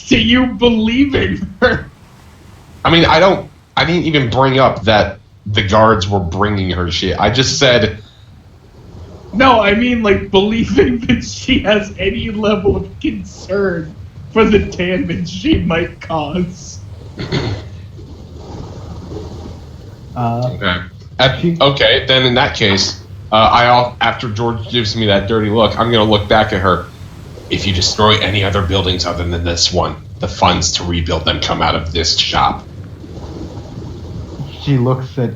To you believing her. I mean, I didn't even bring up that the guards were bringing her shit. I just said... No, I mean, like, believing that she has any level of concern for the damage she might cause. Okay, then in that case, after George gives me that dirty look, I'm going to look back at her. If you destroy any other buildings other than this one, the funds to rebuild them come out of this shop. She looks at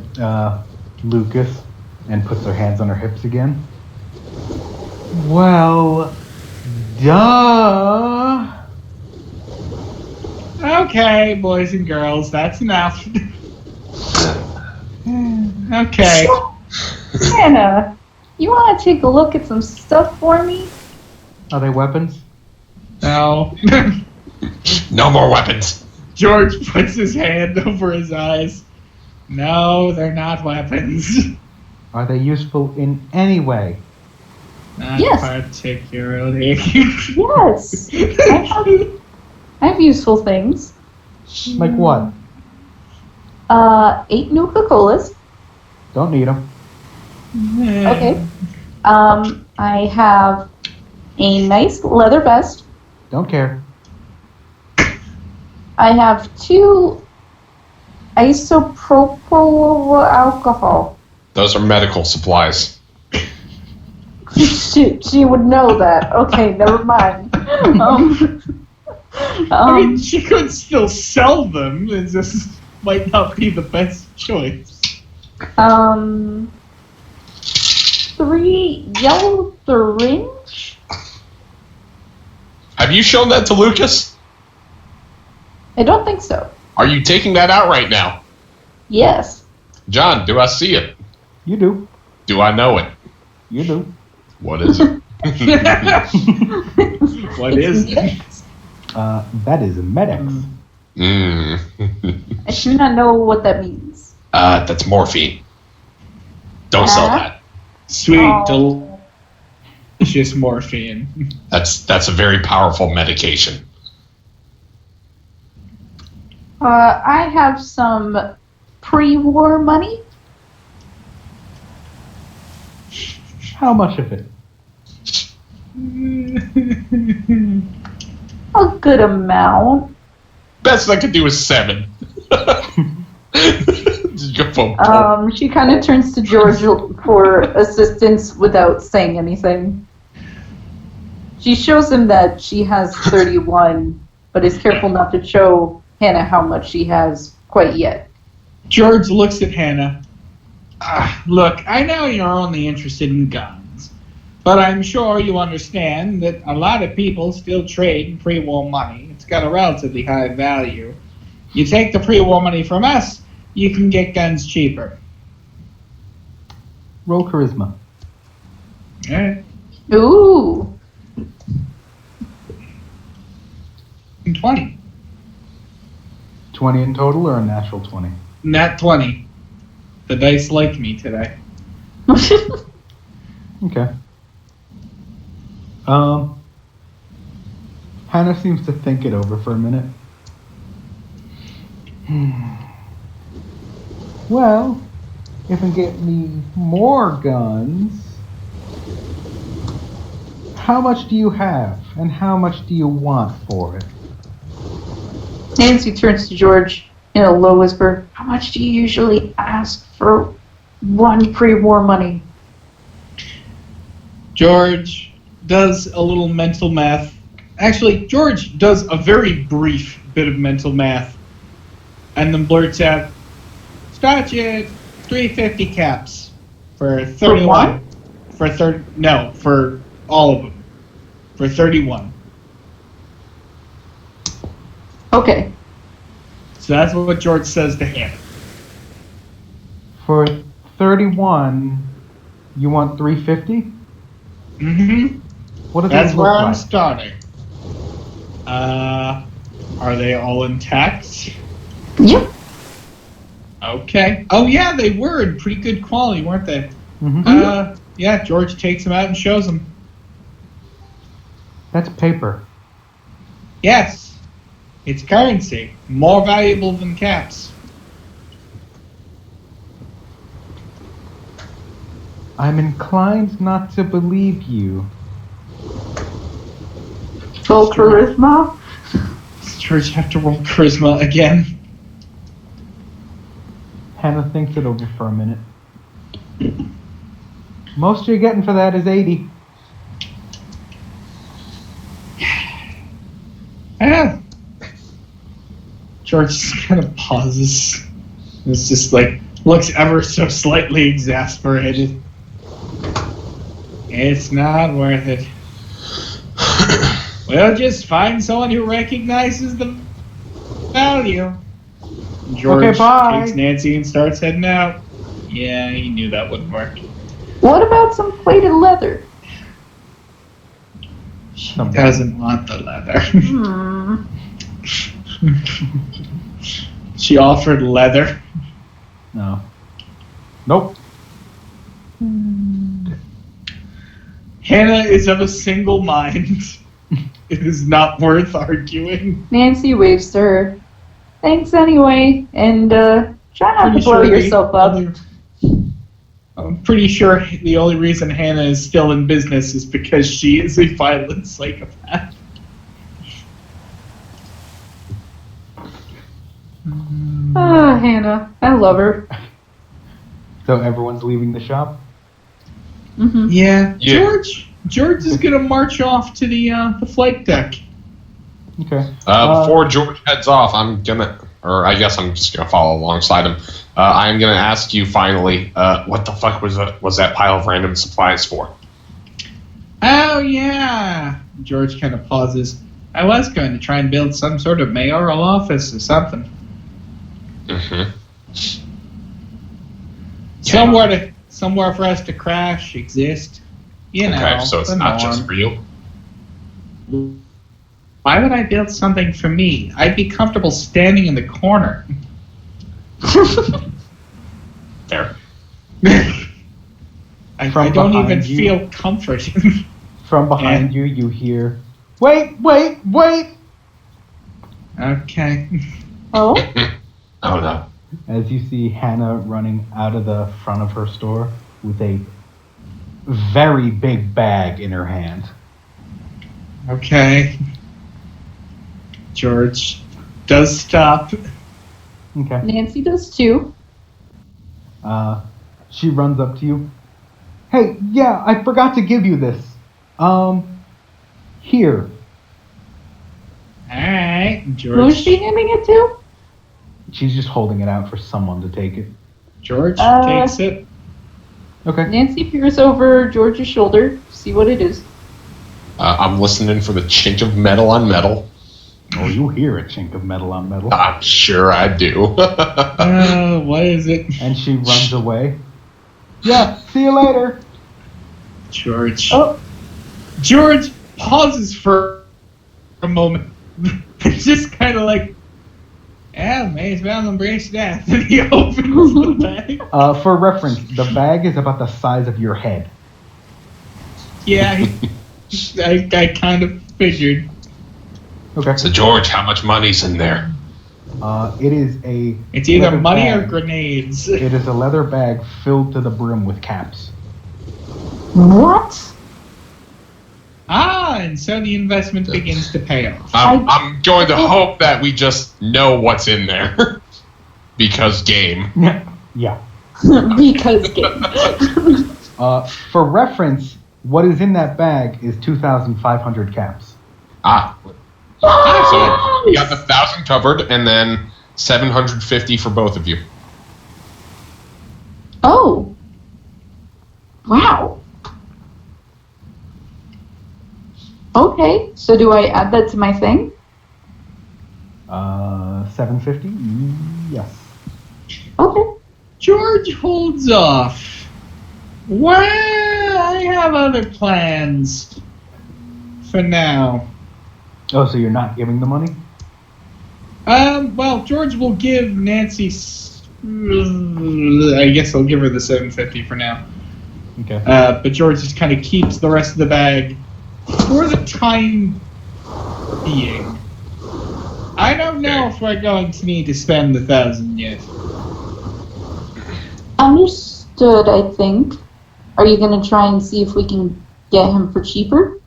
Lucas and puts her hands on her hips again. Well, duh. Okay, boys and girls, that's enough. Okay. Hannah, you want to take a look at some stuff for me? Are they weapons? No. No more weapons. George puts his hand over his eyes. No, they're not weapons. Are they useful in any way? Not Yes. particularly. Yes. I have useful things. Like what? 8 new Coca-Colas. Don't need them. Okay. I have a nice leather vest. Don't care. I have 2 isopropyl alcohol. Those are medical supplies. She would know that. Okay, never mind. I mean, she could still sell them. It just might not be the best choice. 3 yellow syringe. Have you shown that to Lucas? I don't think so. Are you taking that out right now? Yes. John, do I see it? You do. Do I know it? You do. What is it? What is it? That is Medex. I do not know what that means. That's morphine. Don't sell that. Sweet, delicious morphine. That's a very powerful medication. I have some pre-war money. How much of it? A good amount. Best I could do is 7. She kind of turns to George for assistance without saying anything. She shows him that she has 31, but is careful not to show Hannah how much she has quite yet. George looks at Hannah. Look, I know you're only interested in guns, but I'm sure you understand that a lot of people still trade in pre-war money. It's got a relatively high value. You take the pre-war money from us, you can get guns cheaper. Roll charisma. Alright. Ooh. 20. 20 in total or a natural 20? Nat 20. The dice like me today. Okay. Hannah seems to think it over for a minute. Well, if I get me more guns, how much do you have, and how much do you want for it? Nancy turns to George in a low whisper. How much do you usually ask for One pre-war money. George does a little mental math. Actually, George does a very brief bit of mental math, and then blurts out, "Scotch it, 350 caps for 31." For all of them. For 31. Okay. So that's what George says to Hannah. For 31, you want 350? Mm-hmm. What does That's it where look I'm like? starting. Are they all intact? Yep. Okay. Oh yeah, they were in pretty good quality, weren't they? Mhm. Yeah, George takes them out and shows them. That's paper. Yes. It's currency. More valuable than caps. I'm inclined not to believe you. Full charisma. Does George have to roll charisma again? Hannah thinks it over for a minute. Most you're getting for that is 80. Ah. George just kind of pauses. It's just like, looks ever so slightly exasperated. It's not worth it. We'll just find someone who recognizes the value. George Okay, bye. takes Nancy and starts heading out. Yeah, he knew that wouldn't work. What about some plated leather? She doesn't want the leather. She offered leather. No. Nope. Hannah is of a single mind. It is not worth arguing. Nancy waves to her. Thanks anyway, and try not to blow yourself up. I'm pretty sure the only reason Hannah is still in business is because she is a violent psychopath. Ah, Hannah. I love her. So everyone's leaving the shop? Mm-hmm. Yeah. Yeah. George is gonna march off to the flight deck. Okay. Before George heads off, I guess I'm just gonna follow alongside him. I'm gonna ask you finally, what the fuck was that pile of random supplies for? Oh yeah. George kind of pauses. I was going to try and build some sort of mayoral office or something. Mm-hmm. Somewhere for us to crash, exist. You know. Okay, so it's the not norm. just for you. Why would I build something for me? I'd be comfortable standing in the corner. There. I From don't even behind you. feel comforted. From behind you hear, wait! Okay. Oh? Oh no. As you see Hannah running out of the front of her store with a very big bag in her hand. Okay. George does stop. Okay. Nancy does too. She runs up to you. Hey, yeah, I forgot to give you this. Here. Alright, Who's George. she handing it to? She's just holding it out for someone to take it. George takes it. Okay. Nancy peers over George's shoulder, see what it is. I'm listening for the chink of metal on metal. Oh, you hear a chink of metal on metal. I'm sure I do. What is it? And she runs away. Yeah, see you later. George. Oh, George pauses for a moment. It's just kind of like, may as well embrace death. And he opens the bag. For reference, the bag is about the size of your head. Yeah, I kind of figured. Okay. So George, how much money's in there? It is a. It's either leather money or bag. grenades. It is a leather bag filled to the brim with caps. what? And so the investment begins to pay off. I'm going to hope that we just know what's in there. Because game. Yeah. Because game. For reference, what is in that bag is 2,500 caps. So you got the 1,000 covered, and then 750 for both of you. Oh. Wow. Okay, so do I add that to my thing? 750? Yes. Okay. George holds off. Well, I have other plans for now. Oh, so you're not giving the money? Well, George will give Nancy. I guess I'll give her the 750 for now. Okay. But George just kind of keeps the rest of the bag for the time being. I don't know if we're going to need to spend the 1,000 yet. Understood, I think. Are you going to try and see if we can get him for cheaper?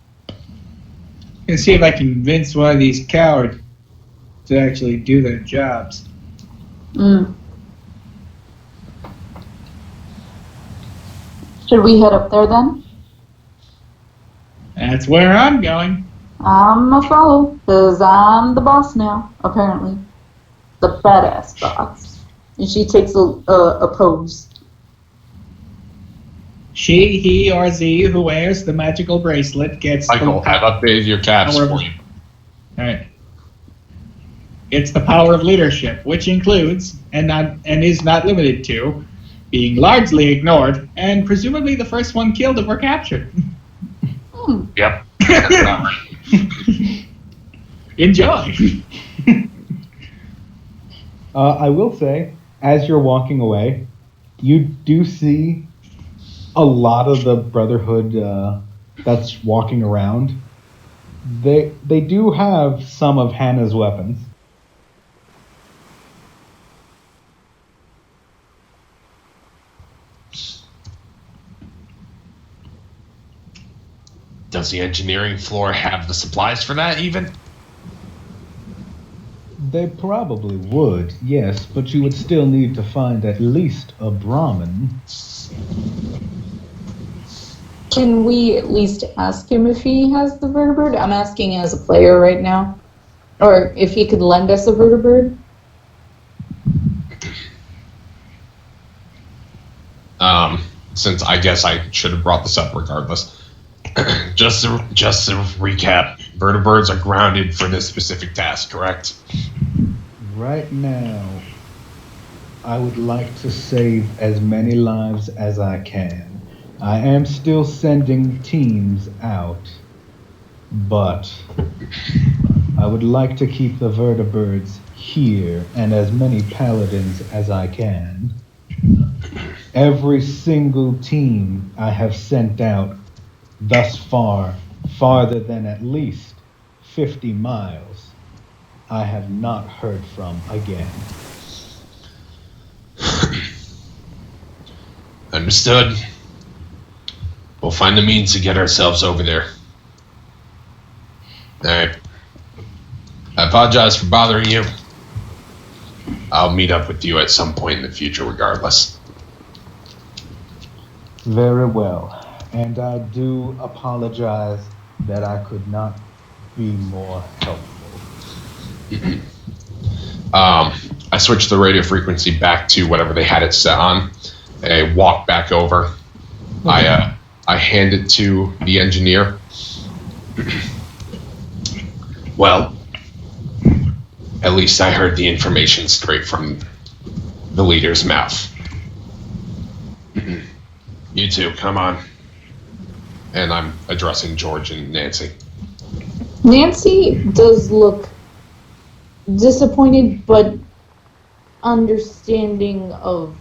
And see if I can convince one of these cowards to actually do their jobs. Should we head up there then? That's where I'm going. I'm a follow, because I'm the boss now, apparently. The badass boss. And she takes a pose. She, he, or Z who wears the magical bracelet gets Michael, the I've updated your caps power for of, you. Alright. It's the power of leadership, which includes, and is not limited to, being largely ignored, and presumably the first one killed if we're captured. Yep. Enjoy! I will say, as you're walking away, you do see a lot of the Brotherhood that's walking around. They do have some of Hannah's weapons. Does the engineering floor have the supplies for that even? They probably would, yes, but you would still need to find at least a Brahmin. Can we at least ask him if he has the vertibird? I'm asking as a player right now. Or if he could lend us a vertibird? Since I guess I should have brought this up regardless. Just to recap, vertibirds are grounded for this specific task, correct? Right now, I would like to save as many lives as I can. I am still sending teams out, but I would like to keep the vertibirds here and as many paladins as I can. Every single team I have sent out thus far, farther than at least 50 miles, I have not heard from again. Understood. We'll find the means to get ourselves over there. Alright. I apologize for bothering you. I'll meet up with you at some point in the future regardless. Very well. And I do apologize that I could not be more helpful. I switched the radio frequency back to whatever they had it set on. I walk back over. I hand it to the engineer. Well, at least I heard the information straight from the leader's mouth. You two, come on. And I'm addressing George and Nancy. Nancy does look disappointed, but understanding of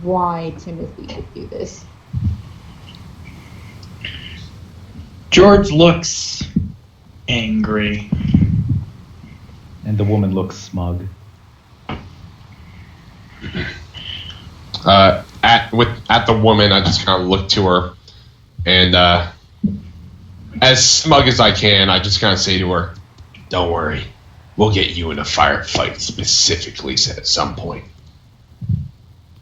why Timothy would do this. George looks angry. And the woman looks smug. At the woman, I just kind of look to her, and as smug as I can, I just kind of say to her, "Don't worry, we'll get you in a firefight specifically at some point."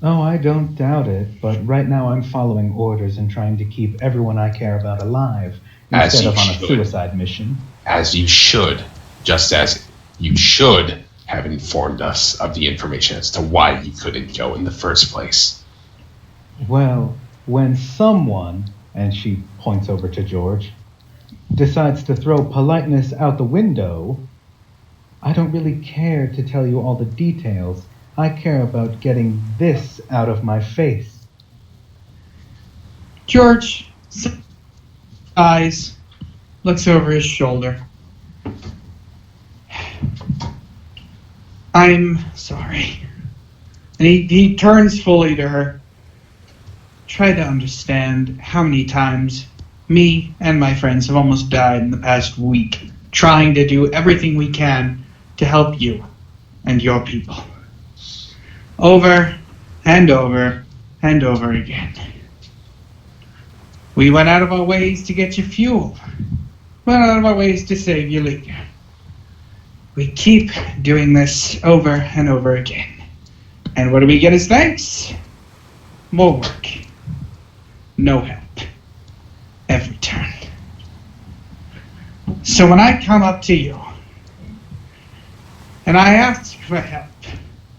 Oh, I don't doubt it, but right now I'm following orders and trying to keep everyone I care about alive As instead you of on a should. suicide mission. As you should, just as you should have informed us of the information as to why you couldn't go in the first place. Well, when someone, and she points over to George, decides to throw politeness out the window, I don't really care to tell you all the details. I care about getting this out of my face. George sighs, looks over his shoulder. I'm sorry. And he turns fully to her. Try to understand how many times me and my friends have almost died in the past week trying to do everything we can to help you and your people. Over and over and over again. We went out of our ways to get you fuel. Went out of our ways to save you later. We keep doing this over and over again. And what do we get as thanks? More work. No help. Every turn. So when I come up to you, and I ask for help,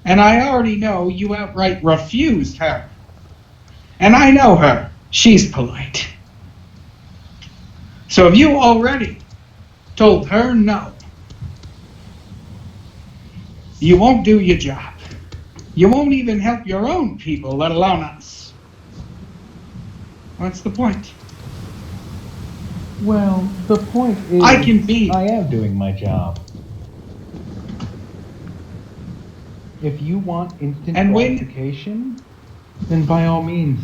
and I already know you outright refused her, and I know her, she's polite. So if you already told her no, you won't do your job. You won't even help your own people, let alone us. What's the point? Well, the point is, I am doing my job. If you want instant gratification, then by all means,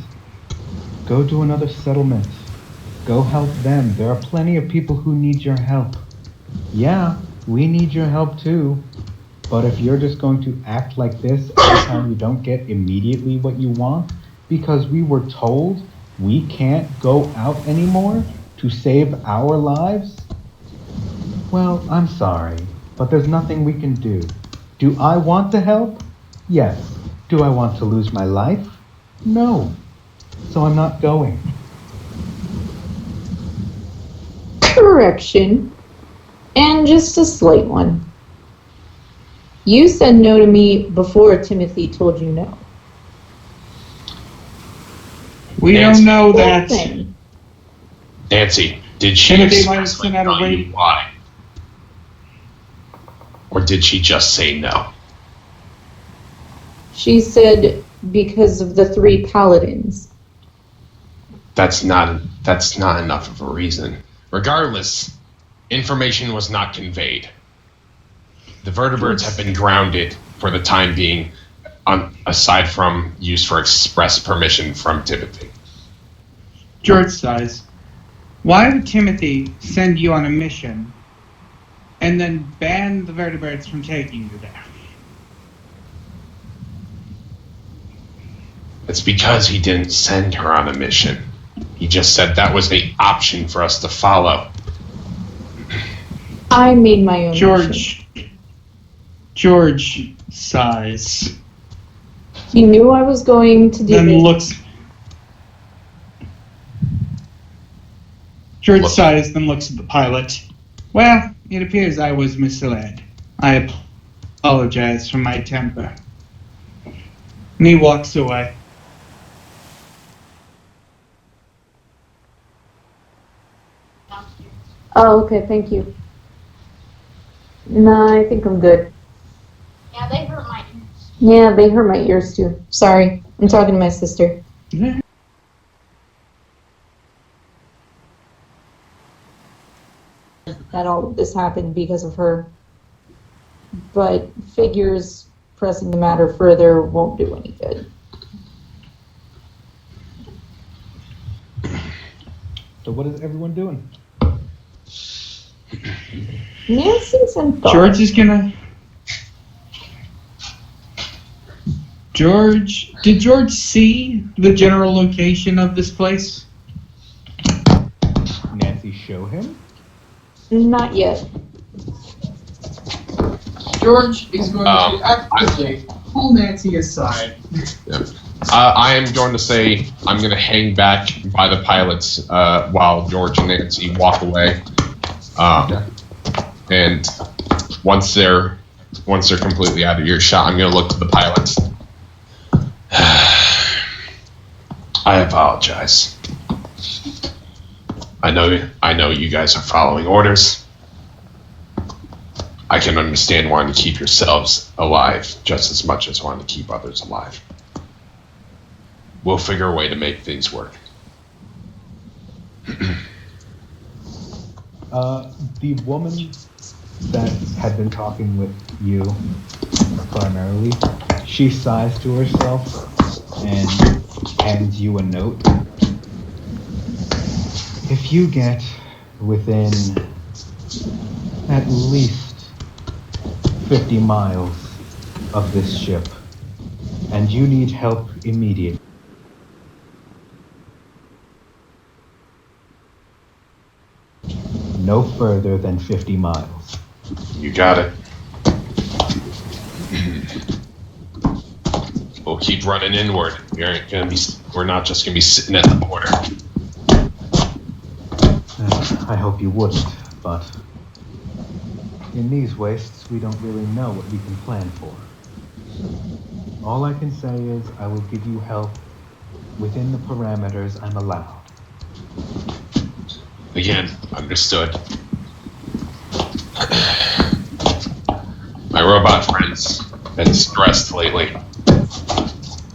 go to another settlement. Go help them. There are plenty of people who need your help. Yeah, we need your help too. But if you're just going to act like this every time you don't get immediately what you want, because we were told we can't go out anymore to save our lives, well, I'm sorry, but there's nothing we can do. Do I want to help? Yes. Do I want to lose my life? No. So I'm not going. Correction. And just a slight one. You said no to me before Timothy told you no. We don't know that. Thing. Nancy, did she Timothy might have expressly sent out a tell you raid. why? Or did she just say no? She said because of the 3 paladins. That's not enough of a reason. Regardless, information was not conveyed. The vertebrates have been grounded for the time being, aside from use for express permission from Timothy. George sighs. Why would Timothy send you on a mission and then ban the vertebrates from taking you there? It's because he didn't send her on a mission. He just said that was the option for us to follow. I made my own mission. George sighs. He knew I was going to do this. George sighs, then looks at the pilot. Well, it appears I was misled. I apologize for my temper. And he walks away. Oh, okay, thank you. No, I think I'm good. Yeah, they hurt my ears. Yeah, they hurt my ears too. Sorry, I'm talking to my sister. That all of this happened because of her. But figures pressing the matter further won't do any good. So what is everyone doing? Nancy's in thought. Did George see the general location of this place? Nancy show him? Not yet. George is going to actively pull Nancy aside. Yeah. I am going to say I'm going to hang back by the pilots while George and Nancy walk away. Okay. And once they're completely out of earshot, I'm going to look to the pilots. I apologize. I know you guys are following orders. I can understand wanting to keep yourselves alive just as much as wanting to keep others alive. We'll figure a way to make things work. The woman that had been talking with you primarily, she sighs to herself and hands you a note. If you get within at least 50 miles of this ship and you need help immediately, no further than 50 miles. You got it. We'll keep running inward. We're not just gonna be sitting at the border. I hope you wouldn't, but in these wastes, we don't really know what we can plan for. All I can say is I will give you help within the parameters I'm allowed. Again, understood. My robot friend's been stressed lately,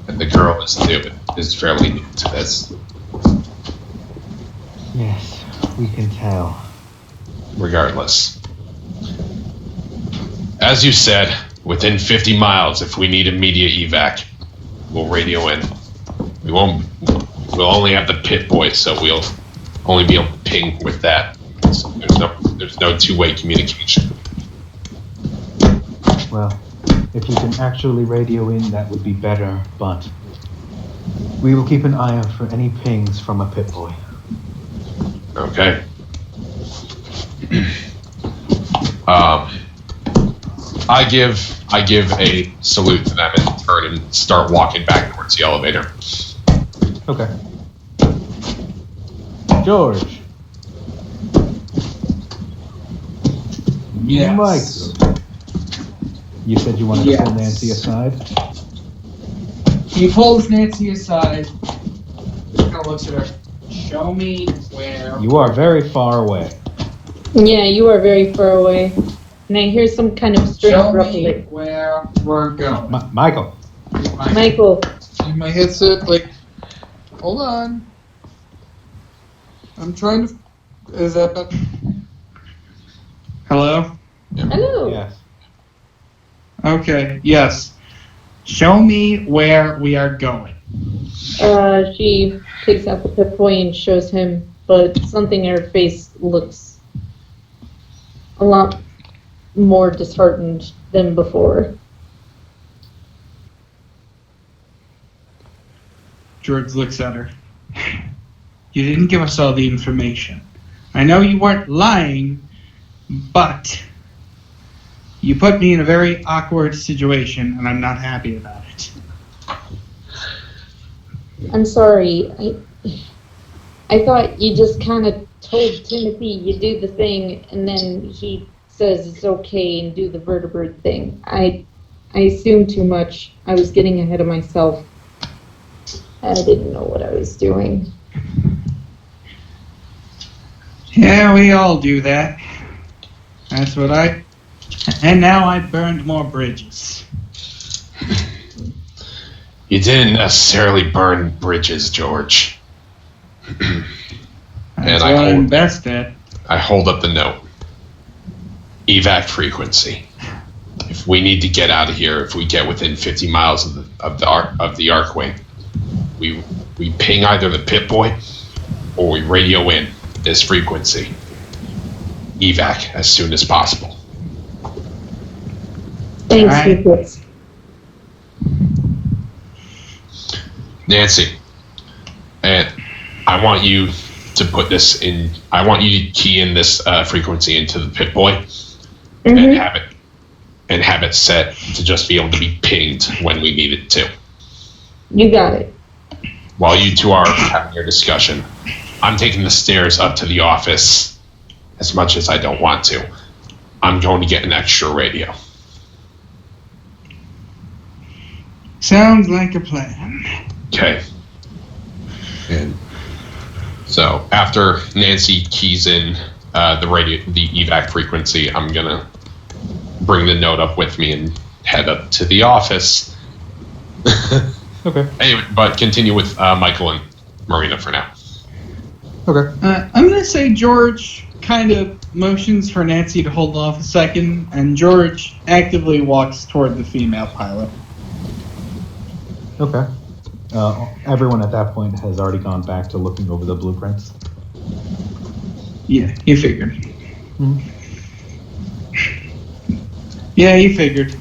and the girl is fairly new to this. Yes, we can tell. Regardless, as you said, within 50 miles, if we need immediate evac, we'll radio in. We'll only have the pit boy, so we'll only be able to ping with that. So there's no two-way communication. Well, if you can actually radio in, that would be better, but we will keep an eye out for any pings from a pit boy. Okay. I give a salute to them and turn and start walking back towards the elevator. Okay. George. Yes. Michael. You said you wanted to pull Nancy aside? He pulls Nancy aside. Kind of looks at her. Show me where. You are very far away. Yeah, you are very far away. And I hear some kind of strange Show me ruffling. where we're going. Michael. Michael. See my headset, like, hold on. I'm trying to. Is that better? Hello? Hello. Yes. Okay, yes. Show me where we are going. She takes out the pip boy and shows him, but something in her face looks a lot more disheartened than before. George looks at her. You didn't give us all the information. I know you weren't lying, but you put me in a very awkward situation, and I'm not happy about it. I'm sorry. I thought you just kind of told Timothy you do the thing, and then he says it's okay and do the vertebrate thing. I assumed too much. I was getting ahead of myself. I didn't know what I was doing. Yeah, we all do that. That's what And now I burned more bridges. You didn't necessarily burn bridges, George. That's what I'm best at. I hold up the note. Evac frequency. If we need to get out of here, if we get within 50 miles of the Arcwing, we ping either the pit boy or we radio in this frequency. Evac as soon as possible. Thanks, Alright. Lucas. Nancy, and I want you to put this in. I want you to key in this frequency into the pit boy and have it set to just be able to be pinged when we need it to. You got it. While you two are having your discussion, I'm taking the stairs up to the office as much as I don't want to. I'm going to get an extra radio. Sounds like a plan. Okay. And so after Nancy keys in the radio, the evac frequency, I'm gonna bring the note up with me and head up to the office. Okay. Anyway, but continue with Michael and Marina for now. Okay. I'm going to say George kind of motions for Nancy to hold off a second, and George actively walks toward the female pilot. Okay. Everyone at that point has already gone back to looking over the blueprints. Yeah, you figured. Hmm. Yeah, you figured.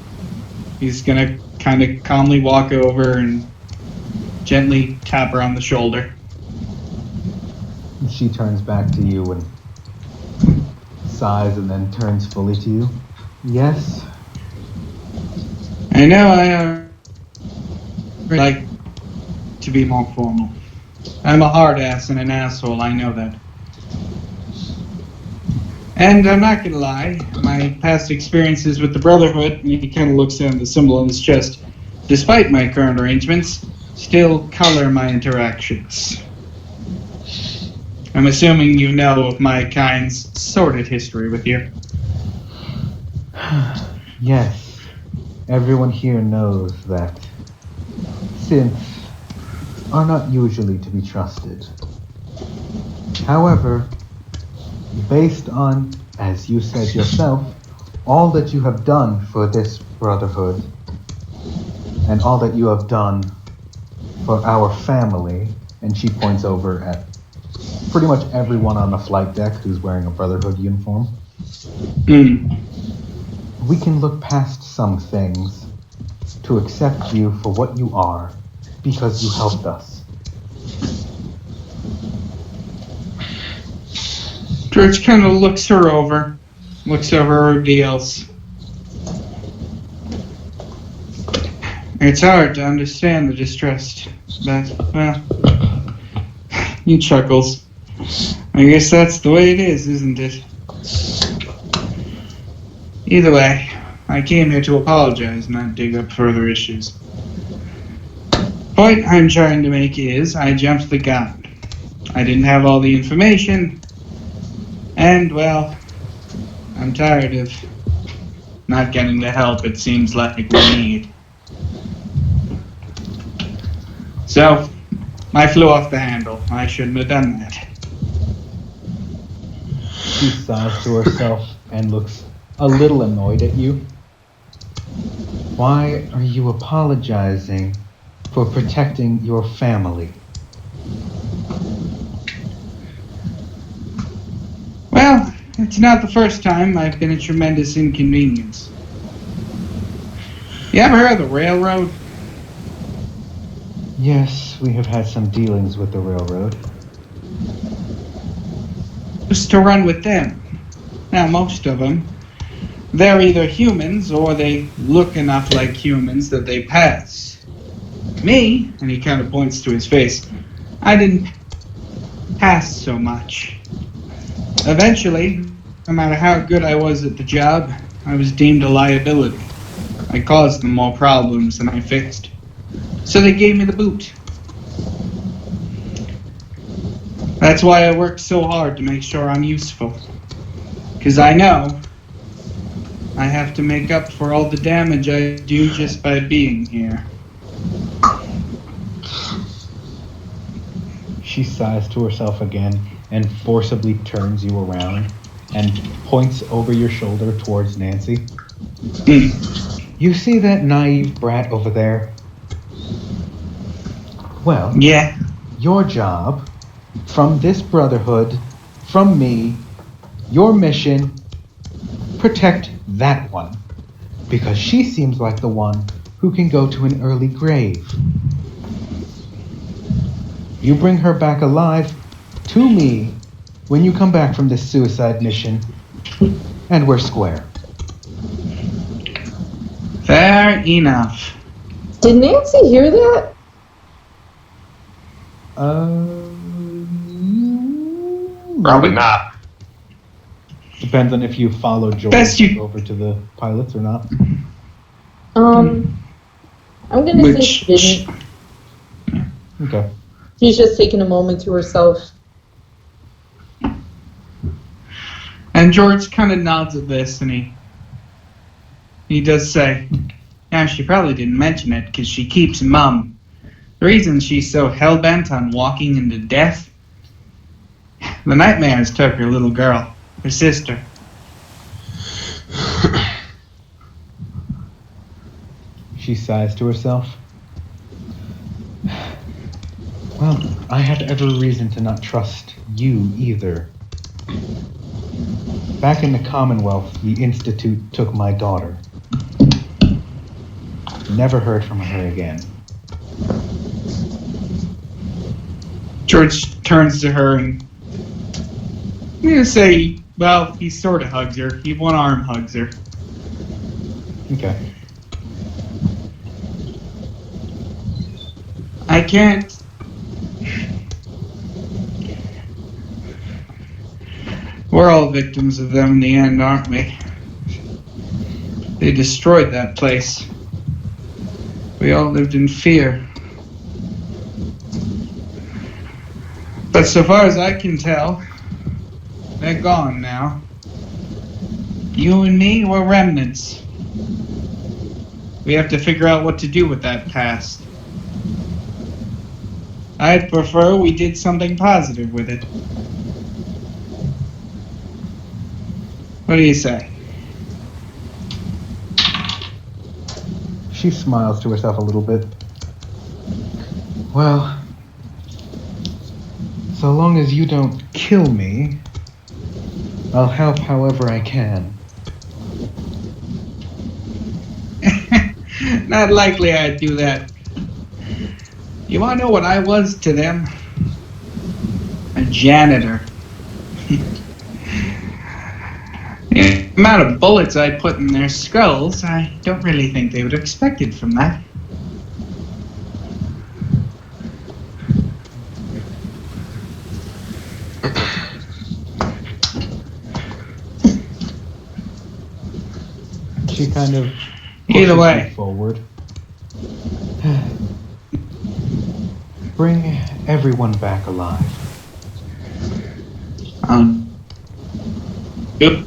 He's going to kind of calmly walk over and gently tap her on the shoulder. She turns back to you and sighs and then turns fully to you. Yes? I know I like to be more formal. I'm a hard ass and an asshole, I know that. And I'm not gonna lie, my past experiences with the Brotherhood, and he kind of looks down the symbol on his chest, despite my current arrangements, still color my interactions. I'm assuming you know of my kind's sordid history with you. Yes. Everyone here knows that synths are not usually to be trusted. However, based on, as you said yourself, all that you have done for this Brotherhood, and all that you have done for our family, and she points over at pretty much everyone on the flight deck who's wearing a Brotherhood uniform. We can look past some things to accept you for what you are because you helped us. George kind of looks over everybody else. It's hard to understand the distrust, but, well, he chuckles. I guess that's the way it is, isn't it? Either way, I came here to apologize, not dig up further issues. Point I'm trying to make is, I jumped the gun. I didn't have all the information, and, well, I'm tired of not getting the help it seems like we need. So, I flew off the handle. I shouldn't have done that. She sighs to herself and looks a little annoyed at you. Why are you apologizing for protecting your family? Well, it's not the first time I've been a tremendous inconvenience. You ever heard of the railroad? Yes, we have had some dealings with the railroad. Just to run with them. Now, most of them, they're either humans or they look enough like humans that they pass. Me, and he kind of points to his face, I didn't pass so much. Eventually, no matter how good I was at the job, I was deemed a liability. I caused them more problems than I fixed. So they gave me the boot. That's why I work so hard to make sure I'm useful. Because I know I have to make up for all the damage I do just by being here. She sighs to herself again and forcibly turns you around and points over your shoulder towards Nancy. You see that naive brat over there? Well, Yeah. your job, from this Brotherhood, from me, your mission, protect that one. Because she seems like the one who can go to an early grave. You bring her back alive to me when you come back from this suicide mission, and we're square. Fair enough. Did Nancy hear that? Probably not. Depends on if you follow George over to the pilots or not. I'm gonna say she didn't. Okay. She's just taking a moment to herself. And George kind of nods at this, and he does say, "Yeah, she probably didn't mention it because she keeps mum. The reason she's so hell-bent on walking into death, the nightmares took her little girl, her sister." She sighs to herself. Well, I had every reason to not trust you either. Back in the Commonwealth, the Institute took my daughter. Never heard from her again. George turns to her and I'm going to say, well, he sort of hugs her. He one arm hugs her. Okay. I can't. We're all victims of them in the end, aren't we? They destroyed that place. We all lived in fear. But so far as I can tell, they're gone now. You and me, we're remnants. We have to figure out what to do with that past. I'd prefer we did something positive with it. What do you say? She smiles to herself a little bit. Well, so long as you don't kill me, I'll help however I can. Not likely I'd do that. You want to know what I was to them? A janitor. The amount of bullets I put in their skulls, I don't really think they would have expected from that. She kind of Either pushes way. you forward. Bring everyone back alive. Yep.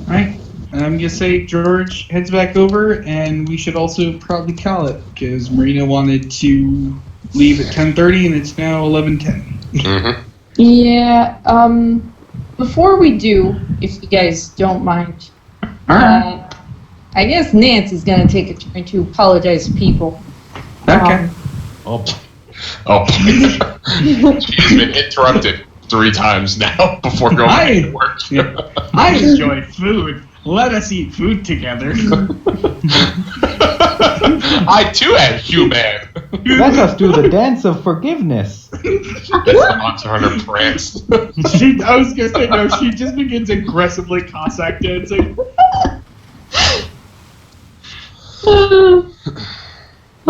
Alright. I'm gonna say George heads back over, and we should also probably call it, because Marina wanted to leave at 10:30, and it's now 11:10. Mm-hmm. Yeah, before we do, if you guys don't mind, I guess Nancy's gonna take a turn to apologize to people. Okay. Oh, she's been interrupted 3 times now before going back to work. I enjoy food. Let us eat food together. I too am human. Let us do the dance of forgiveness. That's the Monster Hunter prance. I was gonna say no. She just begins aggressively Cossack dancing.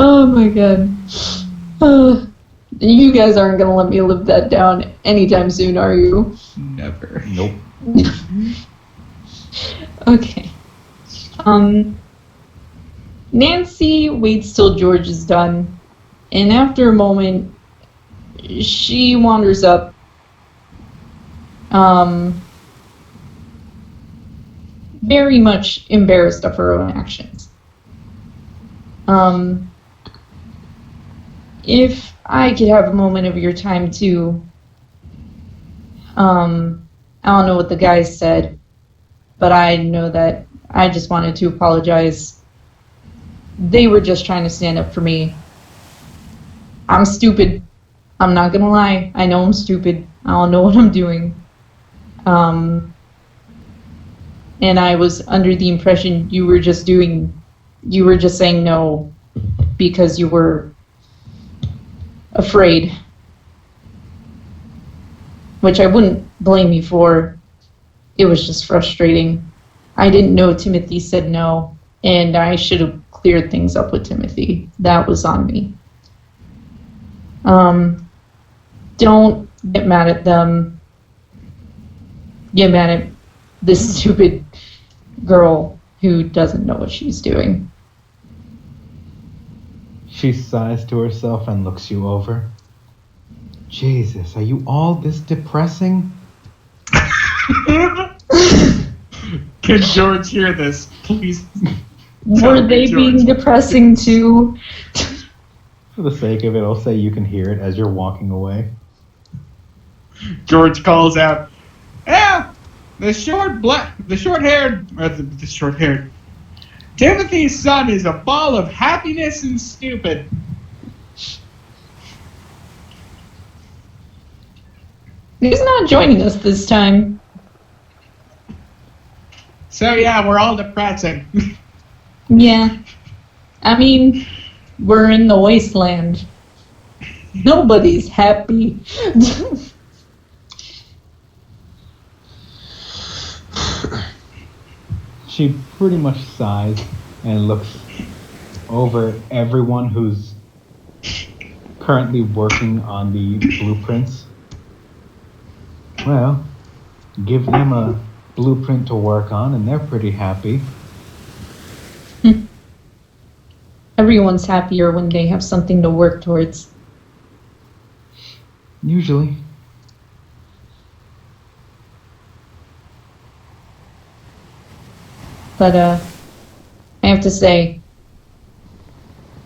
Oh my god. You guys aren't gonna let me live that down anytime soon, are you? Never. Nope. Okay. Nancy waits till George is done, and after a moment, she wanders up. Very much embarrassed of her own actions. If I could have a moment of your time to, I don't know what the guys said, but I know that I just wanted to apologize. They were just trying to stand up for me. I'm stupid. I'm not gonna lie. I know I'm stupid. I don't know what I'm doing. And I was under the impression you were just saying no because you were afraid. Which I wouldn't blame you for. It was just frustrating. I didn't know Timothy said no, and I should have cleared things up with Timothy. That was on me. Don't get mad at them. Get mad at this stupid girl who doesn't know what she's doing. She sighs to herself and looks you over. Jesus, are you all this depressing? Can George hear this? Please. Were they being depressing too? For the sake of it, I'll say you can hear it as you're walking away. George calls out, "Yeah, the short-haired Timothy's son is a ball of happiness and stupid." He's not joining us this time. So yeah, we're all depressing. Yeah. I mean, we're in the wasteland. Nobody's happy. She pretty much sighs and looks over everyone who's currently working on the blueprints. Well, give them a blueprint to work on and they're pretty happy. Everyone's happier when they have something to work towards. Usually. But, I have to say,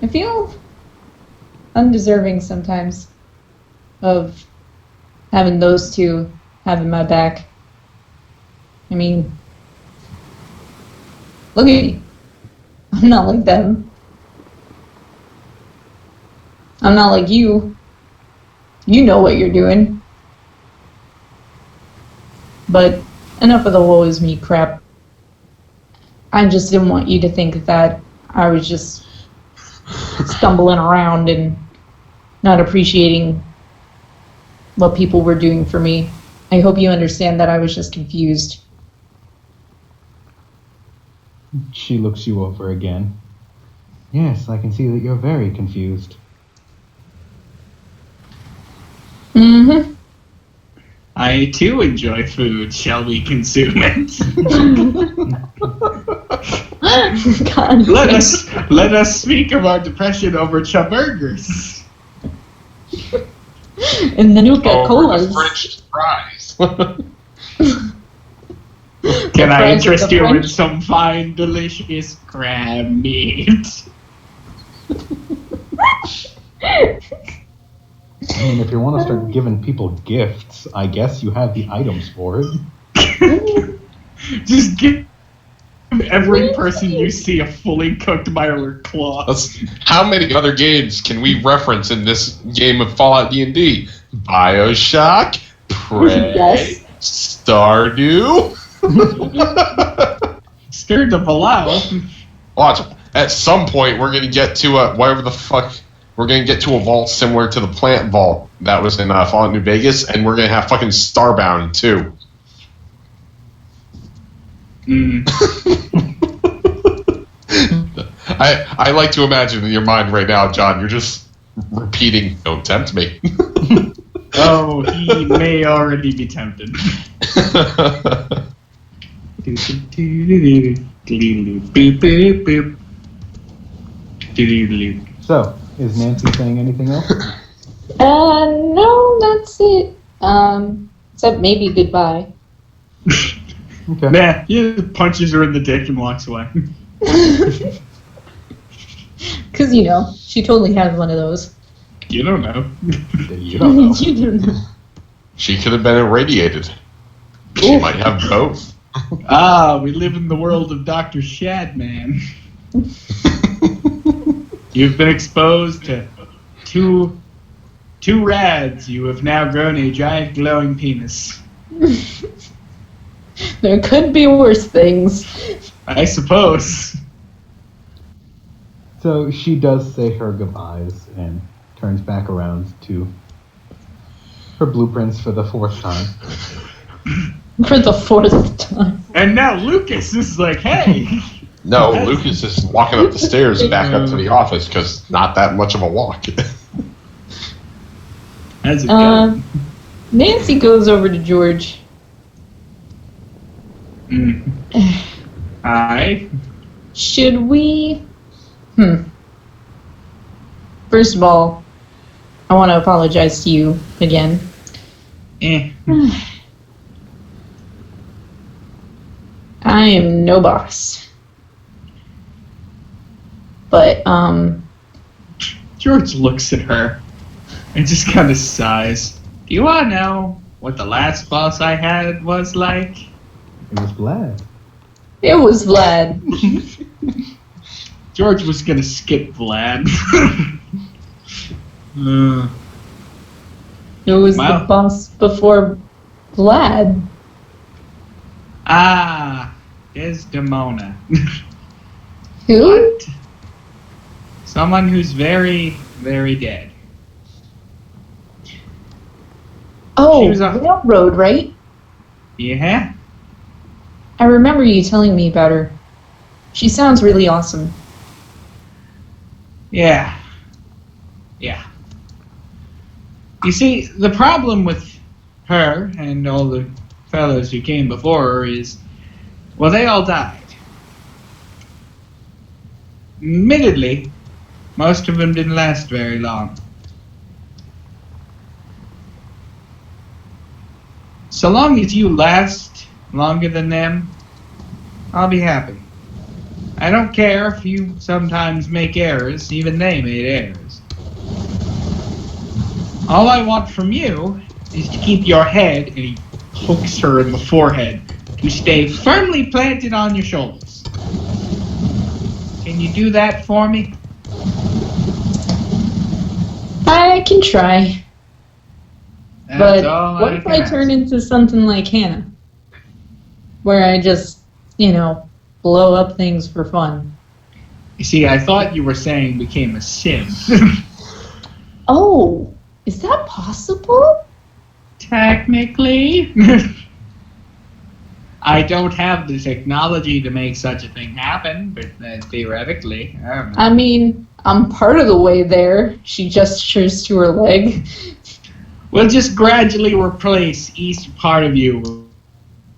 I feel undeserving sometimes of having those two having my back. I mean, look at me. I'm not like them. I'm not like you. You know what you're doing. But enough of the woe is me crap. I just didn't want you to think that I was just stumbling around and not appreciating what people were doing for me. I hope you understand that I was just confused. She looks you over again. Yes, I can see that you're very confused. Mm-hmm. I too enjoy food. Shall we consume it? God. Let us speak of our depression over burgers. And the Nuka Over Colas. the French fries. Can I French- interest the you in French- some fine, delicious crab meat? I mean, if you want to start giving people gifts, I guess you have the items for it. Just give every person you see a fully cooked Myler claw. How many other games can we reference in this game of Fallout D&D? Bioshock, Prey, Yes. Stardew. Scared to Palau. Watch. At some point, we're gonna get to whatever the fuck. We're gonna get to a vault similar to the plant vault that was in Fallout New Vegas, and we're gonna have fucking Starbound too. I like to imagine in your mind right now, John, you're just repeating, "Don't tempt me." Oh, he may already be tempted. So, is Nancy saying anything else? No, that's it. Except maybe goodbye. Okay. Nah, he punches her in the dick and walks away. Because, you know, she totally has one of those. You don't know. You don't know. You don't know. She could have been irradiated. She might have both. Ah, we live in the world of Dr. Shadman. You've been exposed to two rads. You have now grown a giant glowing penis. There could be worse things. I suppose. So she does say her goodbyes and turns back around to her blueprints for the fourth time. For the fourth time. And now Lucas is like, hey. No, Lucas is walking up the stairs back up to the office because not that much of a walk. How's it going? Nancy goes over to George. Hi. Should we... First of all, I want to apologize to you again. I am no boss. But, George looks at her and just kind of sighs. Do you want to know what the last boss I had was like? It was Vlad. it was Vlad. George was going to skip Vlad. It was Wow. the boss before Vlad. Desdemona. Who? What? Someone who's very, very dead. Oh, She was a- Railroad, right? Yeah? I remember you telling me about her. She sounds really awesome. Yeah. Yeah. You see, the problem with her and all the fellows who came before her is, well, they all died. Admittedly, most of them didn't last very long. So long as you last longer than them, I'll be happy. I don't care if you sometimes make errors, even they made errors. All I want from you is to keep your head, and he pokes her in the forehead, to stay firmly planted on your shoulders. Can you do that for me? I can try. That's But all what if can I ask. turn into something like Hannah? Where I just, blow up things for fun. You see, I thought you were saying became a sim. Oh, is that possible? Technically. I don't have the technology to make such a thing happen, but theoretically, I don't know. I mean, I'm part of the way there. She gestures to her leg. We'll just gradually replace each part of you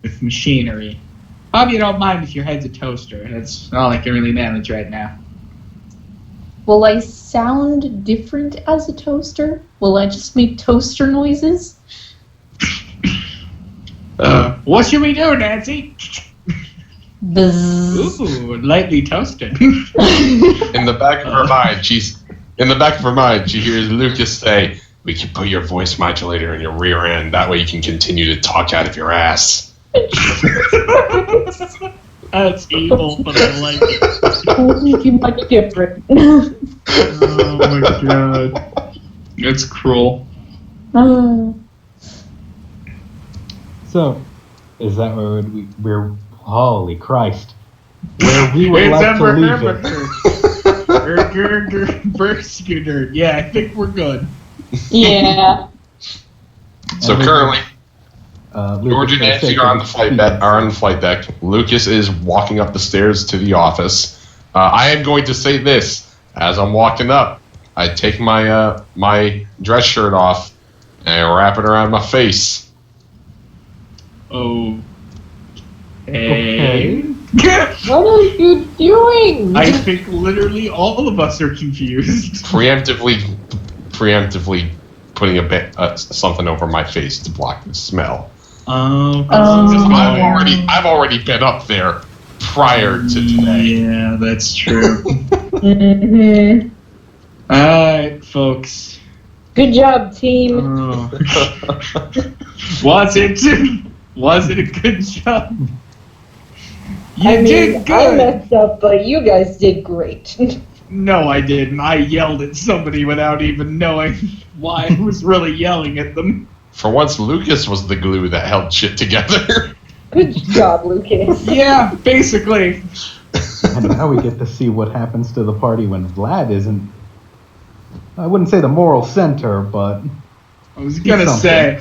with machinery. Hope you don't mind if your head's a toaster. That's all I can really manage right now. Will I sound different as a toaster? Will I just make toaster noises? What should we do, Nancy? Bzzz. Ooh, lightly toasted. In the back of her mind, she hears Lucas say, "We can put your voice modulator in your rear end. That way you can continue to talk out of your ass." That's evil, but I like it. I'll make you much different. Oh my god. It's cruel. So, is that where we're holy Christ, where we would It's like to leave it? Yeah, I think we're good. Yeah. So currently, Lucas, George and for the Nancy sake are of on the flight deck. Lucas is walking up the stairs to the office. I am going to say this as I'm walking up. I take my my dress shirt off and I wrap it around my face. Oh. Okay. What are you doing? I think literally all of us are confused. Preemptively putting a bit something over my face to block the smell. I've already been up there prior to today. Yeah, that's true. Mm-hmm. Alright, folks. Good job, team. Oh. Was it a good job? You did I good. messed up, but you guys did great. No, I didn't. I yelled at somebody without even knowing why I was really yelling at them. For once, Lucas was the glue that held shit together. Good job, Lucas. Yeah, basically. And now we get to see what happens to the party when Vlad isn't, I wouldn't say the moral center, but I was gonna something. say,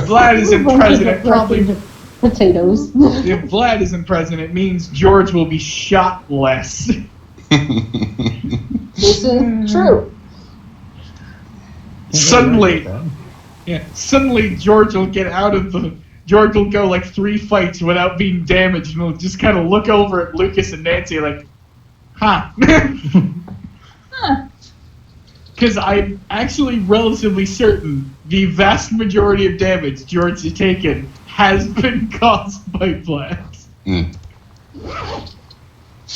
Vlad isn't president. Probably, Potatoes. if Vlad isn't president, it means George will be shot less. This is true. Suddenly, George will get out of the. George will go like 3 fights without being damaged, and will just kind of look over at Lucas and Nancy like, huh. Because I'm actually relatively certain the vast majority of damage George has taken has been caused by blacks.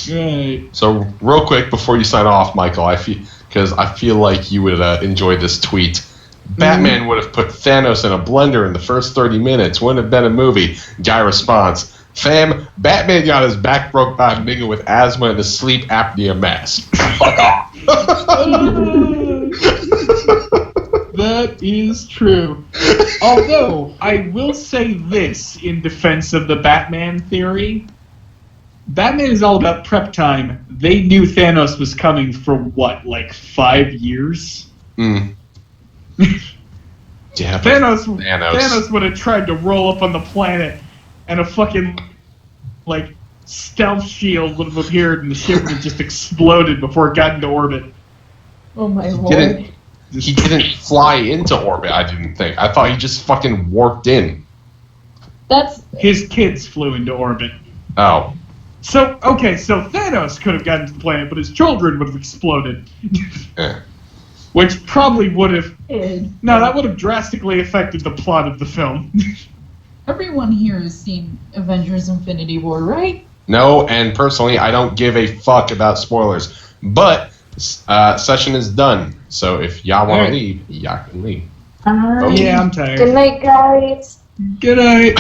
Right. So real quick before you sign off, Michael, I feel like you would enjoy this tweet. Batman would have put Thanos in a blender in the first 30 minutes. Wouldn't have been a movie. Guy response: Fam, Batman got his back broke by a nigga with asthma and a sleep apnea mask. Fuck off. That is true. Although, I will say this in defense of the Batman theory. Batman is all about prep time. They knew Thanos was coming for what, like 5 years? Yeah, Thanos would have tried to roll up on the planet, and a fucking like stealth shield would have appeared, and the ship would have just exploded before it got into orbit. Oh my lord. He didn't fly into orbit. I didn't think. I thought he just fucking warped in. His kids flew into orbit. Oh. So Thanos could have gotten to the planet, but his children would have exploded. Which probably would have... No, that would have drastically affected the plot of the film. Everyone here has seen Avengers Infinity War, right? No, and personally, I don't give a fuck about spoilers. But, session is done. So if y'all want to leave, y'all can leave. Alright. Yeah, I'm tired. Good night, guys. Good night.